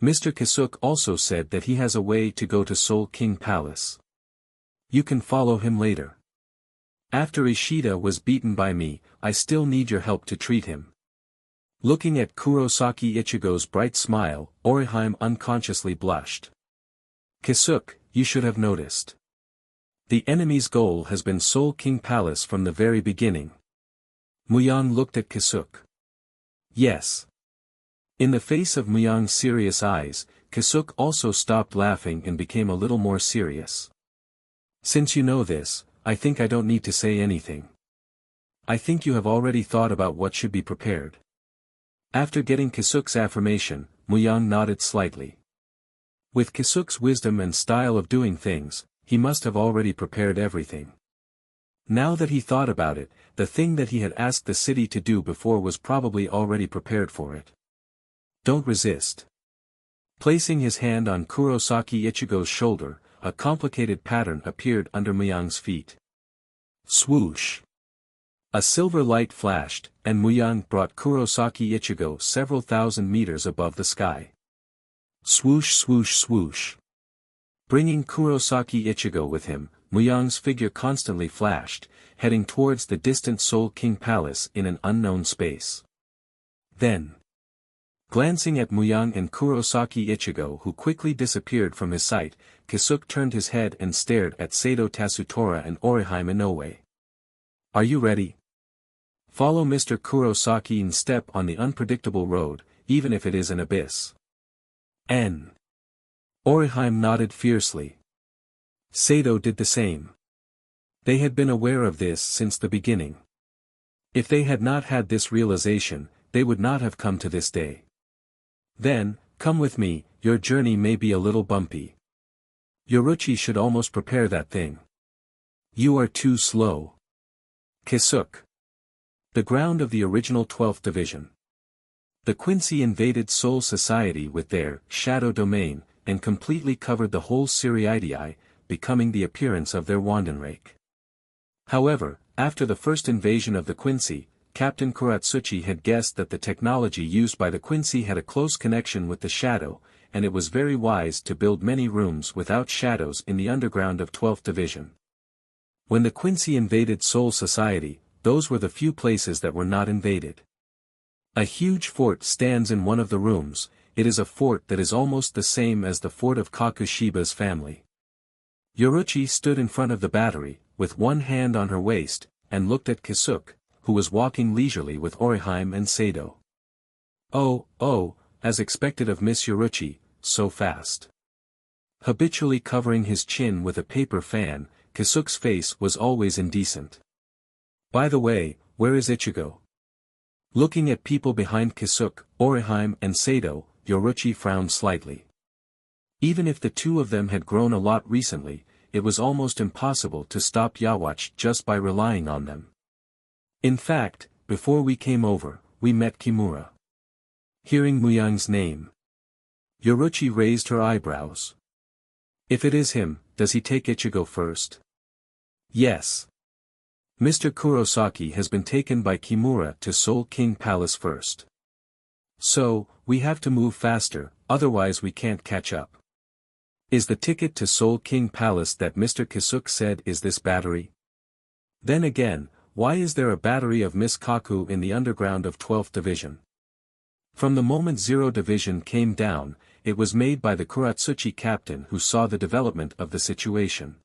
Speaker 1: Mr. Kisuke also said that he has a way to go to Soul King Palace. You can follow him later. After Ishida was beaten by me, I still need your help to treat him. Looking at Kurosaki Ichigo's bright smile, Orihime unconsciously blushed. Kisuke, you should have noticed. The enemy's goal has been Soul King Palace from the very beginning. Muyang looked at Kisuke. Yes. In the face of Muyang's serious eyes, Kisuke also stopped laughing and became a little more serious. Since you know this, I think I don't need to say anything. I think you have already thought about what should be prepared. After getting Kisuke's affirmation, Muyang nodded slightly. With Kisuke's wisdom and style of doing things, he must have already prepared everything. Now that he thought about it, the thing that he had asked the city to do before was probably already prepared for it. Don't resist. Placing his hand on Kurosaki Ichigo's shoulder, a complicated pattern appeared under Muyang's feet. Swoosh! A silver light flashed, and Muyang brought Kurosaki Ichigo several thousand meters above the sky. Swoosh swoosh swoosh. Bringing Kurosaki Ichigo with him, Muyang's figure constantly flashed, heading towards the distant Soul King Palace in an unknown space. Then, glancing at Muyang and Kurosaki Ichigo who quickly disappeared from his sight, Kisuke turned his head and stared at Sato Tasutora and Orihime Inoue. Are you ready? Follow Mr. Kurosaki and step on the unpredictable road, even if it is an abyss. N. Orihime nodded fiercely. Sato did the same. They had been aware of this since the beginning. If they had not had this realization, they would not have come to this day. Then, come with me, your journey may be a little bumpy. Yoruchi should almost prepare that thing. You are too slow. Kisuk. The ground of the original 12th Division. The Quincy invaded Soul Society with their shadow domain, and completely covered the whole Siriidii, becoming the appearance of their Wandenrake. However, after the first invasion of the Quincy, Captain Kuratsuchi had guessed that the technology used by the Quincy had a close connection with the shadow, and it was very wise to build many rooms without shadows in the underground of 12th Division. When the Quincy invaded Soul Society, those were the few places that were not invaded. A huge fort stands in one of the rooms. It is a fort that is almost the same as the fort of Kakushiba's family. Yoruchi stood in front of the battery, with one hand on her waist, and looked at Kisuk, who was walking leisurely with Orihime and Sato. Oh, as expected of Miss Yoruchi, so fast. Habitually covering his chin with a paper fan, Kisuk's face was always indecent. By the way, where is Ichigo? Looking at people behind Kisuk, Orihime and Sato, Yoruchi frowned slightly. Even if the two of them had grown a lot recently, it was almost impossible to stop Yawatch just by relying on them. In fact, before we came over, we met Kimura. Hearing Muyang's name, Yoruchi raised her eyebrows. If it is him, does he take Ichigo first? Yes. Mr. Kurosaki has been taken by Kimura to Soul King Palace first. So, we have to move faster, otherwise we can't catch up. Is the ticket to Soul King Palace that Mr. Kisuk said is this battery? Then again, why is there a battery of Miss Kaku in the underground of 12th Division? From the moment 0 Division came down, it was made by the Kuratsuchi captain who saw the development of the situation.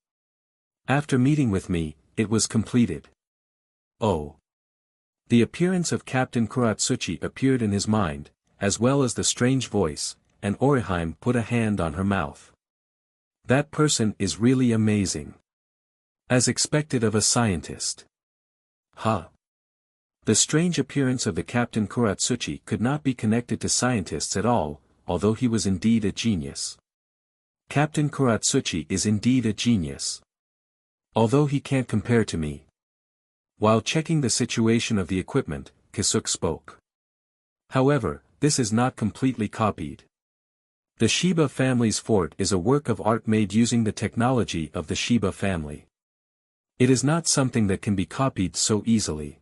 Speaker 1: After meeting with me, it was completed. Oh. The appearance of Captain Kuratsuchi appeared in his mind, as well as the strange voice, and Orihime put a hand on her mouth. That person is really amazing. As expected of a scientist. Huh. The strange appearance of the Captain Kuratsuchi could not be connected to scientists at all, although he was indeed a genius. Captain Kuratsuchi is indeed a genius. Although he can't compare to me. While checking the situation of the equipment, Kisuk spoke. However, this is not completely copied. The Shiba family's fort is a work of art made using the technology of the Shiba family. It is not something that can be copied so easily.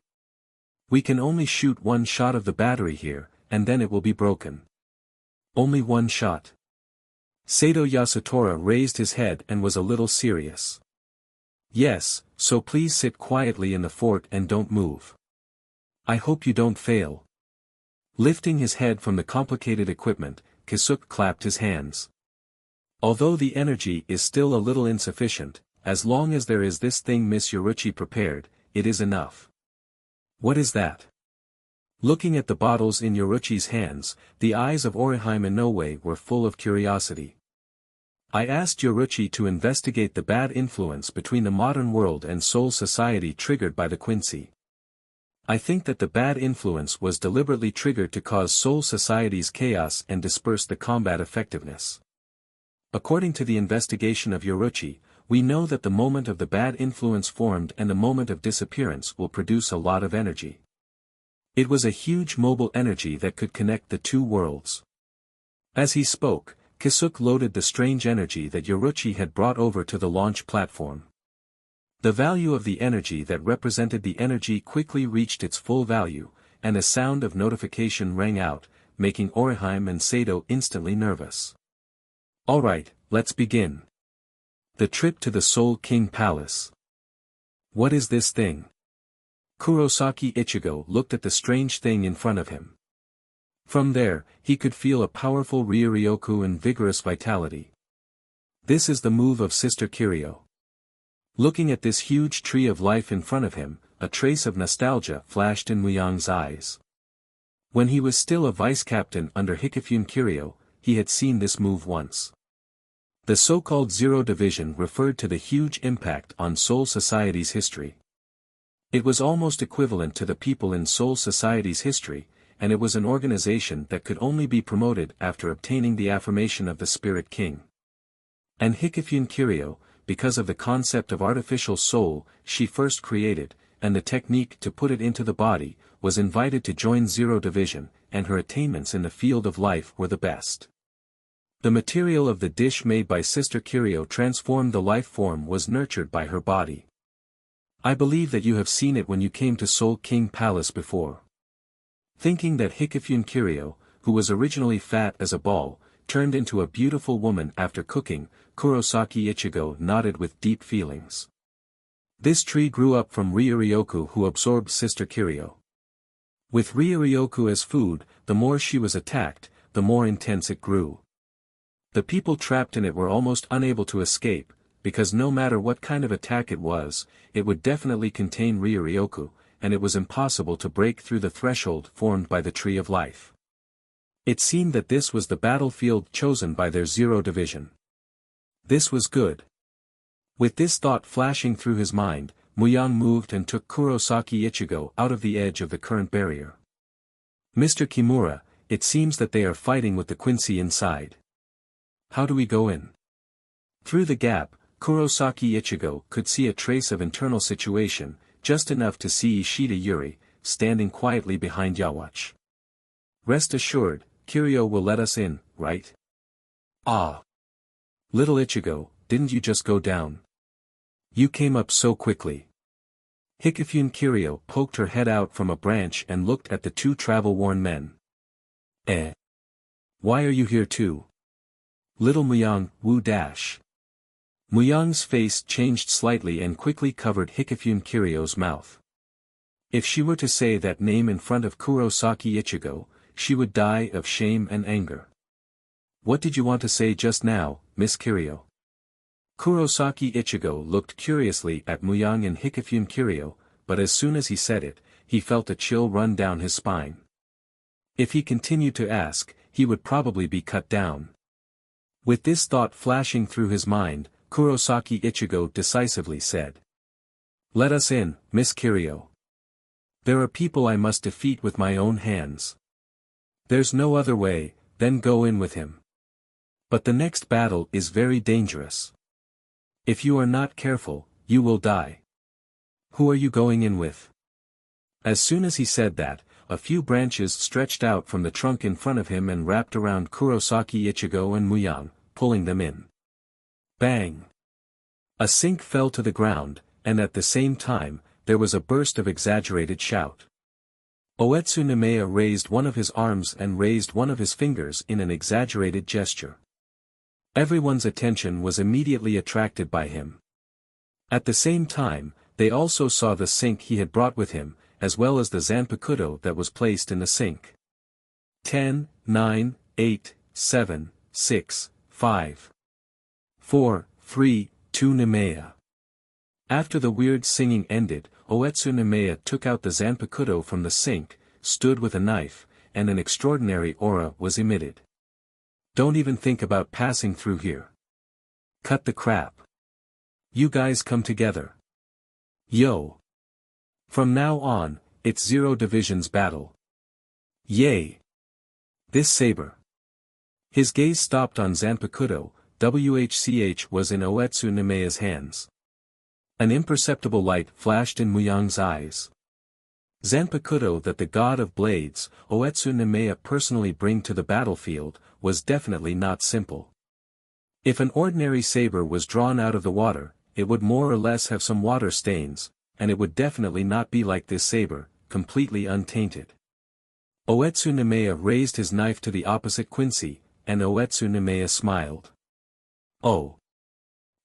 Speaker 1: We can only shoot one shot of the battery here, and then it will be broken. Only one shot. Sato Yasutora raised his head and was a little serious. Yes, so please sit quietly in the fort and don't move. I hope you don't fail. Lifting his head from the complicated equipment, Kisuk clapped his hands. Although the energy is still a little insufficient, as long as there is this thing Miss Yoruchi prepared, it is enough. What is that? Looking at the bottles in Yoruchi's hands, the eyes of Orihime Inoue were full of curiosity. I asked Yoruchi to investigate the bad influence between the modern world and Soul Society triggered by the Quincy. I think that the bad influence was deliberately triggered to cause Soul Society's chaos and disperse the combat effectiveness. According to the investigation of Yoruchi, we know that the moment of the bad influence formed and the moment of disappearance will produce a lot of energy. It was a huge mobile energy that could connect the two worlds. As he spoke, Kisuk loaded the strange energy that Yoruchi had brought over to the launch platform. The value of the energy that represented the energy quickly reached its full value, and a sound of notification rang out, making Orihime and Sato instantly nervous. Alright, let's begin. The trip to the Soul King Palace. What is this thing? Kurosaki Ichigo looked at the strange thing in front of him. From there, he could feel a powerful Ryuryoku and vigorous vitality. This is the move of Sister Kiryu. Looking at this huge tree of life in front of him, a trace of nostalgia flashed in Muyang's eyes. When he was still a vice captain under Hikifune Kiryu, he had seen this move once. The so-called Zero Division referred to the huge impact on Soul Society's history. It was almost equivalent to the people in Soul Society's history, and it was an organization that could only be promoted after obtaining the affirmation of the Spirit King. And Hikifune Kiryu, because of the concept of artificial soul she first created, and the technique to put it into the body, was invited to join Zero Division, and her attainments in the field of life were the best. The material of the dish made by Sister Kiryu transformed the life form was nurtured by her body. I believe that you have seen it when you came to Soul King Palace before. Thinking that Hikifune Kiryu, who was originally fat as a ball, turned into a beautiful woman after cooking, Kurosaki Ichigo nodded with deep feelings. This tree grew up from Ryuryoku, who absorbed Sister Kiryu. With Ryuryoku as food, the more she was attacked, the more intense it grew. The people trapped in it were almost unable to escape, because no matter what kind of attack it was, it would definitely contain Ryuryoku, and it was impossible to break through the threshold formed by the Tree of Life. It seemed that this was the battlefield chosen by their Zero Division. This was good. With this thought flashing through his mind, Muyang moved and took Kurosaki Ichigo out of the edge of the current barrier. Mr. Kimura, it seems that they are fighting with the Quincy inside. How do we go in? Through the gap, Kurosaki Ichigo could see a trace of internal situation, just enough to see Ishida Yuri, standing quietly behind Yawatch. Rest assured, Kiryu will let us in, right? Ah! Little Ichigo, didn't you just go down? You came up so quickly. Hikifune Kiryu poked her head out from a branch and looked at the two travel-worn men. Why are you here too? Little Muyang, woo dash. Muyang's face changed slightly and quickly covered Hikifune Kiryu's mouth. If she were to say that name in front of Kurosaki Ichigo, she would die of shame and anger. What did you want to say just now, Miss Kiryu? Kurosaki Ichigo looked curiously at Muyang and Hikifune Kiryu, but as soon as he said it, he felt a chill run down his spine. If he continued to ask, he would probably be cut down. With this thought flashing through his mind, Kurosaki Ichigo decisively said. Let us in, Miss Kiryu. There are people I must defeat with my own hands. There's no other way, then go in with him. But the next battle is very dangerous. If you are not careful, you will die. Who are you going in with? As soon as he said that, a few branches stretched out from the trunk in front of him and wrapped around Kurosaki Ichigo and Muyang, pulling them in. Bang! A sink fell to the ground, and at the same time, there was a burst of exaggerated shout. Oetsu Nemea raised one of his arms and raised one of his fingers in an exaggerated gesture. Everyone's attention was immediately attracted by him. At the same time, they also saw the sink he had brought with him, as well as the zanpakuto that was placed in the sink. 10, 9, 8, 7, 6, 5, 4, 3, 2 Nemea. After the weird singing ended, Oetsu Nemea took out the zanpakuto from the sink, stood with a knife, and an extraordinary aura was emitted. Don't even think about passing through here. Cut the crap. You guys come together. Yo. From now on, it's Zero Division's battle. Yay. This saber. His gaze stopped on Zanpakuto, WHCH was in Oetsu Nemea's hands. An imperceptible light flashed in Muyang's eyes. Zanpakuto that the god of blades, Oetsu Nemea personally bring to the battlefield, was definitely not simple. If an ordinary saber was drawn out of the water, it would more or less have some water stains, and it would definitely not be like this saber, completely untainted. Oetsu Nemea raised his knife to the opposite Quincy, and Oetsu Nemea smiled. Oh!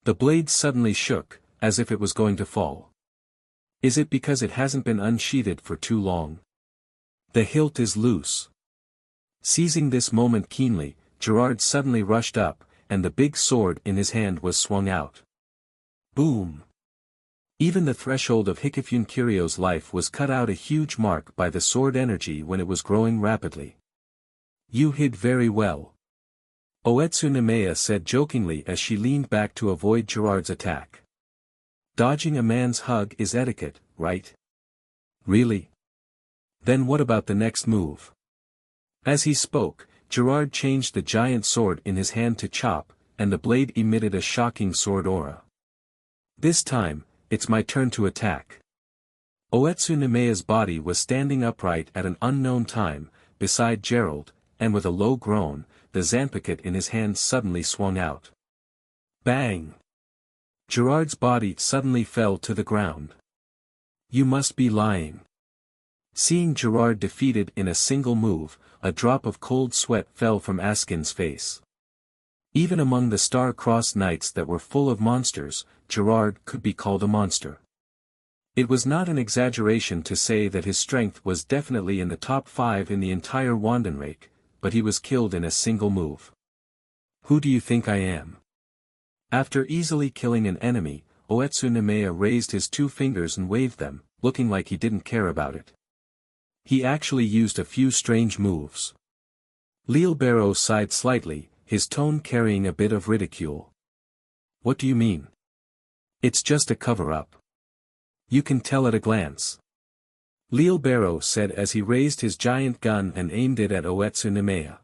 Speaker 1: The blade suddenly shook, as if it was going to fall. Is it because it hasn't been unsheathed for too long? The hilt is loose. Seizing this moment keenly, Gerard suddenly rushed up, and the big sword in his hand was swung out. Boom! Even the threshold of Hikifune Kiryu's life was cut out a huge mark by the sword energy when it was growing rapidly. You hid very well. Oetsu Nemea said jokingly as she leaned back to avoid Gerard's attack. Dodging a man's hug is etiquette, right? Really? Then what about the next move? As he spoke, Gerard changed the giant sword in his hand to chop, and the blade emitted a shocking sword aura. This time, it's my turn to attack. Oetsu Nemea's body was standing upright at an unknown time, beside Gerald, and with a low groan, the Zanpakuto in his hand suddenly swung out. Bang! Gerard's body suddenly fell to the ground. You must be lying. Seeing Gerard defeated in a single move, a drop of cold sweat fell from Askin's face. Even among the star-crossed knights that were full of monsters, Gerard could be called a monster. It was not an exaggeration to say that his strength was definitely in the top 5 in the entire Wandenreich, but he was killed in a single move. Who do you think I am? After easily killing an enemy, Oetsu Nemea raised his 2 fingers and waved them, looking like he didn't care about it. He actually used a few strange moves. Leelbaro sighed slightly, his tone carrying a bit of ridicule. What do you mean? It's just a cover-up. You can tell at a glance. Leelbaro said as he raised his giant gun and aimed it at Oetsu Nemea.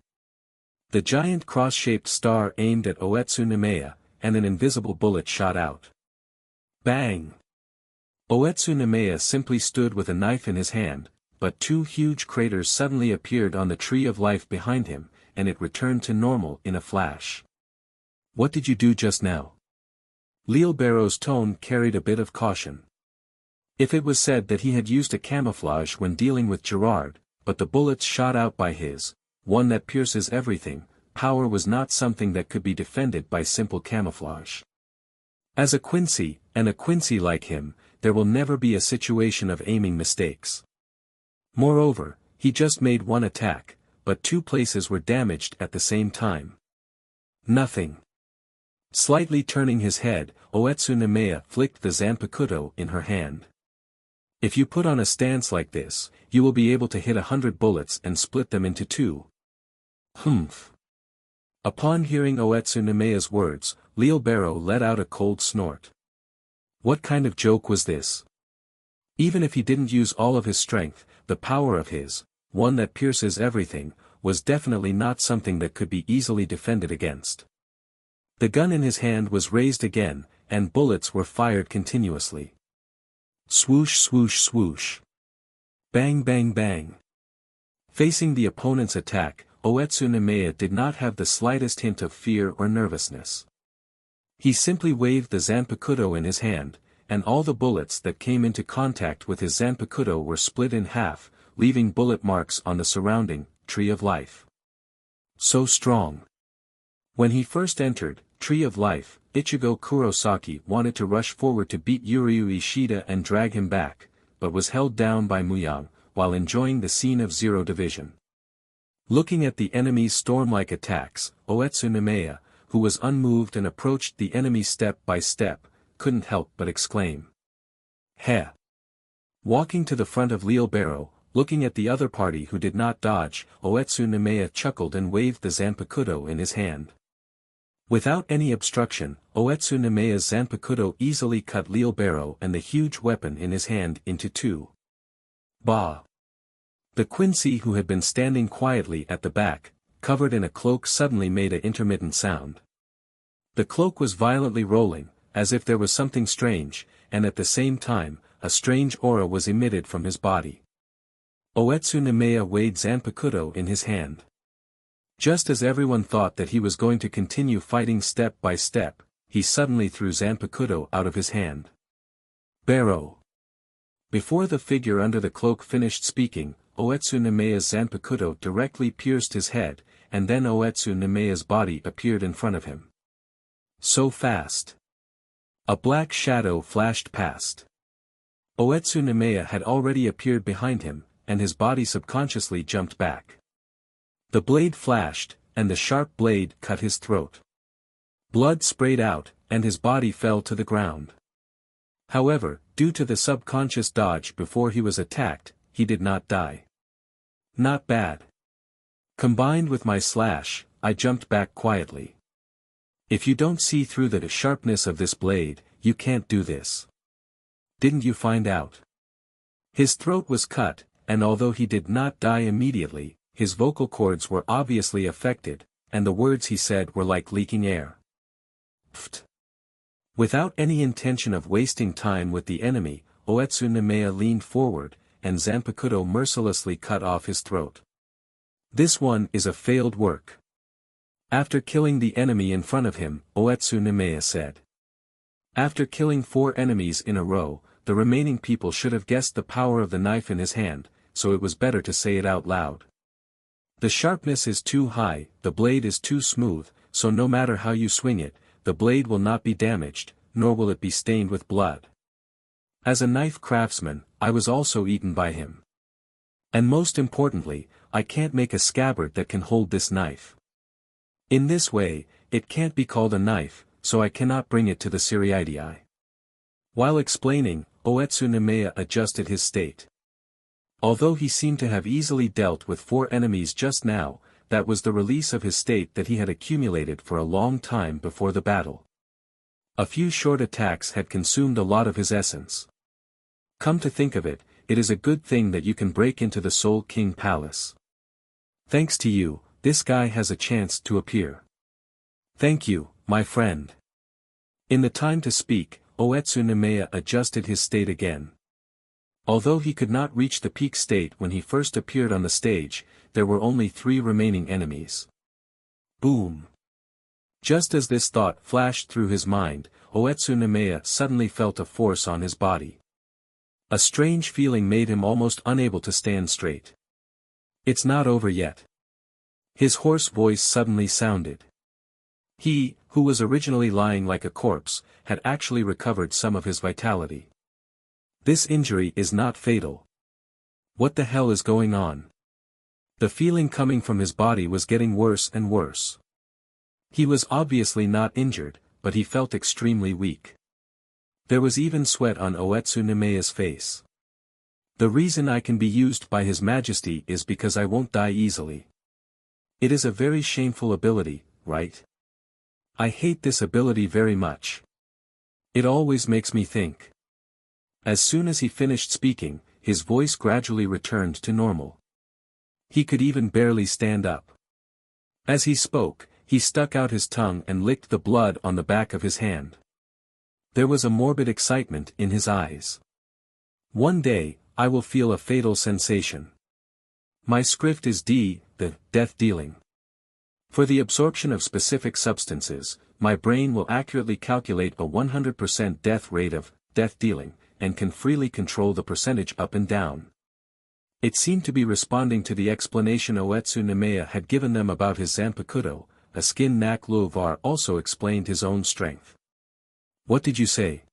Speaker 1: The giant cross-shaped star aimed at Oetsu Nemea, and an invisible bullet shot out. Bang! Oetsu Nemea simply stood with a knife in his hand, but 2 huge craters suddenly appeared on the tree of life behind him, and it returned to normal in a flash. What did you do just now? Leelbaro's tone carried a bit of caution. If it was said that he had used a camouflage when dealing with Gerard, but the bullets shot out by his, one that pierces everything, power was not something that could be defended by simple camouflage. As a Quincy, and a Quincy like him, there will never be a situation of aiming mistakes. Moreover, he just made one attack, but 2 places were damaged at the same time. Nothing. Slightly turning his head, Oetsu Nemea flicked the Zanpakuto in her hand. If you put on a stance like this, you will be able to hit 100 bullets and split them into 2. Humph. Upon hearing Oetsu Nemea's words, Leelbaro let out a cold snort. What kind of joke was this? Even if he didn't use all of his strength, the power of his, one that pierces everything, was definitely not something that could be easily defended against. The gun in his hand was raised again, and bullets were fired continuously. Swoosh swoosh swoosh. Bang bang bang. Facing the opponent's attack, Oetsu Nemea did not have the slightest hint of fear or nervousness. He simply waved the Zanpakuto in his hand, and all the bullets that came into contact with his Zanpakuto were split in half, leaving bullet marks on the surrounding Tree of Life. So strong. When he first entered Tree of Life, Ichigo Kurosaki wanted to rush forward to beat Yuryu Ishida and drag him back, but was held down by Muyang, while enjoying the scene of Zero Division. Looking at the enemy's storm-like attacks, Oetsu Nemea, who was unmoved and approached the enemy step by step, couldn't help but exclaim. Heh! Walking to the front of Leelbaro, looking at the other party who did not dodge, Oetsu Nemea chuckled and waved the Zanpakuto in his hand. Without any obstruction, Oetsu Nemea's Zanpakuto easily cut Leelbaro and the huge weapon in his hand into 2. Bah! The Quincy who had been standing quietly at the back, covered in a cloak suddenly made an intermittent sound. The cloak was violently rolling, as if there was something strange, and at the same time, a strange aura was emitted from his body. Oetsu Nemea weighed Zanpakuto in his hand. Just as everyone thought that he was going to continue fighting step by step, he suddenly threw Zanpakuto out of his hand. Barrow. Before the figure under the cloak finished speaking, Oetsu Nemea's Zanpakuto directly pierced his head, and then Oetsu Nemea's body appeared in front of him. So fast. A black shadow flashed past. Oetsu Nemea had already appeared behind him, and his body subconsciously jumped back. The blade flashed, and the sharp blade cut his throat. Blood sprayed out, and his body fell to the ground. However, due to the subconscious dodge before he was attacked, he did not die. Not bad. Combined with my slash, I jumped back quietly. If you don't see through the sharpness of this blade, you can't do this. Didn't you find out? His throat was cut, and although he did not die immediately, his vocal cords were obviously affected, and the words he said were like leaking air. Pfft. Without any intention of wasting time with the enemy, Oetsu Nemea leaned forward, and Zanpakuto mercilessly cut off his throat. This one is a failed work. After killing the enemy in front of him, Oetsu Nemea said. After killing 4 enemies in a row, the remaining people should have guessed the power of the knife in his hand, so it was better to say it out loud. The sharpness is too high, the blade is too smooth, so no matter how you swing it, the blade will not be damaged, nor will it be stained with blood. As a knife craftsman, I was also eaten by him. And most importantly, I can't make a scabbard that can hold this knife. In this way, it can't be called a knife, so I cannot bring it to the Siriidii. While explaining, Oetsu Nemea adjusted his state. Although he seemed to have easily dealt with 4 enemies just now, that was the release of his state that he had accumulated for a long time before the battle. A few short attacks had consumed a lot of his essence. Come to think of it, it is a good thing that you can break into the Soul King Palace. Thanks to you, this guy has a chance to appear. Thank you, my friend. In the time to speak, Oetsu Nemea adjusted his state again. Although he could not reach the peak state when he first appeared on the stage, there were only 3 remaining enemies. Boom! Just as this thought flashed through his mind, Oetsu Nemea suddenly felt a force on his body. A strange feeling made him almost unable to stand straight. It's not over yet. His hoarse voice suddenly sounded. He, who was originally lying like a corpse, had actually recovered some of his vitality. This injury is not fatal. What the hell is going on? The feeling coming from his body was getting worse and worse. He was obviously not injured, but he felt extremely weak. There was even sweat on Oetsu Nemea's face. The reason I can be used by His Majesty is because I won't die easily. It is a very shameful ability, right? I hate this ability very much. It always makes me think. As soon as he finished speaking, his voice gradually returned to normal. He could even barely stand up. As he spoke, he stuck out his tongue and licked the blood on the back of his hand. There was a morbid excitement in his eyes. One day, I will feel a fatal sensation. My script is D, the death dealing. For the absorption of specific substances, my brain will accurately calculate a 100% death rate of death dealing, and can freely control the percentage up and down. It seemed to be responding to the explanation Oetsu Nemea had given them about his Zanpakuto. A skin Nak Luovar also explained his own strength. What did you say?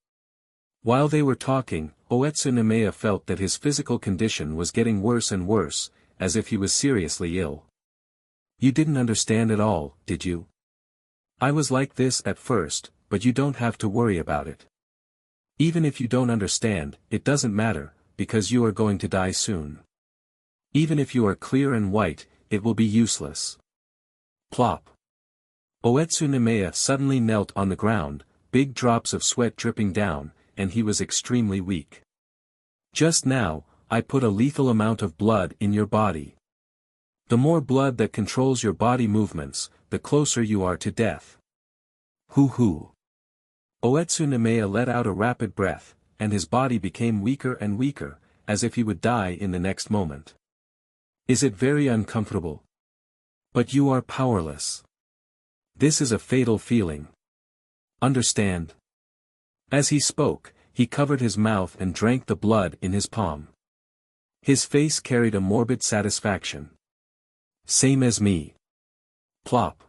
Speaker 1: While they were talking, Oetsu Nemea felt that his physical condition was getting worse and worse, as if he was seriously ill. You didn't understand at all, did you? I was like this at first, but you don't have to worry about it. Even if you don't understand, it doesn't matter, because you are going to die soon. Even if you are clear and white, it will be useless. Plop. Oetsu Nemea suddenly knelt on the ground, big drops of sweat dripping down, and he was extremely weak. Just now, I put a lethal amount of blood in your body. The more blood that controls your body movements, the closer you are to death. Hoo. Oetsu Nemea let out a rapid breath, and his body became weaker and weaker, as if he would die in the next moment. Is it very uncomfortable? But you are powerless. This is a fatal feeling. Understand? As he spoke, he covered his mouth and drank the blood in his palm. His face carried a morbid satisfaction. Same as me. Plop.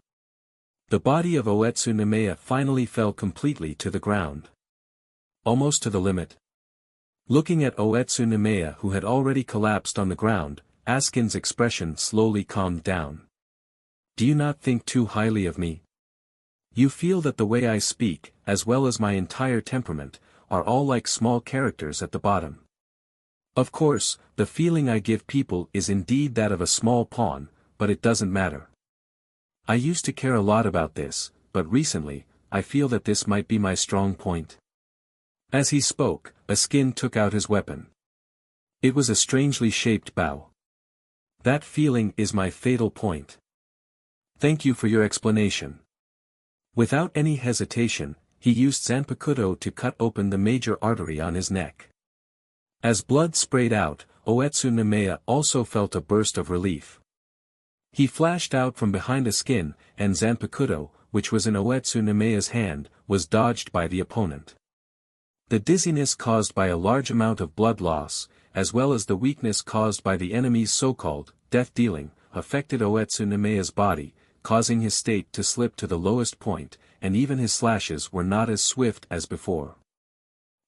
Speaker 1: The body of Oetsu Nemea finally fell completely to the ground. Almost to the limit. Looking at Oetsu Nemea, who had already collapsed on the ground, Askin's expression slowly calmed down. Do you not think too highly of me? You feel that the way I speak, as well as my entire temperament, are all like small characters at the bottom. Of course, the feeling I give people is indeed that of a small pawn, but it doesn't matter. I used to care a lot about this, but recently, I feel that this might be my strong point. As he spoke, a skin took out his weapon. It was a strangely shaped bow. That feeling is my fatal point. Thank you for your explanation. Without any hesitation, he used Zanpakuto to cut open the major artery on his neck. As blood sprayed out, Oetsu Nemea also felt a burst of relief. He flashed out from behind a skin, and Zanpakuto, which was in Oetsu Nemea's hand, was dodged by the opponent. The dizziness caused by a large amount of blood loss, as well as the weakness caused by the enemy's so-called death-dealing, affected Oetsu Nemea's body, causing his state to slip to the lowest point, and even his slashes were not as swift as before.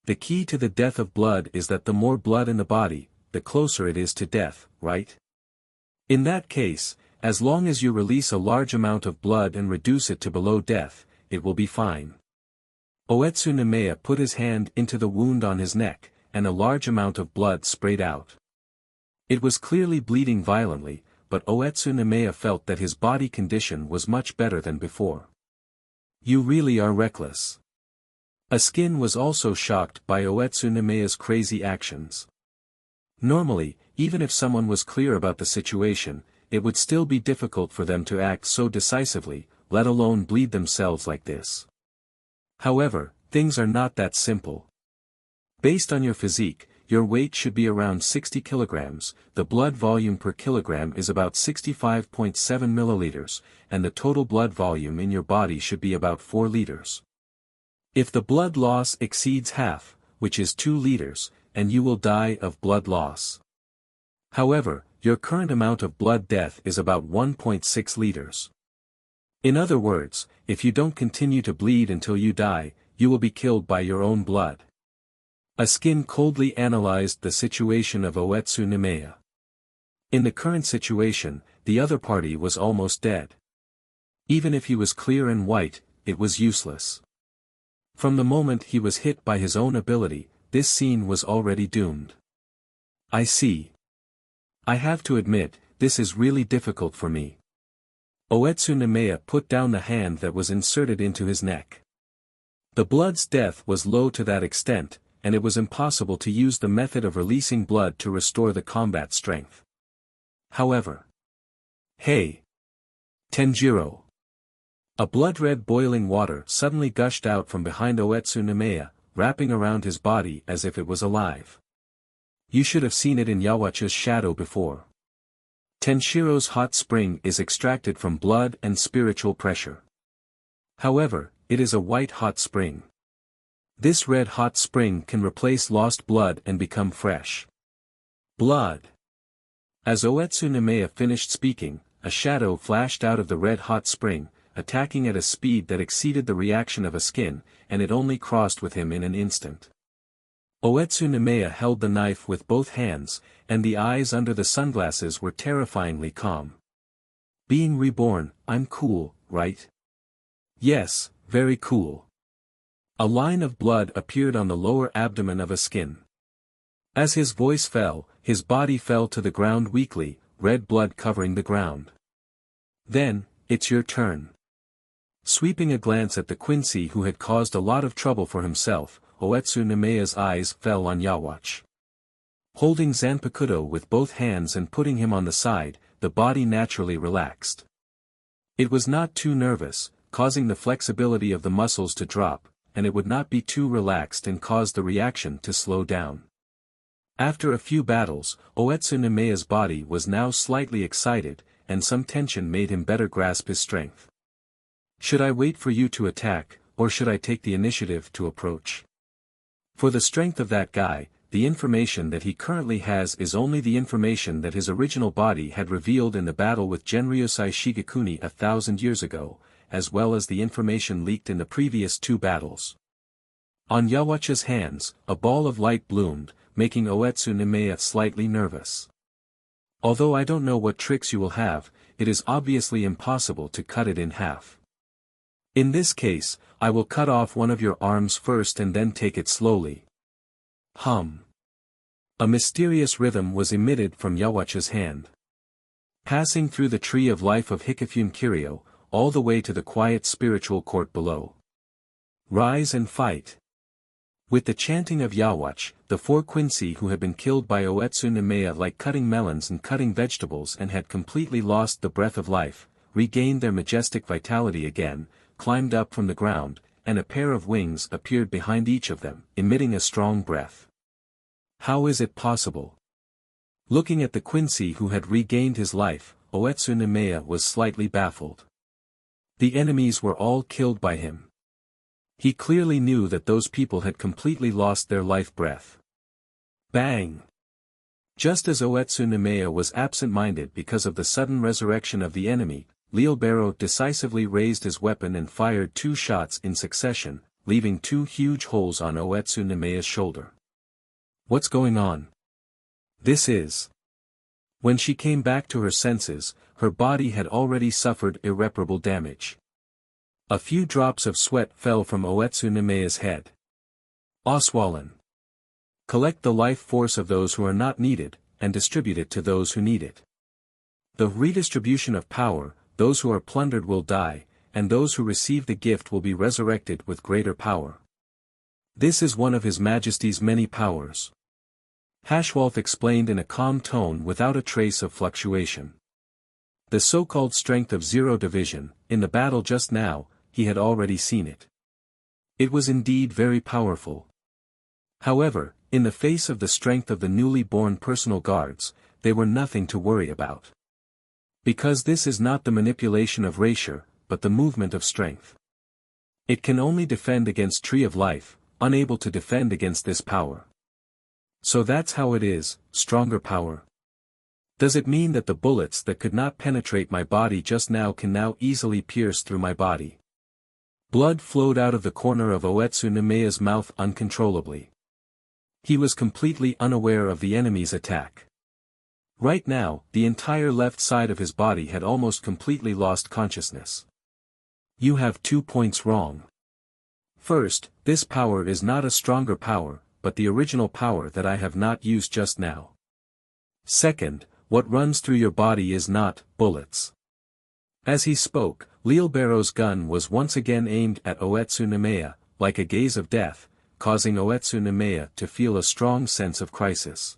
Speaker 1: The key to the death of blood is that the more blood in the body, the closer it is to death, right? In that case, as long as you release a large amount of blood and reduce it to below death, it will be fine. Oetsu Nemea put his hand into the wound on his neck, and a large amount of blood sprayed out. It was clearly bleeding violently, but Oetsu Nemea felt that his body condition was much better than before. You really are reckless. A skin was also shocked by Oetsu Nemea's crazy actions. Normally, even if someone was clear about the situation, it would still be difficult for them to act so decisively, let alone bleed themselves like this. However, things are not that simple. Based on your physique, your weight should be around 60 kilograms, the blood volume per kilogram is about 65.7 milliliters, and the total blood volume in your body should be about 4 liters. If the blood loss exceeds half, which is 2 liters, and you will die of blood loss. However, your current amount of blood death is about 1.6 liters. In other words, if you don't continue to bleed until you die, you will be killed by your own blood. A skin coldly analyzed the situation of Oetsu Nemea. In the current situation, the other party was almost dead. Even if he was clear and white, it was useless. From the moment he was hit by his own ability, this scene was already doomed. I see. I have to admit, this is really difficult for me. Oetsu Nemea put down the hand that was inserted into his neck. The blood's depth was low to that extent, and it was impossible to use the method of releasing blood to restore the combat strength. However. Hey! Tenjiro! A blood-red boiling water suddenly gushed out from behind Oetsu Nemea, wrapping around his body as if it was alive. You should have seen it in Yawacha's shadow before. Tenshiro's hot spring is extracted from blood and spiritual pressure. However, it is a white hot spring. This red hot spring can replace lost blood and become fresh blood. As Oetsu Nemea finished speaking, a shadow flashed out of the red hot spring, attacking at a speed that exceeded the reaction of a skin, and it only crossed with him in an instant. Oetsu Nemea held the knife with both hands, and the eyes under the sunglasses were terrifyingly calm. Being reborn, I'm cool, right? Yes, very cool. A line of blood appeared on the lower abdomen of a skin. As his voice fell, his body fell to the ground weakly, red blood covering the ground. Then, it's your turn. Sweeping a glance at the Quincy who had caused a lot of trouble for himself, Oetsu Nemea's eyes fell on Yawach. Holding Zanpakuto with both hands and putting him on the side, the body naturally relaxed. It was not too nervous, causing the flexibility of the muscles to drop, and it would not be too relaxed and cause the reaction to slow down. After a few battles, Oetsu Nemea's body was now slightly excited, and some tension made him better grasp his strength. Should I wait for you to attack, or should I take the initiative to approach? For the strength of that guy, the information that he currently has is only the information that his original body had revealed in the battle with Genryosai Shigekuni 1,000 years ago, as well as the information leaked in the previous 2 battles. On Yawacha's hands, a ball of light bloomed, making Oetsu Nemea slightly nervous. Although I don't know what tricks you will have, it is obviously impossible to cut it in half. In this case, I will cut off one of your arms first and then take it slowly. Hum. A mysterious rhythm was emitted from Yawacha's hand. Passing through the tree of life of Hikifune Kiryu, all the way to the quiet spiritual court below. Rise and fight. With the chanting of Yawatch, the 4 Quincy who had been killed by Oetsu Nemea like cutting melons and cutting vegetables and had completely lost the breath of life, regained their majestic vitality again, climbed up from the ground, and a pair of wings appeared behind each of them, emitting a strong breath. How is it possible? Looking at the Quincy who had regained his life, Oetsu Nemea was slightly baffled. The enemies were all killed by him. He clearly knew that those people had completely lost their life breath. Bang! Just as Oetsu Nemea was absent-minded because of the sudden resurrection of the enemy, Leobero decisively raised his weapon and fired 2 shots in succession, leaving 2 huge holes on Oetsu Nemea's shoulder. What's going on? This is... When she came back to her senses, her body had already suffered irreparable damage. A few drops of sweat fell from Oetsu Nemea's head. Oswalin. Collect the life force of those who are not needed, and distribute it to those who need it. The redistribution of power, those who are plundered will die, and those who receive the gift will be resurrected with greater power. This is one of His Majesty's many powers. Hashwalth explained in a calm tone without a trace of fluctuation. The so-called strength of Zero Division, in the battle just now, he had already seen it. It was indeed very powerful. However, in the face of the strength of the newly born personal guards, they were nothing to worry about. Because this is not the manipulation of Raisher, but the movement of strength. It can only defend against Tree of Life, unable to defend against this power. So that's how it is, stronger power. Does it mean that the bullets that could not penetrate my body just now can now easily pierce through my body? Blood flowed out of the corner of Oetsu Nemea's mouth uncontrollably. He was completely unaware of the enemy's attack. Right now, the entire left side of his body had almost completely lost consciousness. You have 2 points wrong. First, this power is not a stronger power, but the original power that I have not used just now. Second, what runs through your body is not bullets. As he spoke, Leobero's gun was once again aimed at Oetsu Nemea, like a gaze of death, causing Oetsu Nemea to feel a strong sense of crisis.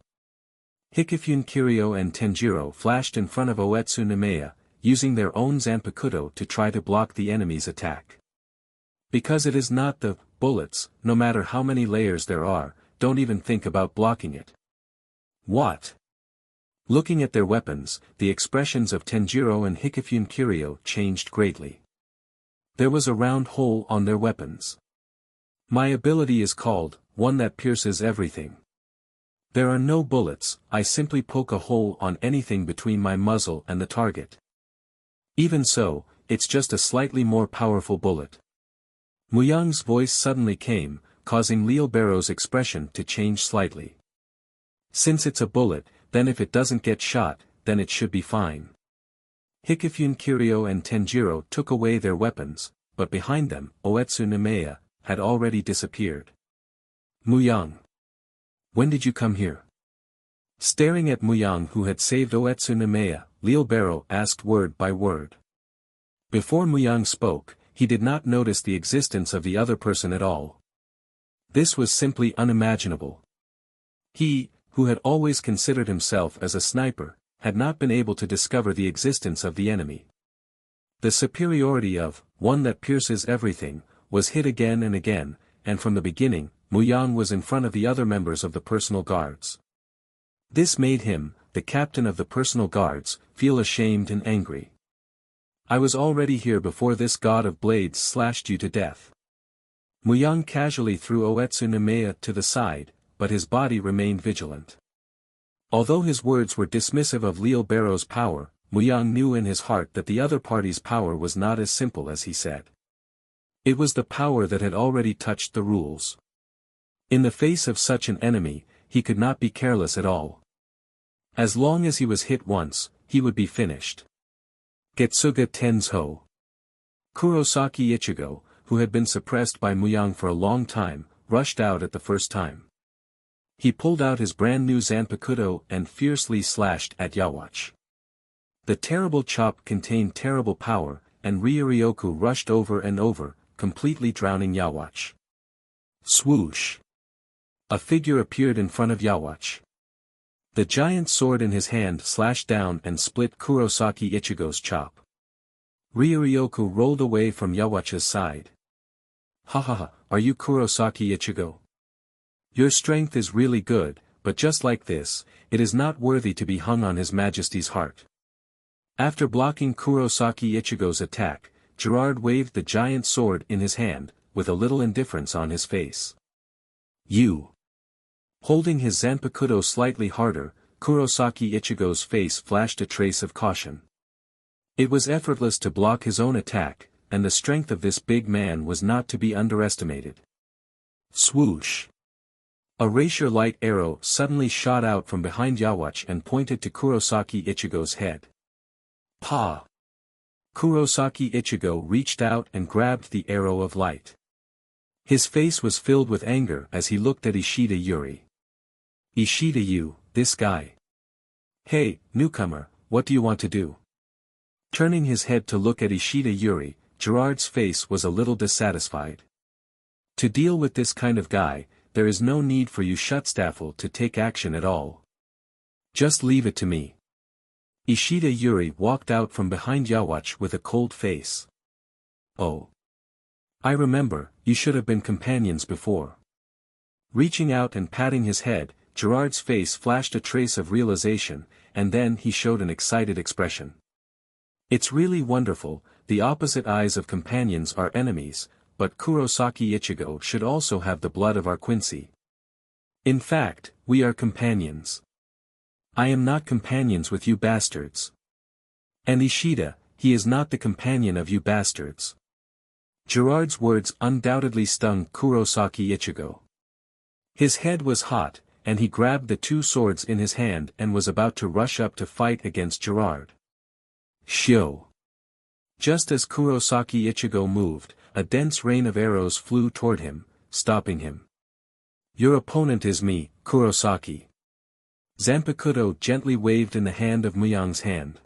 Speaker 1: Hikifune Kiryu and Tenjiro flashed in front of Oetsu Nemea, using their own Zanpakuto to try to block the enemy's attack. Because it is not the bullets, no matter how many layers there are, don't even think about blocking it. What? Looking at their weapons, the expressions of Tenjiro and Hikifune Kiryu changed greatly. There was a round hole on their weapons. My ability is called, one that pierces everything. There are no bullets, I simply poke a hole on anything between my muzzle and the target. Even so, it's just a slightly more powerful bullet. Muyang's voice suddenly came, causing Leobero's expression to change slightly. Since it's a bullet, then if it doesn't get shot, then it should be fine. Hikifune Kiryu and Tenjiro took away their weapons, but behind them, Oetsu Nemea had already disappeared. Muyang. When did you come here? Staring at Muyang who had saved Oetsu Nemea, Leobero asked word by word. Before Muyang spoke, he did not notice the existence of the other person at all. This was simply unimaginable. He, who had always considered himself as a sniper, had not been able to discover the existence of the enemy. The superiority of, one that pierces everything, was hit again and again, and from the beginning, Muyang was in front of the other members of the personal guards. This made him, the captain of the personal guards, feel ashamed and angry. I was already here before this god of blades slashed you to death. Muyang casually threw Oetsu Nemea to the side, but his body remained vigilant. Although his words were dismissive of Leobero's power, Muyang knew in his heart that the other party's power was not as simple as he said. It was the power that had already touched the rules. In the face of such an enemy, he could not be careless at all. As long as he was hit once, he would be finished. Getsuga Tensho. Kurosaki Ichigo, who had been suppressed by Muyang for a long time, rushed out at the first time. He pulled out his brand new Zanpakuto and fiercely slashed at Yawatch. The terrible chop contained terrible power, and Ryuryoku rushed over and over, completely drowning Yawatch. Swoosh! A figure appeared in front of Yawatch. The giant sword in his hand slashed down and split Kurosaki Ichigo's chop. Ryuryoku rolled away from Yawatch's side. "Ha ha ha, are you Kurosaki Ichigo? Your strength is really good, but just like this, it is not worthy to be hung on His Majesty's heart." After blocking Kurosaki Ichigo's attack, Gerard waved the giant sword in his hand, with a little indifference on his face. "You." Holding his Zanpakuto slightly harder, Kurosaki Ichigo's face flashed a trace of caution. It was effortless to block his own attack, and the strength of this big man was not to be underestimated. Swoosh! A rapier-light arrow suddenly shot out from behind Yawatch and pointed to Kurosaki Ichigo's head. Pa! Kurosaki Ichigo reached out and grabbed the arrow of light. His face was filled with anger as he looked at Ishida Yuri. "Ishida, you, this guy. Hey, newcomer, what do you want to do?" Turning his head to look at Ishida Yuri, Gerard's face was a little dissatisfied. "To deal with this kind of guy, there is no need for you Schutzstaffel to take action at all. Just leave it to me." Ishida Yuri walked out from behind Yawatch with a cold face. "Oh. I remember, you should have been companions before." Reaching out and patting his head, Gerard's face flashed a trace of realization, and then he showed an excited expression. "It's really wonderful, the opposite eyes of companions are enemies, but Kurosaki Ichigo should also have the blood of our Quincy. In fact, we are companions. I am not companions with you bastards. And Ishida, he is not the companion of you bastards." Gerard's words undoubtedly stung Kurosaki Ichigo. His head was hot, and he grabbed the two swords in his hand and was about to rush up to fight against Gerard. Shio! Just as Kurosaki Ichigo moved, a dense rain of arrows flew toward him, stopping him. "Your opponent is me, Kurosaki." Zanpakuto gently waved in the hand of Muyang's hand.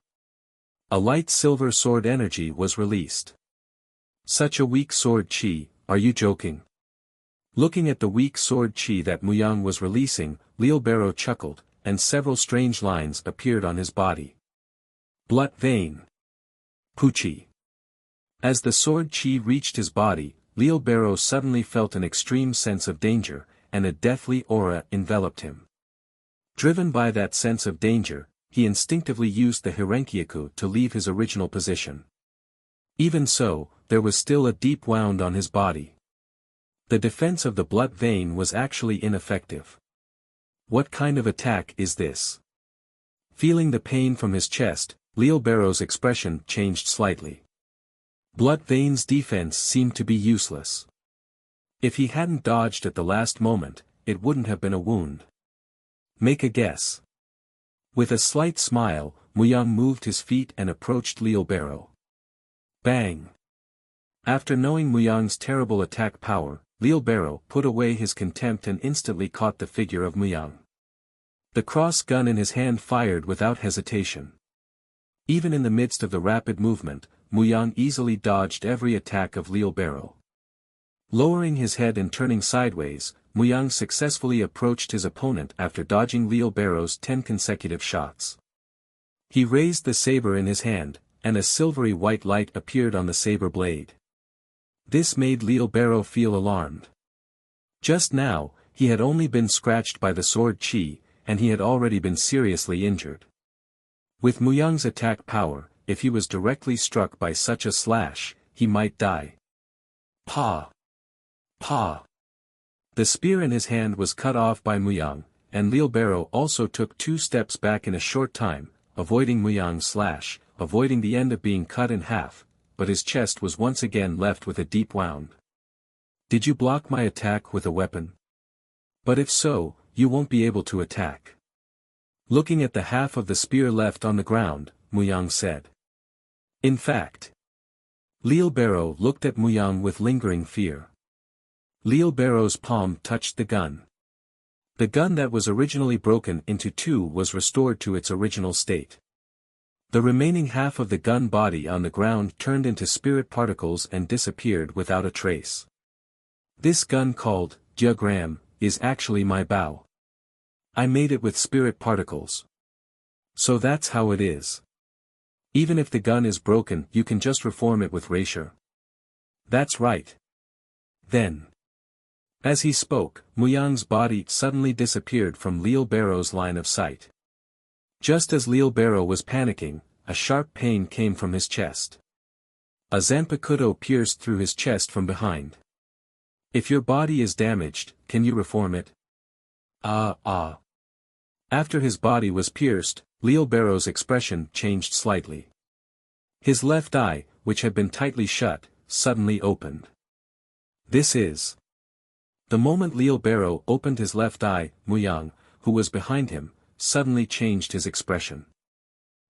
Speaker 1: A light silver sword energy was released. "Such a weak sword chi, are you joking?" Looking at the weak sword chi that Muyang was releasing, Leelbaro chuckled, and several strange lines appeared on his body. Blood vein. Puchi. As the sword chi reached his body, Leelbaro suddenly felt an extreme sense of danger, and a deathly aura enveloped him. Driven by that sense of danger, he instinctively used the Hirenkyaku to leave his original position. Even so, there was still a deep wound on his body. The defense of the blood vein was actually ineffective. What kind of attack is this? Feeling the pain from his chest, Leelbaro's expression changed slightly. Blood vein's defense seemed to be useless. If he hadn't dodged at the last moment, it wouldn't have been a wound. Make a guess. With a slight smile, Muyang moved his feet and approached Leelbaro. Bang! After knowing Muyang's terrible attack power, Leelbaro put away his contempt and instantly caught the figure of Muyang. The cross gun in his hand fired without hesitation. Even in the midst of the rapid movement, Muyang easily dodged every attack of Leelbaro. Lowering his head and turning sideways, Muyang successfully approached his opponent after dodging Leelbaro's 10 consecutive shots. He raised the saber in his hand, and a silvery white light appeared on the saber blade. This made Leelbaro feel alarmed. Just now, he had only been scratched by the sword chi, and he had already been seriously injured. With Muyang's attack power, if he was directly struck by such a slash, he might die. Pa! Pa! The spear in his hand was cut off by Muyang, and Leelbaro also took 2 steps back in a short time, avoiding Muyang's slash, avoiding the end of being cut in half, but his chest was once again left with a deep wound. Did you block my attack with a weapon? But if so, you won't be able to attack. Looking at the half of the spear left on the ground, Muyang said. In fact, Leelbaro looked at Muyang with lingering fear. Leelbaro's palm touched the gun. The gun that was originally broken into 2 was restored to its original state. The remaining half of the gun body on the ground turned into spirit particles and disappeared without a trace. This gun called diagram is actually my bow. I made it with spirit particles. So that's how it is. Even if the gun is broken, you can just reform it with Raisher. That's right. Then. As he spoke, Muyang's body suddenly disappeared from Lil Barrow's line of sight. Just as Lil Barrow was panicking, a sharp pain came from his chest. A Zanpakuto pierced through his chest from behind. If your body is damaged, can you reform it? After his body was pierced, Lil Barrow's expression changed slightly. His left eye, which had been tightly shut, suddenly opened. This is. The moment Lil Barrow opened his left eye, Muyang, who was behind him, suddenly changed his expression.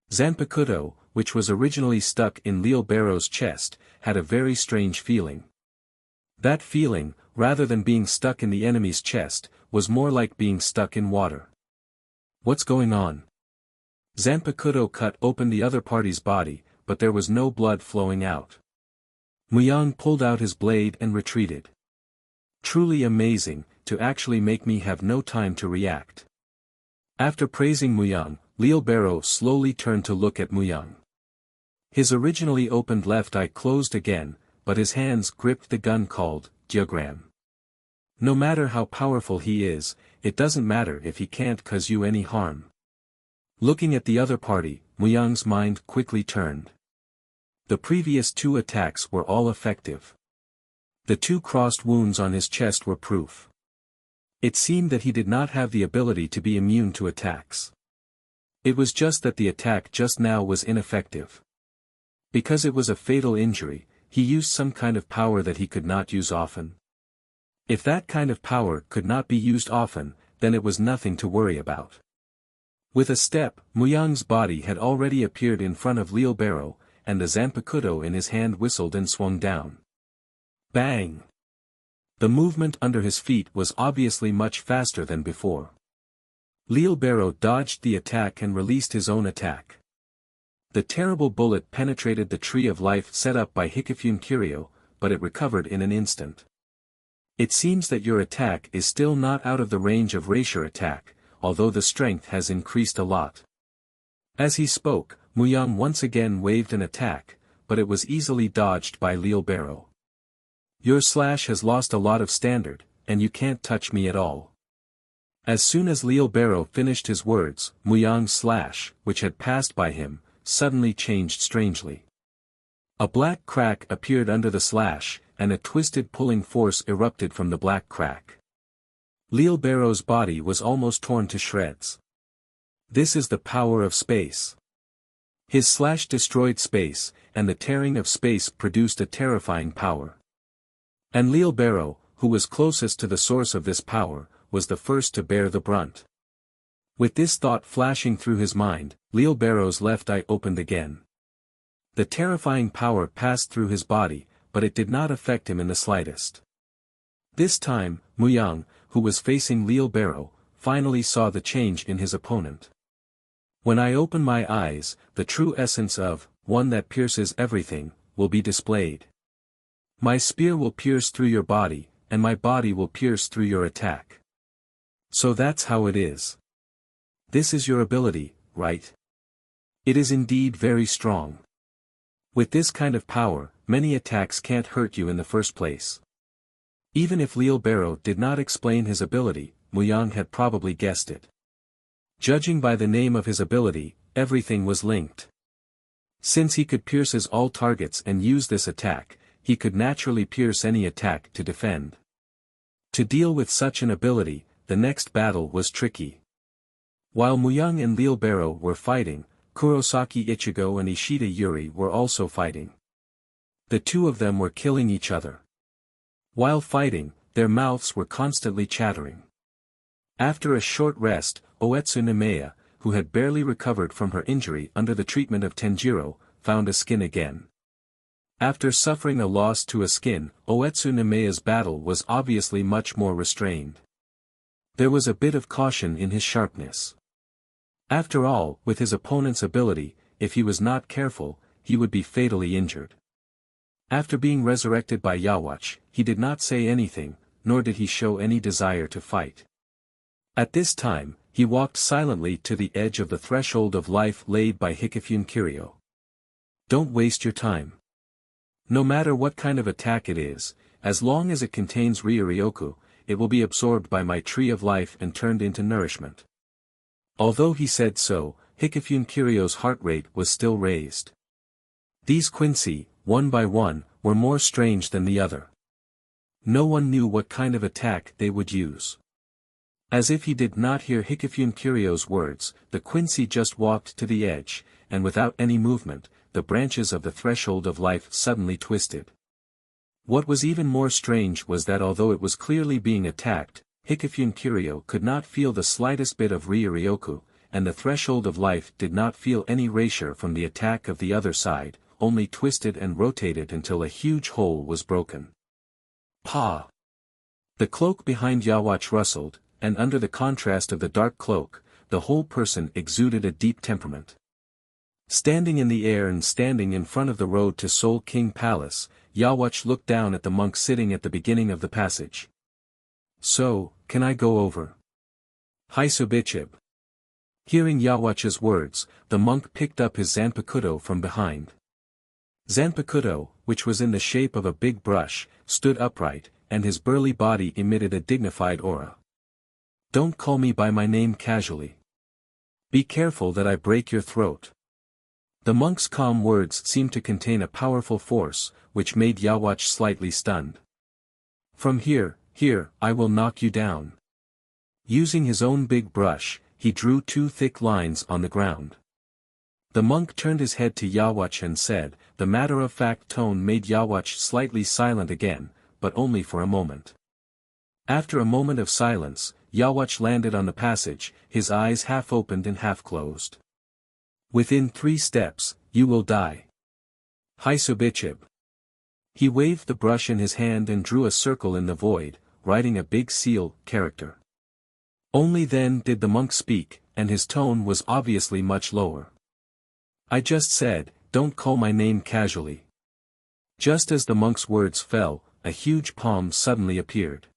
Speaker 1: Zanpakuto, which was originally stuck in Lil Barrow's chest, had a very strange feeling. That feeling, rather than being stuck in the enemy's chest, was more like being stuck in water. What's going on? Zanpakuto cut open the other party's body, but there was no blood flowing out. Muyang pulled out his blade and retreated. Truly amazing, to actually make me have no time to react. After praising Muyang, Lil Barrow slowly turned to look at Muyang. His originally opened left eye closed again, but his hands gripped the gun called diagram. No matter how powerful he is, it doesn't matter if he can't cause you any harm. Looking at the other party, Muyang's mind quickly turned. The previous 2 attacks were all effective. The 2 crossed wounds on his chest were proof. It seemed that he did not have the ability to be immune to attacks. It was just that the attack just now was ineffective. Because it was a fatal injury, he used some kind of power that he could not use often. If that kind of power could not be used often, then it was nothing to worry about. With a step, Muyang's body had already appeared in front of Lil Barrow, and the Zanpakuto in his hand whistled and swung down. Bang! The movement under his feet was obviously much faster than before. Lil Barrow dodged the attack and released his own attack. The terrible bullet penetrated the tree of life set up by Hikifune Kiryu, but it recovered in an instant. It seems that your attack is still not out of the range of Raisher attack, although the strength has increased a lot. As he spoke, Muyang once again waved an attack, but it was easily dodged by Lil Barrow. Your slash has lost a lot of standard, and you can't touch me at all. As soon as Lil Barrow finished his words, Muyang's slash, which had passed by him, suddenly changed strangely. A black crack appeared under the slash, and a twisted pulling force erupted from the black crack. Lil Barrow's body was almost torn to shreds. This is the power of space. His slash destroyed space, and the tearing of space produced a terrifying power. And Lil Barrow, who was closest to the source of this power, was the first to bear the brunt. With this thought flashing through his mind, Lil Barrow's left eye opened again. The terrifying power passed through his body, but it did not affect him in the slightest. This time, Muyang, who was facing Lil Barrow, finally saw the change in his opponent. When I open my eyes, the true essence of, one that pierces everything, will be displayed. My spear will pierce through your body, and my body will pierce through your attack. So that's how it is. This is your ability, right? It is indeed very strong. With this kind of power, many attacks can't hurt you in the first place. Even if Lil Barrow did not explain his ability, Muyang had probably guessed it. Judging by the name of his ability, everything was linked. Since he could pierce all targets and use this attack, he could naturally pierce any attack to defend. To deal with such an ability, the next battle was tricky. While Muyang and Lil Barrow were fighting, Kurosaki Ichigo and Ishida Yuri were also fighting. The 2 of them were killing each other. While fighting, their mouths were constantly chattering. After a short rest, Oetsu Nemea, who had barely recovered from her injury under the treatment of Tenjiro, found a skin again. After suffering a loss to a skin, Oetsu Nemea's battle was obviously much more restrained. There was a bit of caution in his sharpness. After all, with his opponent's ability, if he was not careful, he would be fatally injured. After being resurrected by Yawatch, he did not say anything, nor did he show any desire to fight. At this time, he walked silently to the edge of the threshold of life laid by Hikifune Kiryu. Don't waste your time. No matter what kind of attack it is, as long as it contains Ryuryoku, it will be absorbed by my tree of life and turned into nourishment. Although he said so, Hikifune Kiryu's heart rate was still raised. These Quincy, one by one, were more strange than the other. No one knew what kind of attack they would use. As if he did not hear Hikifune Kiryu's words, the Quincy just walked to the edge, and without any movement, the branches of the threshold of life suddenly twisted. What was even more strange was that although it was clearly being attacked, Hikifune Kiryu could not feel the slightest bit of Ryuryoku, and the threshold of life did not feel any erasure from the attack of the other side, only twisted and rotated until a huge hole was broken. Pa! The cloak behind Yawatch rustled, and under the contrast of the dark cloak, the whole person exuded a deep temperament. Standing in the air and standing in front of the road to Soul King Palace, Yawatch looked down at the monk sitting at the beginning of the passage. So, can I go over? Hisobichib. Hearing Yawatch's words, the monk picked up his Zanpakuto from behind. Zanpakuto, which was in the shape of a big brush, stood upright, and his burly body emitted a dignified aura. Don't call me by my name casually. Be careful that I break your throat. The monk's calm words seemed to contain a powerful force, which made Yawatch slightly stunned. From here, I will knock you down. Using his own big brush, he drew 2 thick lines on the ground. The monk turned his head to Yawatch and said, the matter-of-fact tone made Yawatch slightly silent again, but only for a moment. After a moment of silence, Yawatch landed on the passage, his eyes half opened and half closed. Within 3 steps, you will die. Hisobichib. He waved the brush in his hand and drew a circle in the void, writing a big seal character. Only then did the monk speak, and his tone was obviously much lower. I just said, don't call my name casually. Just as the monk's words fell, a huge palm suddenly appeared.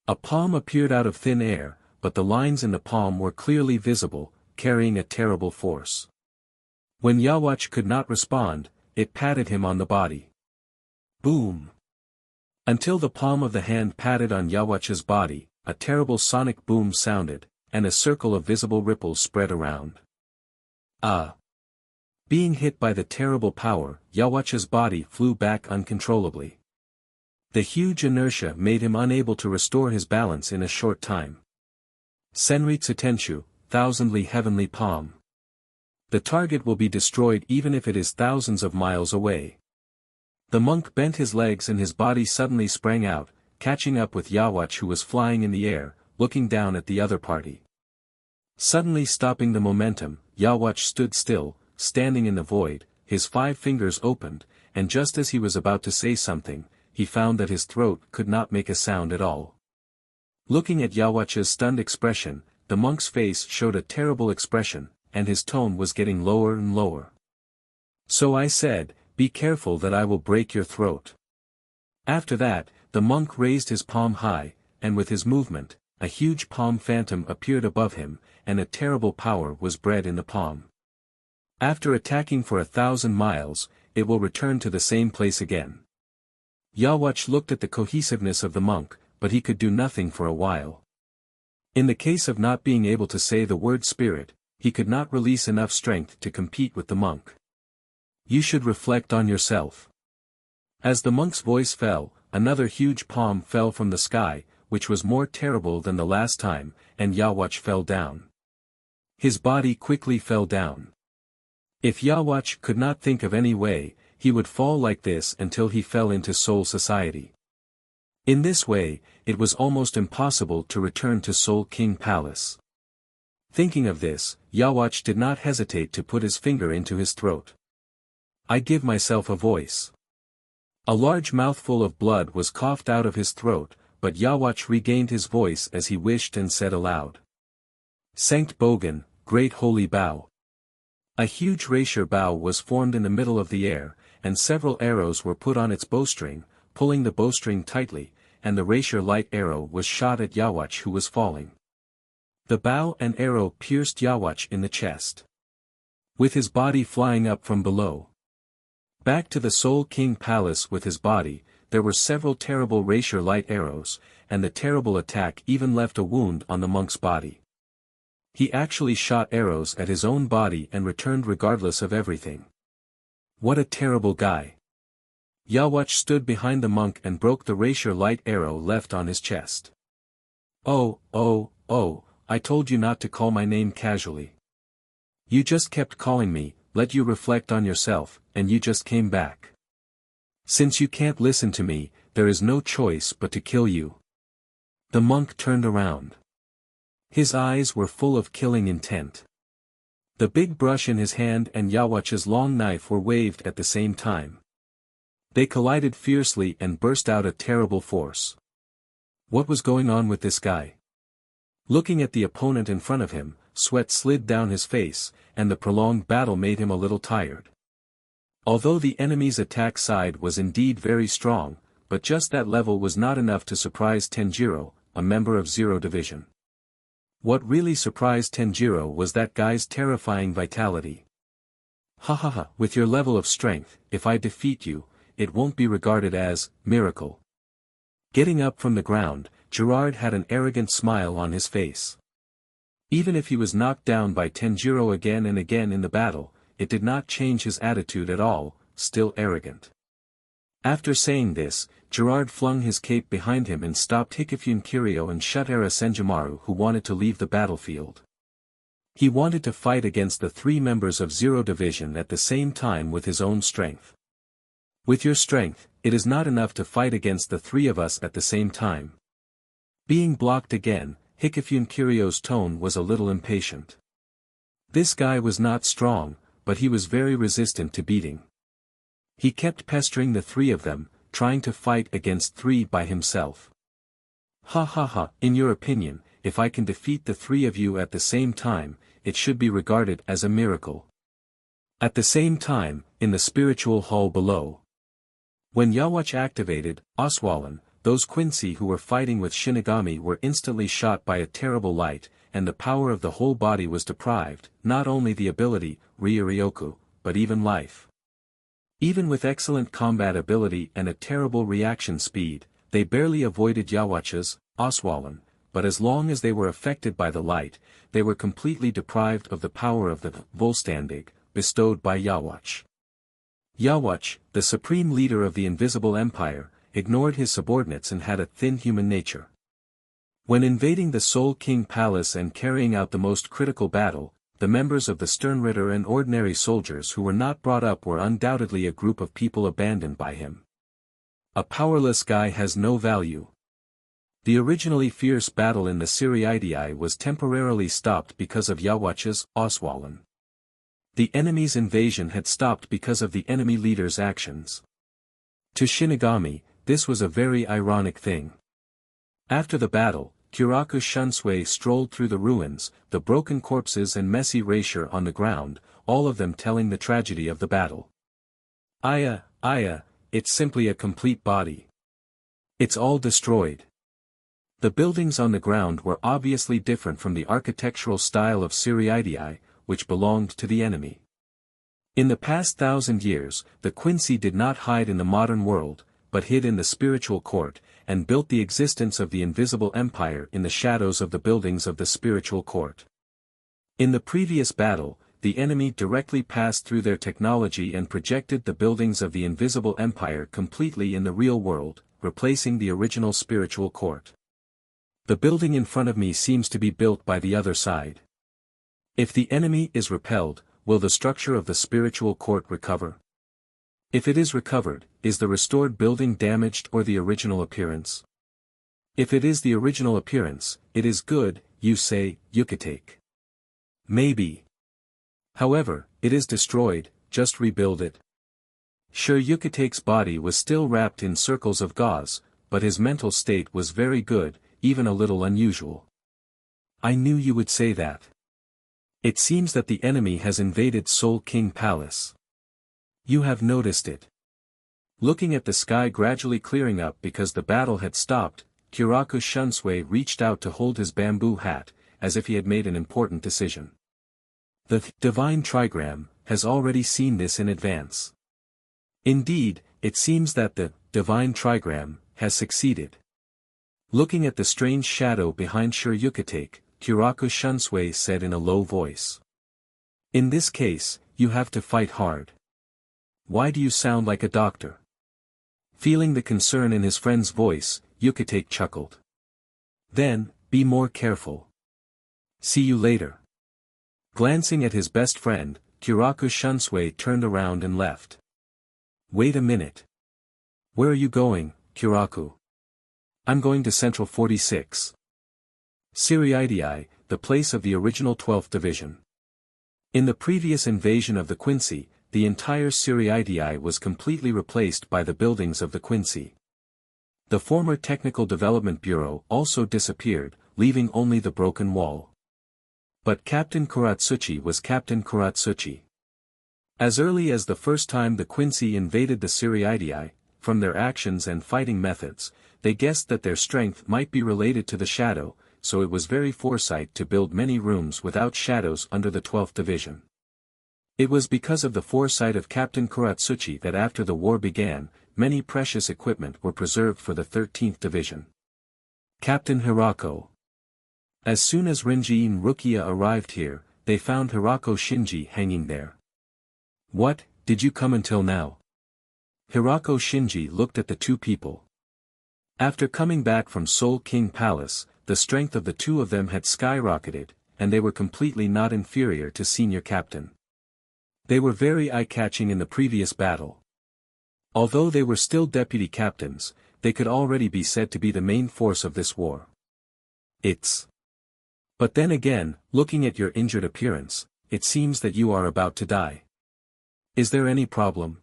Speaker 1: A palm appeared out of thin air, but the lines in the palm were clearly visible, carrying a terrible force. When Yawatch could not respond, it patted him on the body. Boom! Until the palm of the hand patted on Yawatch's body, a terrible sonic boom sounded, and a circle of visible ripples spread around. Being hit by the terrible power, Yawatch's body flew back uncontrollably. The huge inertia made him unable to restore his balance in a short time. Senritsu Tenshu, thousandly heavenly palm. The target will be destroyed even if it is thousands of miles away. The monk bent his legs and his body suddenly sprang out, catching up with Yawatch who was flying in the air, looking down at the other party. Suddenly stopping the momentum, Yawatch stood still, standing in the void, his 5 fingers opened, and just as he was about to say something, he found that his throat could not make a sound at all. Looking at Yawatch's stunned expression, the monk's face showed a terrible expression, and his tone was getting lower and lower. So I said, be careful that I will break your throat. After that, the monk raised his palm high, and with his movement, a huge palm phantom appeared above him, and a terrible power was bred in the palm. After attacking for 1,000 miles, it will return to the same place again. Yawatch looked at the cohesiveness of the monk, but he could do nothing for a while. In the case of not being able to say the word spirit, he could not release enough strength to compete with the monk. You should reflect on yourself. As the monk's voice fell, another huge palm fell from the sky, which was more terrible than the last time, and Yawatch fell down. His body quickly fell down. If Yawatch could not think of any way, he would fall like this until he fell into Soul Society. In this way, it was almost impossible to return to Soul King Palace. Thinking of this, Yawatch did not hesitate to put his finger into his throat. I give myself a voice. A large mouthful of blood was coughed out of his throat, but Yawatch regained his voice as he wished and said aloud. Sankt Bogan, Great Holy Bow. A huge rapier bow was formed in the middle of the air, and several arrows were put on its bowstring, pulling the bowstring tightly, and the rapier light arrow was shot at Yawach who was falling. The bow and arrow pierced Yawach in the chest, with his body flying up from below. Back to the Soul King Palace with his body, there were several terrible rapier light arrows, and the terrible attack even left a wound on the monk's body. He actually shot arrows at his own body and returned regardless of everything. What a terrible guy. Yawach stood behind the monk and broke the rapier light arrow left on his chest. Oh, I told you not to call my name casually. You just kept calling me, let you reflect on yourself, and you just came back. Since you can't listen to me, there is no choice but to kill you. The monk turned around. His eyes were full of killing intent. The big brush in his hand and Yawach's long knife were waved at the same time. They collided fiercely and burst out a terrible force. What was going on with this guy? Looking at the opponent in front of him, sweat slid down his face, and the prolonged battle made him a little tired. Although the enemy's attack side was indeed very strong, but just that level was not enough to surprise Tenjiro, a member of Zero Division. What really surprised Tenjiro was that guy's terrifying vitality. With your level of strength, if I defeat you, it won't be regarded as miracle. Getting up from the ground, Gerard had an arrogant smile on his face. Even if he was knocked down by Tenjiro again and again in the battle, it did not change his attitude at all, still arrogant. After saying this, Gerard flung his cape behind him and stopped Hikifune Kiryu and Shutara Senjimaru who wanted to leave the battlefield. He wanted to fight against the three members of Zero Division at the same time with his own strength. With your strength, it is not enough to fight against the three of us at the same time. Being blocked again, Hikifune Kiryu's tone was a little impatient. This guy was not strong, but he was very resistant to beating. He kept pestering the three of them, trying to fight against three by himself. In your opinion, if I can defeat the three of you at the same time, it should be regarded as a miracle. At the same time, in the spiritual hall below. When Yawach activated Oswalin, those Quincy who were fighting with Shinigami were instantly shot by a terrible light, and the power of the whole body was deprived, not only the ability, Ryuryoku, but even life. Even with excellent combat ability and a terrible reaction speed, they barely avoided Yawach's Oswalin, but as long as they were affected by the light, they were completely deprived of the power of the Vollständig, bestowed by Yawach. Yawach, the supreme leader of the Invisible Empire, ignored his subordinates and had a thin human nature. When invading the Soul King Palace and carrying out the most critical battle, the members of the Sternritter and ordinary soldiers who were not brought up were undoubtedly a group of people abandoned by him. A powerless guy has no value. The originally fierce battle in the Siriidii was temporarily stopped because of Yawach's Oswalin. The enemy's invasion had stopped because of the enemy leader's actions. To Shinigami, this was a very ironic thing. After the battle, Kyoraku Shunsui strolled through the ruins, the broken corpses and messy rapier on the ground, all of them telling the tragedy of the battle. Aya, it's simply a complete body. It's all destroyed. The buildings on the ground were obviously different from the architectural style of Siriidii, which belonged to the enemy. In the past 1,000 years, the Quincy did not hide in the modern world, but hid in the spiritual court, and built the existence of the Invisible Empire in the shadows of the buildings of the spiritual court. In the previous battle, the enemy directly passed through their technology and projected the buildings of the Invisible Empire completely in the real world, replacing the original spiritual court. The building in front of me seems to be built by the other side. If the enemy is repelled, will the structure of the spiritual court recover? If it is recovered, is the restored building damaged or the original appearance? If it is the original appearance, it is good, you say, Yucatake. Maybe. However, it is destroyed, just rebuild it. Sure, Yucateke's body was still wrapped in circles of gauze, but his mental state was very good, even a little unusual. I knew you would say that. It seems that the enemy has invaded Soul King Palace. You have noticed it. Looking at the sky gradually clearing up because the battle had stopped, Kyoraku Shunsui reached out to hold his bamboo hat, as if he had made an important decision. The Divine Trigram has already seen this in advance. Indeed, it seems that the Divine Trigram has succeeded. Looking at the strange shadow behind Shiryukatake, Kyoraku Shunsui said in a low voice. In this case, you have to fight hard. Why do you sound like a doctor? Feeling the concern in his friend's voice, Yukatake chuckled. Then, be more careful. See you later. Glancing at his best friend, Kyoraku Shunsui turned around and left. Wait a minute. Where are you going, Kyoraku? I'm going to Central 46. Siriidii, the place of the original 12th Division. In the previous invasion of the Quincy, the entire Siriidii was completely replaced by the buildings of the Quincy. The former Technical Development Bureau also disappeared, leaving only the broken wall. But Captain Kuratsuchi was Captain Kuratsuchi. As early as the first time the Quincy invaded the Siriidii, from their actions and fighting methods, they guessed that their strength might be related to the shadow, so it was very foresight to build many rooms without shadows under the 12th Division. It was because of the foresight of Captain Kuratsuchi that after the war began, many precious equipment were preserved for the 13th Division. Captain Hirako. As soon as Renji and Rukia arrived here, they found Hirako Shinji hanging there. What, did you come until now? Hirako Shinji looked at the two people. After coming back from Soul King Palace, the strength of the two of them had skyrocketed, and they were completely not inferior to Senior Captain. They were very eye-catching in the previous battle. Although they were still deputy captains, they could already be said to be the main force of this war. But then again, looking at your injured appearance, it seems that you are about to die. Is there any problem?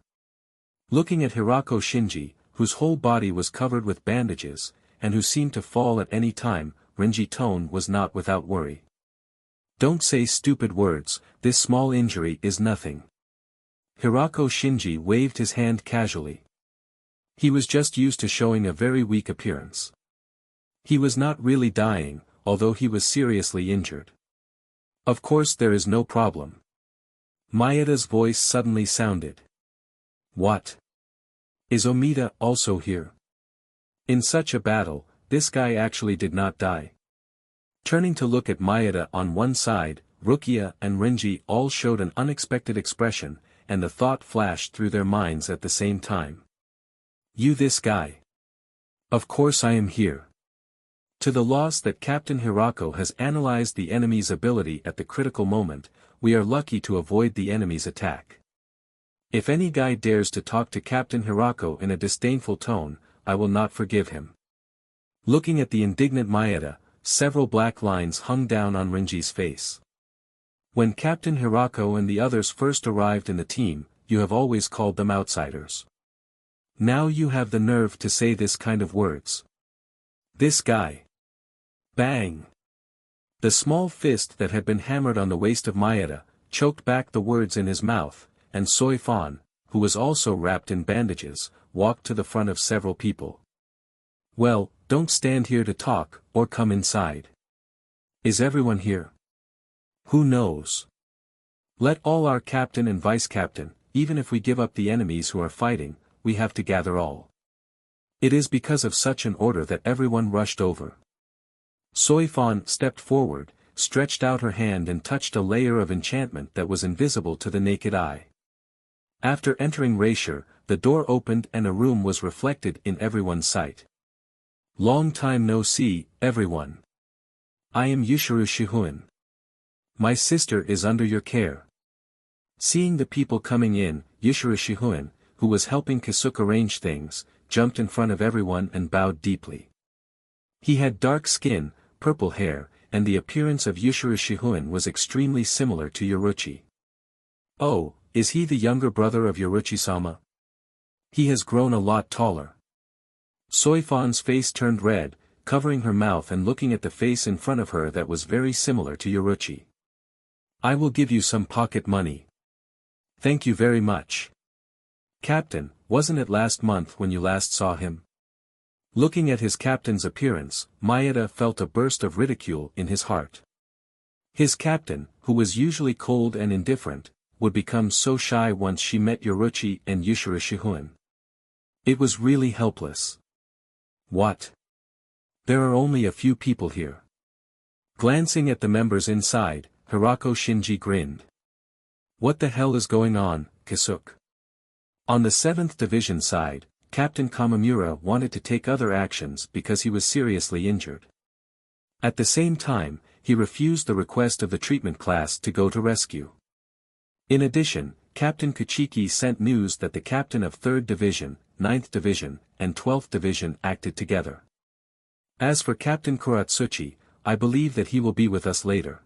Speaker 1: Looking at Hirako Shinji, whose whole body was covered with bandages, and who seemed to fall at any time, Renji's tone was not without worry. Don't say stupid words, this small injury is nothing. Hirako Shinji waved his hand casually. He was just used to showing a very weak appearance. He was not really dying, although he was seriously injured. Of course there is no problem. Maeda's voice suddenly sounded. What? Is Omida also here? In such a battle, this guy actually did not die. Turning to look at Maeda on one side, Rukia and Renji all showed an unexpected expression, and the thought flashed through their minds at the same time. You this guy. Of course I am here. To the loss that Captain Hirako has analyzed the enemy's ability at the critical moment, we are lucky to avoid the enemy's attack. If any guy dares to talk to Captain Hirako in a disdainful tone, I will not forgive him. Looking at the indignant Maeda, several black lines hung down on Renji's face. When Captain Hirako and the others first arrived in the team, you have always called them outsiders. Now you have the nerve to say this kind of words. This guy. Bang! The small fist that had been hammered on the waist of Maeda, choked back the words in his mouth, and Soi Fan, who was also wrapped in bandages, walked to the front of several people. Well, don't stand here to talk, or come inside. Is everyone here? Who knows? Let all our captain and vice-captain, even if we give up the enemies who are fighting, we have to gather all. It is because of such an order that everyone rushed over. Soi Fan stepped forward, stretched out her hand and touched a layer of enchantment that was invisible to the naked eye. After entering Reisher, the door opened and a room was reflected in everyone's sight. Long time no see, everyone. I am Yushiro Shihuin. My sister is under your care. Seeing the people coming in, Yushiro Shihuin, who was helping Kasuke arrange things, jumped in front of everyone and bowed deeply. He had dark skin, purple hair, and the appearance of Yushiro Shihuin was extremely similar to Yoruchi. Oh, is he the younger brother of Yoruchi-sama? He has grown a lot taller. Soi Fan's face turned red, covering her mouth and looking at the face in front of her that was very similar to Yoruchi. I will give you some pocket money. Thank you very much. Captain, wasn't it last month when you last saw him? Looking at his captain's appearance, Maeda felt a burst of ridicule in his heart. His captain, who was usually cold and indifferent, would become so shy once she met Yoruchi and Yushiro Shihoin. It was really helpless. What? There are only a few people here. Glancing at the members inside, Hirako Shinji grinned. What the hell is going on, Kisuke? On the 7th Division side, Captain Kamamura wanted to take other actions because he was seriously injured. At the same time, he refused the request of the treatment class to go to rescue. In addition, Captain Kuchiki sent news that the captain of 3rd Division, 9th Division, and 12th Division acted together. As for Captain Kuratsuchi, I believe that he will be with us later.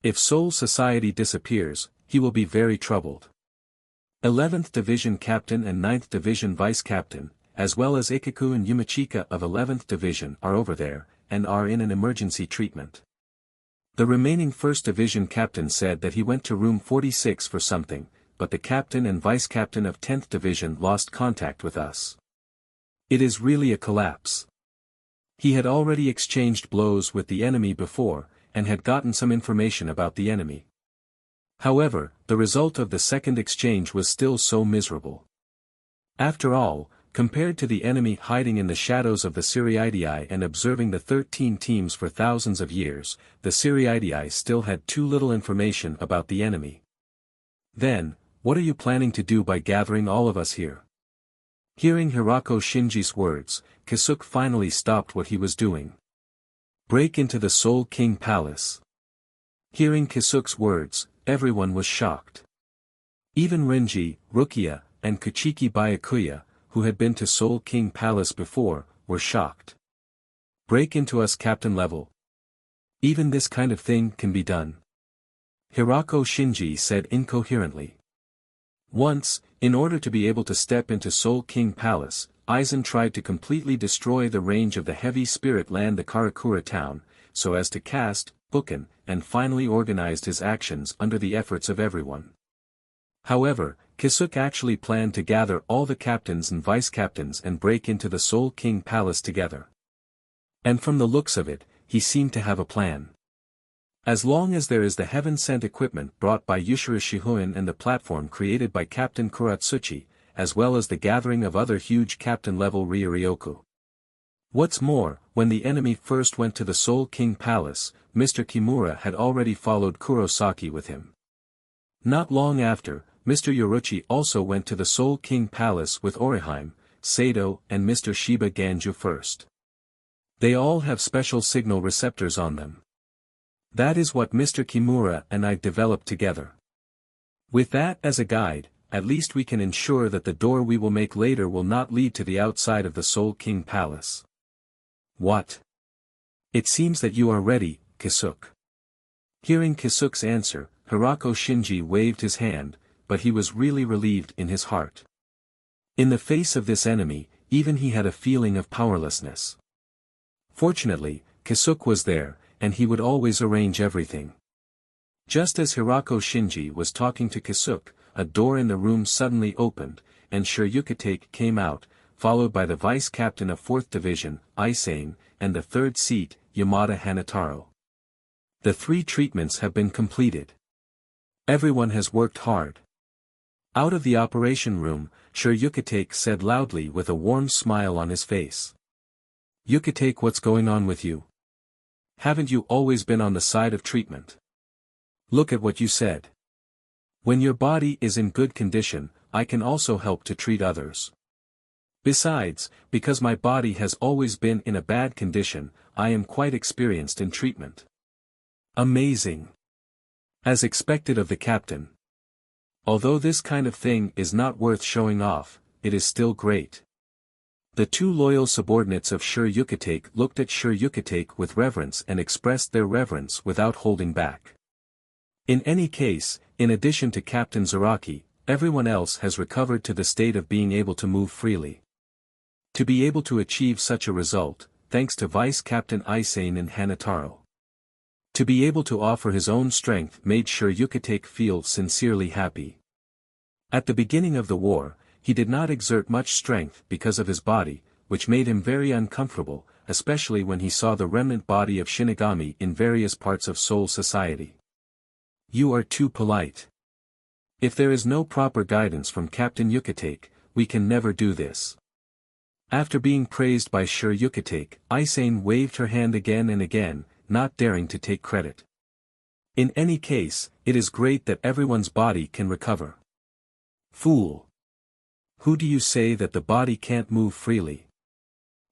Speaker 1: If Soul Society disappears, he will be very troubled. 11th Division Captain and 9th Division Vice Captain, as well as Ikaku and Yumachika of 11th Division are over there, and are in an emergency treatment. The remaining 1st Division Captain said that he went to room 46 for something, but the Captain and Vice Captain of 10th Division lost contact with us. It is really a collapse. He had already exchanged blows with the enemy before, and had gotten some information about the enemy. However, the result of the second exchange was still so miserable. After all, compared to the enemy hiding in the shadows of the Siriidii and observing the 13 teams for thousands of years, the Siriidii still had too little information about the enemy. Then, what are you planning to do by gathering all of us here? Hearing Hirako Shinji's words, Kisuke finally stopped what he was doing. Break into the Soul King Palace. Hearing Kisuke's words, everyone was shocked. Even Renji, Rukia, and Kuchiki Byakuya, who had been to Soul King Palace before, were shocked. Break into us captain level. Even this kind of thing can be done. Hirako Shinji said incoherently. Once, in order to be able to step into Soul King Palace, Aizen tried to completely destroy the range of the heavy spirit land the Karakura town, so as to cast, booken, and finally organized his actions under the efforts of everyone. However, Kisuke actually planned to gather all the captains and vice-captains and break into the Soul King Palace together. And from the looks of it, he seemed to have a plan. As long as there is the heaven-sent equipment brought by Yushiro Shihoin and the platform created by Captain Kuratsuchi, as well as the gathering of other huge captain-level Ryuryoku. What's more, when the enemy first went to the Soul King Palace, Mr. Kimura had already followed Kurosaki with him. Not long after, Mr. Yoruchi also went to the Soul King Palace with Oriheim, Sato and Mr. Shiba Ganju first. They all have special signal receptors on them. That is what Mr. Kimura and I developed together. With that as a guide, at least we can ensure that the door we will make later will not lead to the outside of the Soul King Palace. What? It seems that you are ready, Kisuke. Hearing Kisuke's answer, Hirako Shinji waved his hand, but he was really relieved in his heart. In the face of this enemy, even he had a feeling of powerlessness. Fortunately, Kisuke was there, and he would always arrange everything. Just as Hirako Shinji was talking to Kisuke, a door in the room suddenly opened, and Shiryukatake came out, followed by the vice captain of 4th Division, Isane, and the 3rd seat, Yamada Hanataro. The 3 treatments have been completed. Everyone has worked hard. Out of the operation room, Shiryukatake said loudly with a warm smile on his face. Yukatake, what's going on with you? Haven't you always been on the side of treatment? Look at what you said. When your body is in good condition, I can also help to treat others. Besides, because my body has always been in a bad condition, I am quite experienced in treatment. Amazing. As expected of the captain. Although this kind of thing is not worth showing off, it is still great. The 2 loyal subordinates of Shiryukatake looked at Shiryukatake with reverence and expressed their reverence without holding back. In any case, in addition to Captain Zaraki, everyone else has recovered to the state of being able to move freely. To be able to achieve such a result, thanks to Vice Captain Isane and Hanataro. To be able to offer his own strength made sure Yukitake feel sincerely happy. At the beginning of the war, he did not exert much strength because of his body, which made him very uncomfortable, especially when he saw the remnant body of Shinigami in various parts of Soul Society. You are too polite. If there is no proper guidance from Captain Yukitake, we can never do this. After being praised by Sure Yukitake, Isane waved her hand again and again, not daring to take credit. In any case, it is great that everyone's body can recover. Fool! Who do you say that the body can't move freely?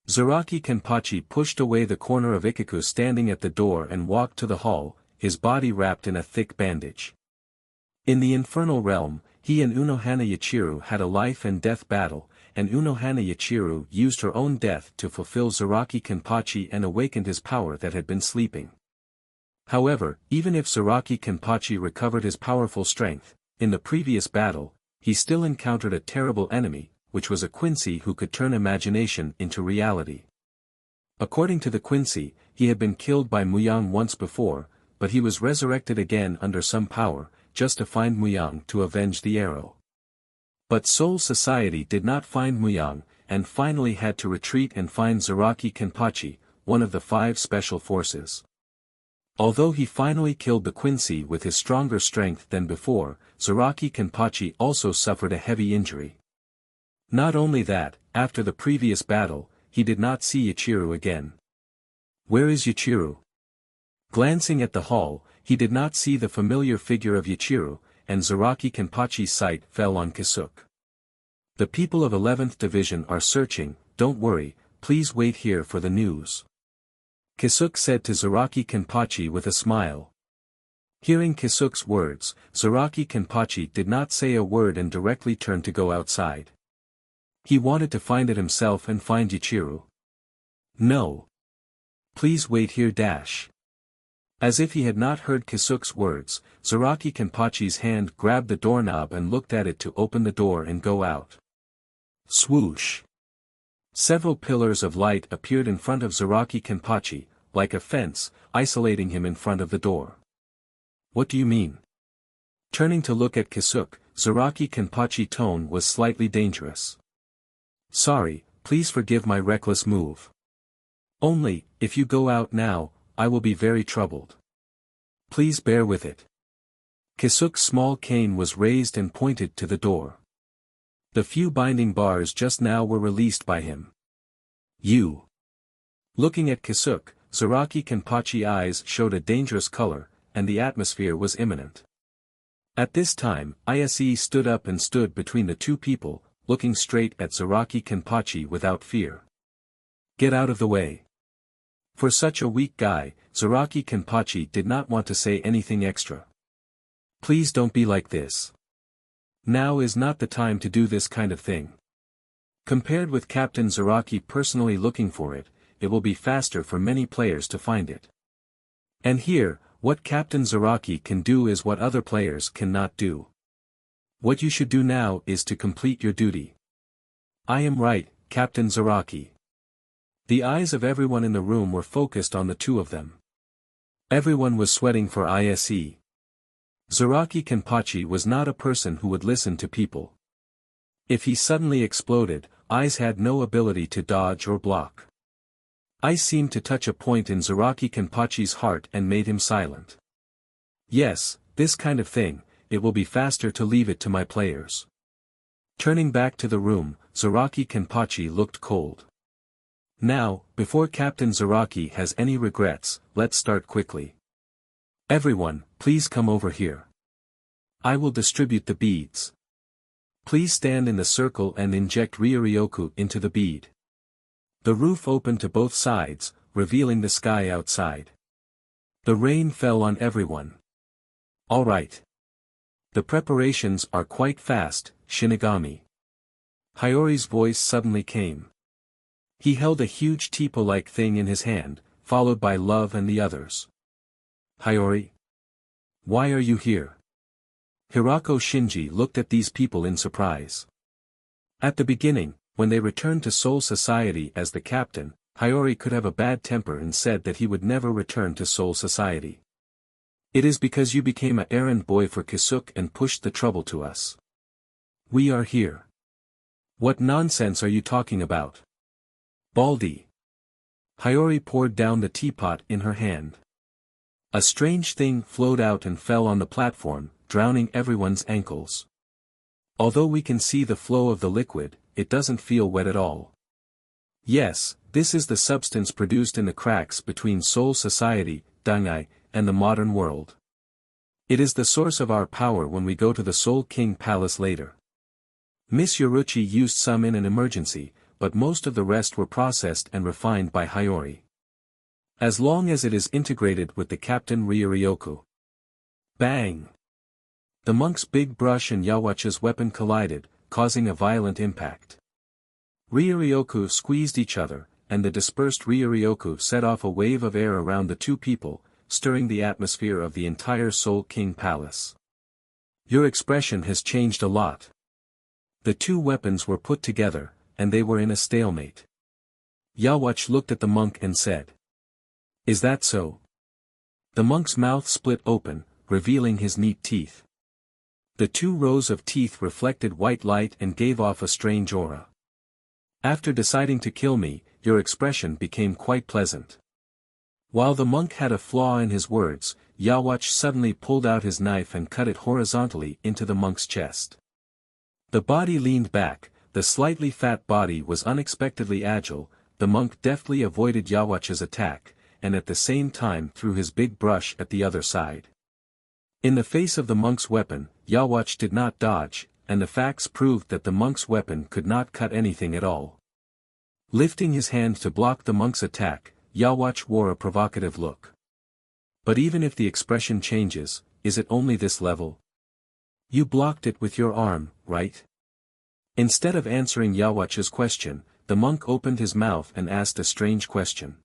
Speaker 1: Zaraki Kenpachi pushed away the corner of Ichigo standing at the door and walked to the hall, his body wrapped in a thick bandage. In the infernal realm, he and Unohana Yachiru had a life and death battle, and Unohana Yachiru used her own death to fulfill Zaraki Kenpachi and awakened his power that had been sleeping. However, even if Zaraki Kenpachi recovered his powerful strength, in the previous battle, he still encountered a terrible enemy, which was a Quincy who could turn imagination into reality. According to the Quincy, he had been killed by Muyang once before, but he was resurrected again under some power, just to find Muyang to avenge the arrow. But Soul Society did not find Muyang, and finally had to retreat and find Zaraki Kenpachi, one of the 5 special forces. Although he finally killed the Quincy with his stronger strength than before, Zaraki Kenpachi also suffered a heavy injury. Not only that, after the previous battle, he did not see Yachiru again. Where is Yachiru? Glancing at the hall, he did not see the familiar figure of Yachiru, and Zaraki Kenpachi's sight fell on Kisuk. The people of 11th Division are searching, don't worry, please wait here for the news. Kisuk said to Zaraki Kenpachi with a smile. Hearing Kisuk's words, Zaraki Kenpachi did not say a word and directly turned to go outside. He wanted to find it himself and find Yachiru. No. Please wait here. As if he had not heard Kisuk's words, Zaraki Kenpachi's hand grabbed the doorknob and looked at it to open the door and go out. Swoosh! Several pillars of light appeared in front of Zaraki Kenpachi, like a fence, isolating him in front of the door. What do you mean? Turning to look at Kisuk, Zaraki Kenpachi's tone was slightly dangerous. Sorry, please forgive my reckless move. Only, if you go out now, I will be very troubled. Please bear with it. Kisuk's small cane was raised and pointed to the door. The few binding bars just now were released by him. You. Looking at Kisuk, Zaraki Kenpachi's eyes showed a dangerous color, and the atmosphere was imminent. At this time, Ise stood up and stood between the two people, looking straight at Zaraki Kenpachi without fear. Get out of the way. For such a weak guy, Zaraki Kenpachi did not want to say anything extra. Please don't be like this. Now is not the time to do this kind of thing. Compared with Captain Zaraki personally looking for it, it will be faster for many players to find it. And here, what Captain Zaraki can do is what other players cannot do. What you should do now is to complete your duty. I am right, Captain Zaraki. The eyes of everyone in the room were focused on the two of them. Everyone was sweating for Ise. Zaraki Kenpachi was not a person who would listen to people. If he suddenly exploded, Ice had no ability to dodge or block. Ice seemed to touch a point in Zaraki Kenpachi's heart and made him silent. Yes, this kind of thing, it will be faster to leave it to my players. Turning back to the room, Zaraki Kenpachi looked cold. Now, before Captain Zaraki has any regrets, let's start quickly. Everyone, please come over here. I will distribute the beads. Please stand in the circle and inject Ryuryoku into the bead. The roof opened to both sides, revealing the sky outside. The rain fell on everyone. All right. The preparations are quite fast, Shinigami. Hiyori's voice suddenly came. He held a huge teepo-like thing in his hand, followed by Love and the others. Hiyori? Why are you here? Hirako Shinji looked at these people in surprise. At the beginning, when they returned to Soul Society as the captain, Hiyori could have a bad temper and said that he would never return to Soul Society. It is because you became a errand boy for Kisuke and pushed the trouble to us. We are here. What nonsense are you talking about? Baldy. Hiyori poured down the teapot in her hand. A strange thing flowed out and fell on the platform, drowning everyone's ankles. Although we can see the flow of the liquid, it doesn't feel wet at all. Yes, this is the substance produced in the cracks between Soul Society, Dangai, and the modern world. It is the source of our power when we go to the Soul King Palace later. Miss Yoruchi used some in an emergency, but most of the rest were processed and refined by Hiyori. As long as it is integrated with the Captain Ryuryoku. Bang! The monk's big brush and Yawacha's weapon collided, causing a violent impact. Ryuryoku squeezed each other, and the dispersed Ryuryoku set off a wave of air around the two people, stirring the atmosphere of the entire Soul King Palace. Your expression has changed a lot. The two weapons were put together, and they were in a stalemate. Yawach looked at the monk and said. Is that so? The monk's mouth split open, revealing his neat teeth. The two rows of teeth reflected white light and gave off a strange aura. After deciding to kill me, your expression became quite pleasant. While the monk had a flaw in his words, Yawach suddenly pulled out his knife and cut it horizontally into the monk's chest. The body leaned back, the slightly fat body was unexpectedly agile, the monk deftly avoided Yawach's attack, and at the same time threw his big brush at the other side. In the face of the monk's weapon, Yawach did not dodge, and the facts proved that the monk's weapon could not cut anything at all. Lifting his hand to block the monk's attack, Yawach wore a provocative look. But even if the expression changes, is it only this level? You blocked it with your arm, right? Instead of answering Yawach's question, the monk opened his mouth and asked a strange question.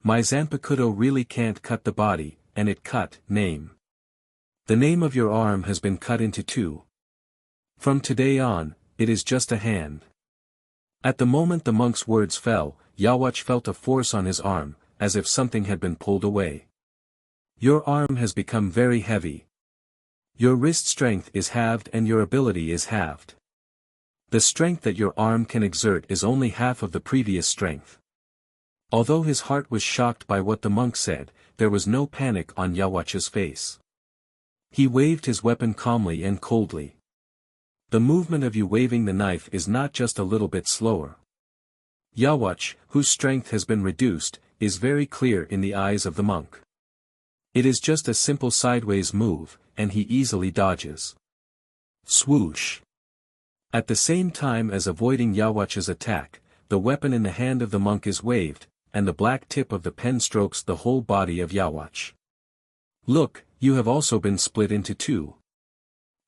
Speaker 1: My Zanpakuto really can't cut the body, and it cut, name. The name of your arm has been cut into two. From today on, it is just a hand. At the moment the monk's words fell, Yawach felt a force on his arm, as if something had been pulled away. Your arm has become very heavy. Your wrist strength is halved and your ability is halved. The strength that your arm can exert is only half of the previous strength. Although his heart was shocked by what the monk said, there was no panic on Yawach's face. He waved his weapon calmly and coldly. The movement of you waving the knife is not just a little bit slower. Yawach, whose strength has been reduced, is very clear in the eyes of the monk. It is just a simple sideways move, and he easily dodges. Swoosh! At the same time as avoiding Yawach's attack, the weapon in the hand of the monk is waved, and the black tip of the pen strokes the whole body of Yawach. Look, you have also been split into two.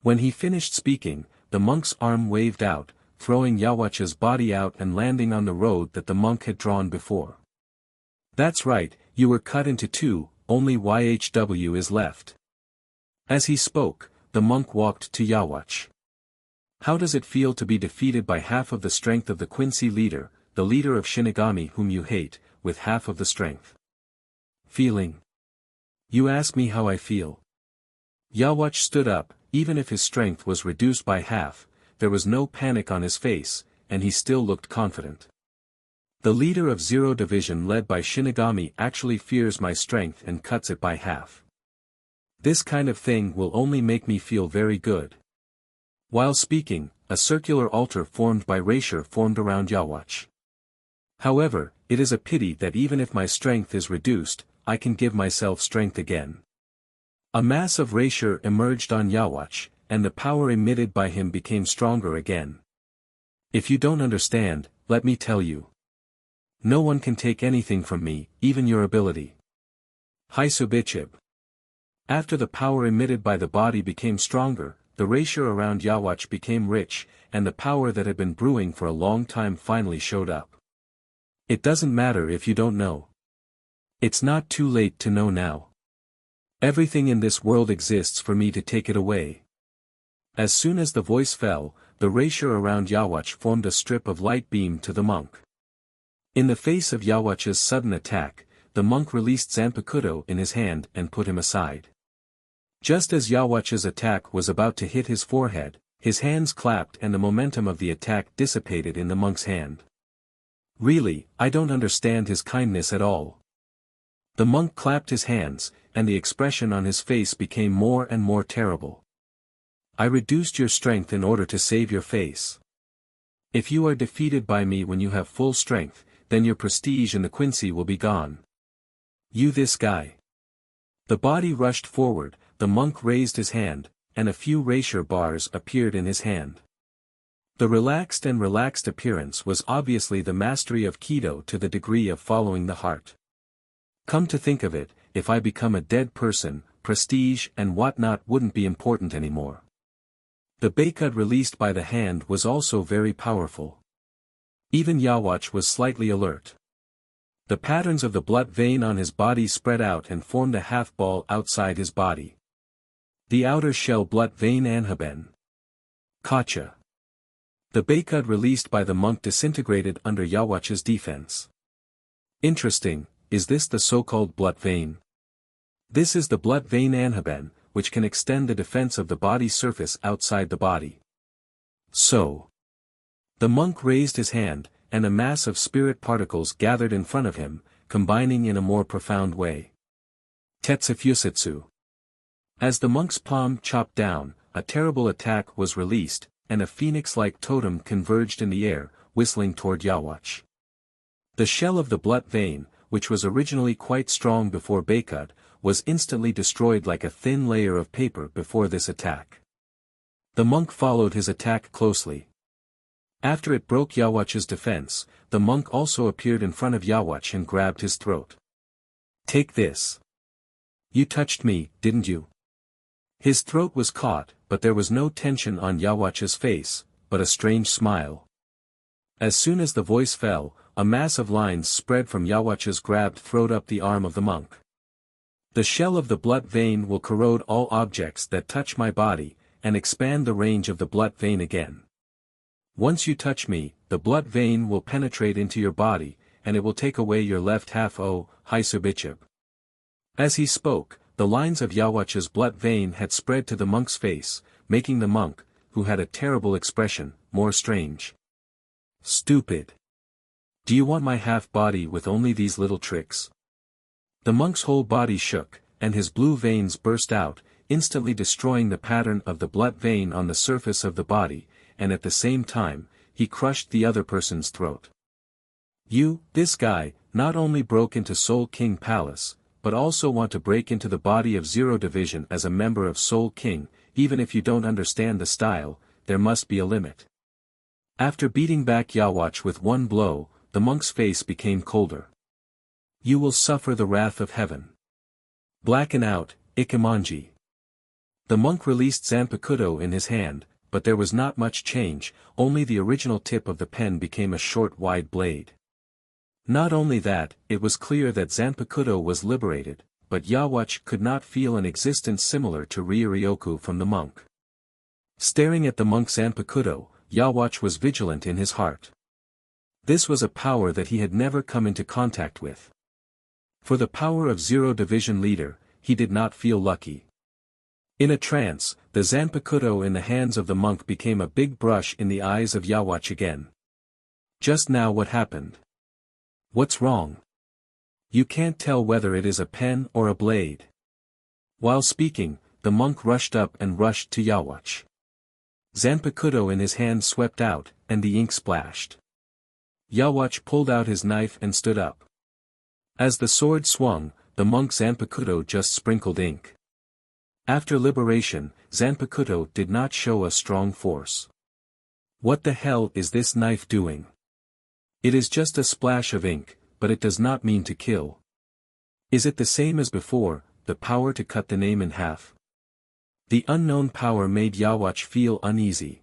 Speaker 1: When he finished speaking, the monk's arm waved out, throwing Yawach's body out and landing on the road that the monk had drawn before. That's right, you were cut into two, only YHW is left. As he spoke, the monk walked to Yawach. How does it feel to be defeated by half of the strength of the Quincy leader, the leader of Shinigami whom you hate, with half of the strength? Feeling. You ask me how I feel. Yawach stood up, even if his strength was reduced by half, there was no panic on his face, and he still looked confident. The leader of Zero Division led by Shinigami actually fears my strength and cuts it by half. This kind of thing will only make me feel very good. While speaking, a circular altar formed by Raisher formed around Yawach. However, it is a pity that even if my strength is reduced, I can give myself strength again. A mass of Raisher emerged on Yawach, and the power emitted by him became stronger again. If you don't understand, let me tell you. No one can take anything from me, even your ability. Haisubichib. After the power emitted by the body became stronger, the Raisher around Yawach became rich, and the power that had been brewing for a long time finally showed up. It doesn't matter if you don't know. It's not too late to know now. Everything in this world exists for me to take it away. As soon as the voice fell, the Raisher around Yawach formed a strip of light beam to the monk. In the face of Yawach's sudden attack, the monk released Zanpakuto in his hand and put him aside. Just as Yawach's attack was about to hit his forehead, his hands clapped and the momentum of the attack dissipated in the monk's hand. Really, I don't understand his kindness at all. The monk clapped his hands, and the expression on his face became more and more terrible. I reduced your strength in order to save your face. If you are defeated by me when you have full strength, then your prestige in the Quincy will be gone. You this guy. The body rushed forward, the monk raised his hand, and a few rapier bars appeared in his hand. The relaxed appearance was obviously the mastery of Kido to the degree of following the heart. Come to think of it, if I become a dead person, prestige and whatnot wouldn't be important anymore. The Baikud released by the hand was also very powerful. Even Yawach was slightly alert. The patterns of the blood vein on his body spread out and formed a half-ball outside his body. The outer shell blood vein Anhaben. Kacha. The Baikud released by the monk disintegrated under Yawach's defense. Interesting, is this the so-called blood vein? This is the blood vein Anhaben, which can extend the defense of the body's surface outside the body. So. The monk raised his hand, and a mass of spirit particles gathered in front of him, combining in a more profound way. Tetsufusitsu. As the monk's palm chopped down, a terrible attack was released, and a phoenix-like totem converged in the air, whistling toward Yawach. The shell of the blood vein, which was originally quite strong before Baikud, was instantly destroyed like a thin layer of paper before this attack. The monk followed his attack closely. After it broke Yawach's defense, the monk also appeared in front of Yawach and grabbed his throat. Take this. You touched me, didn't you? His throat was caught, but there was no tension on Yawach's face, but a strange smile. As soon as the voice fell, a mass of lines spread from Yawach's grabbed throat up the arm of the monk. The shell of the blood vein will corrode all objects that touch my body, and expand the range of the blood vein again. Once you touch me, the blood vein will penetrate into your body, and it will take away your left half Hisubichib. As he spoke, the lines of Yawach's blood vein had spread to the monk's face, making the monk, who had a terrible expression, more strange. Stupid. Do you want my half-body with only these little tricks? The monk's whole body shook, and his blue veins burst out, instantly destroying the pattern of the blood vein on the surface of the body, and at the same time, he crushed the other person's throat. You, this guy, not only broke into Soul King Palace, but also want to break into the body of Zero Division as a member of Soul King. Even if you don't understand the style, there must be a limit. After beating back Yawach with one blow, the monk's face became colder. You will suffer the wrath of heaven. Blacken out, Ikemanji. The monk released Zanpakuto in his hand, but there was not much change, only the original tip of the pen became a short wide blade. Not only that, it was clear that Zanpakuto was liberated, but Yawach could not feel an existence similar to Ryuryoku from the monk. Staring at the monk's Zanpakuto, Yawach was vigilant in his heart. This was a power that he had never come into contact with. For the power of Zero Division leader, he did not feel lucky. In a trance, the Zanpakuto in the hands of the monk became a big brush in the eyes of Yawach again. Just now what happened? What's wrong? You can't tell whether it is a pen or a blade. While speaking, the monk rushed up and rushed to Yawach. Zanpakuto in his hand swept out, and the ink splashed. Yawach pulled out his knife and stood up. As the sword swung, the monk's Zanpakuto just sprinkled ink. After liberation, Zanpakuto did not show a strong force. What the hell is this knife doing? It is just a splash of ink, but it does not mean to kill. Is it the same as before, the power to cut the name in half? The unknown power made Yawach feel uneasy.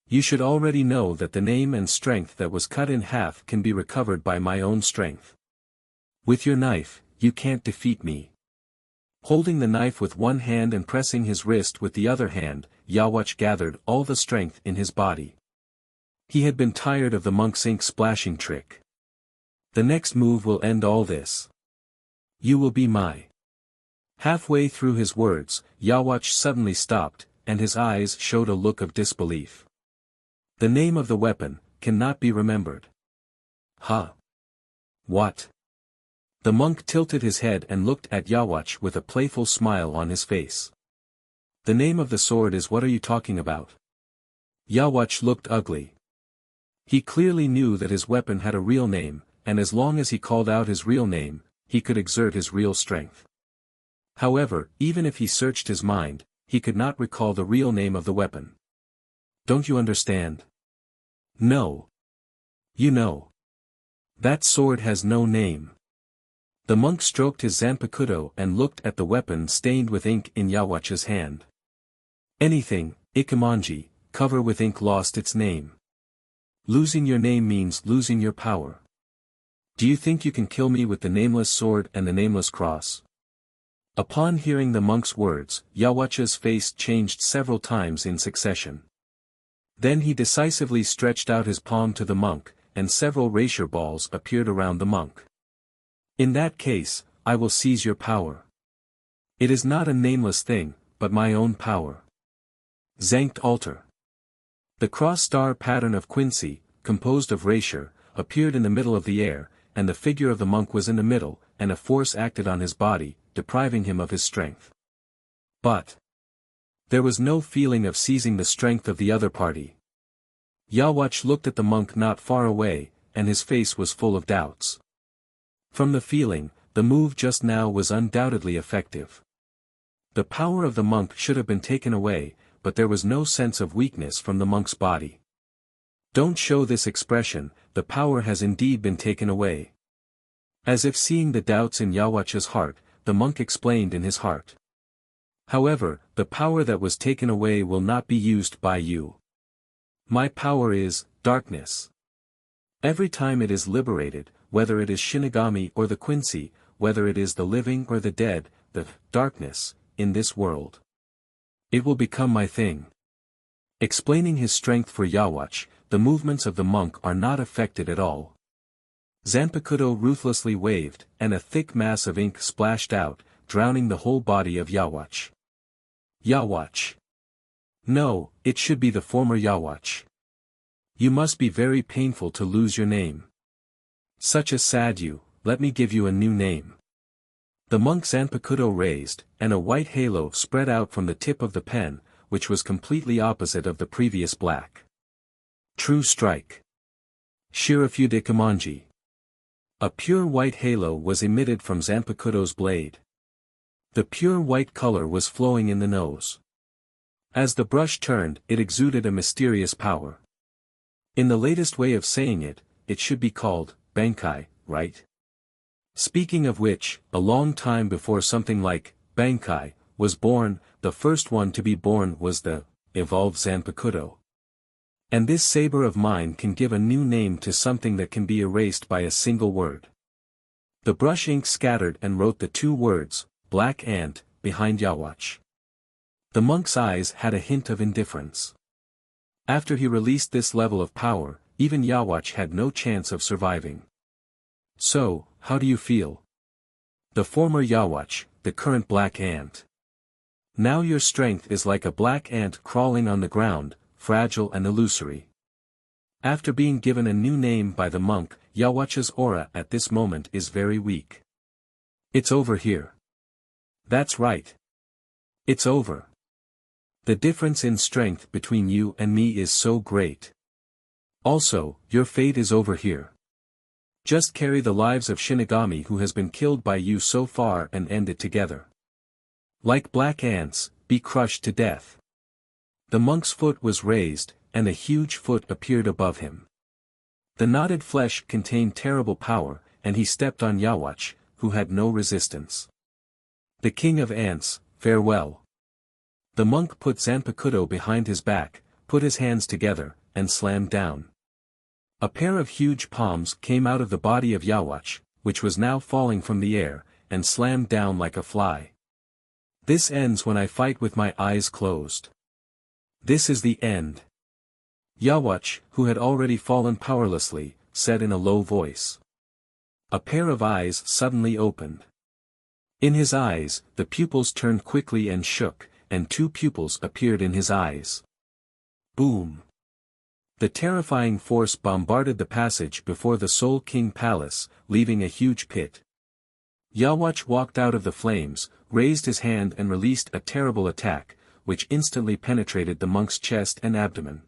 Speaker 1: You should already know that the name and strength that was cut in half can be recovered by my own strength. With your knife, you can't defeat me. Holding the knife with one hand and pressing his wrist with the other hand, Yawach gathered all the strength in his body. He had been tired of the monk's ink splashing trick. The next move will end all this. You will be my Halfway through his words, Yawatch suddenly stopped, and his eyes showed a look of disbelief. The name of the weapon cannot be remembered. Huh? What? The monk tilted his head and looked at Yawatch with a playful smile on his face. The name of the sword is what are you talking about? Yawatch looked ugly. He clearly knew that his weapon had a real name, and as long as he called out his real name, he could exert his real strength. However, even if he searched his mind, he could not recall the real name of the weapon. Don't you understand? No. You know. That sword has no name. The monk stroked his zanpakuto and looked at the weapon stained with ink in Yawatch's hand. Anything, Ikemanji, cover with ink lost its name. Losing your name means losing your power. Do you think you can kill me with the nameless sword and the nameless cross? Upon hearing the monk's words, Yawatch's face changed several times in succession. Then he decisively stretched out his palm to the monk, and several rapier balls appeared around the monk. In that case, I will seize your power. It is not a nameless thing, but my own power. Zankt altar. The cross-star pattern of Quincy, composed of rapier, appeared in the middle of the air, and the figure of the monk was in the middle, and a force acted on his body, depriving him of his strength. But there was no feeling of seizing the strength of the other party. Yawatch looked at the monk not far away, and his face was full of doubts. From the feeling, the move just now was undoubtedly effective. The power of the monk should have been taken away, but there was no sense of weakness from the monk's body. Don't show this expression, the power has indeed been taken away. As if seeing the doubts in Yawatch's heart, the monk explained in his heart. However, the power that was taken away will not be used by you. My power is darkness. Every time it is liberated, whether it is Shinigami or the Quincy, whether it is the living or the dead, the darkness, in this world, it will become my thing. Explaining his strength for Yawatch, the movements of the monk are not affected at all. Zanpakuto ruthlessly waved, and a thick mass of ink splashed out, drowning the whole body of Yawatch. Yawatch. No, it should be the former Yawatch. You must be very painful to lose your name. Such a sad you, let me give you a new name. The monk's zanpakuto raised, and a white halo spread out from the tip of the pen, which was completely opposite of the previous black. True strike. Shirafu de Kamanji. A pure white halo was emitted from Zanpakuto's blade. The pure white color was flowing in the nose. As the brush turned, it exuded a mysterious power. In the latest way of saying it, it should be called Bankai, right? Speaking of which, a long time before something like Bankai was born, the first one to be born was the evolved Zanpakuto. And this saber of mine can give a new name to something that can be erased by a single word. The brush ink scattered and wrote the two words, Black Ant, behind Yawatch. The monk's eyes had a hint of indifference. After he released this level of power, even Yawatch had no chance of surviving. So, how do you feel? The former Yawatch, the current Black Ant. Now your strength is like a black ant crawling on the ground, fragile and illusory. After being given a new name by the monk, Yawatch's aura at this moment is very weak. It's over here. That's right. It's over. The difference in strength between you and me is so great. Also, your fate is over here. Just carry the lives of Shinigami who has been killed by you so far and end it together. Like black ants, be crushed to death. The monk's foot was raised, and a huge foot appeared above him. The knotted flesh contained terrible power, and he stepped on Yawatch, who had no resistance. The king of ants, farewell. The monk put Zanpakuto behind his back, put his hands together, and slammed down. A pair of huge palms came out of the body of Yawatch, which was now falling from the air, and slammed down like a fly. This ends when I fight with my eyes closed. This is the end. Yawatch, who had already fallen powerlessly, said in a low voice. A pair of eyes suddenly opened. In his eyes, the pupils turned quickly and shook, and 2 pupils appeared in his eyes. Boom! The terrifying force bombarded the passage before the Soul King Palace, leaving a huge pit. Yawatch walked out of the flames, raised his hand and released a terrible attack, which instantly penetrated the monk's chest and abdomen.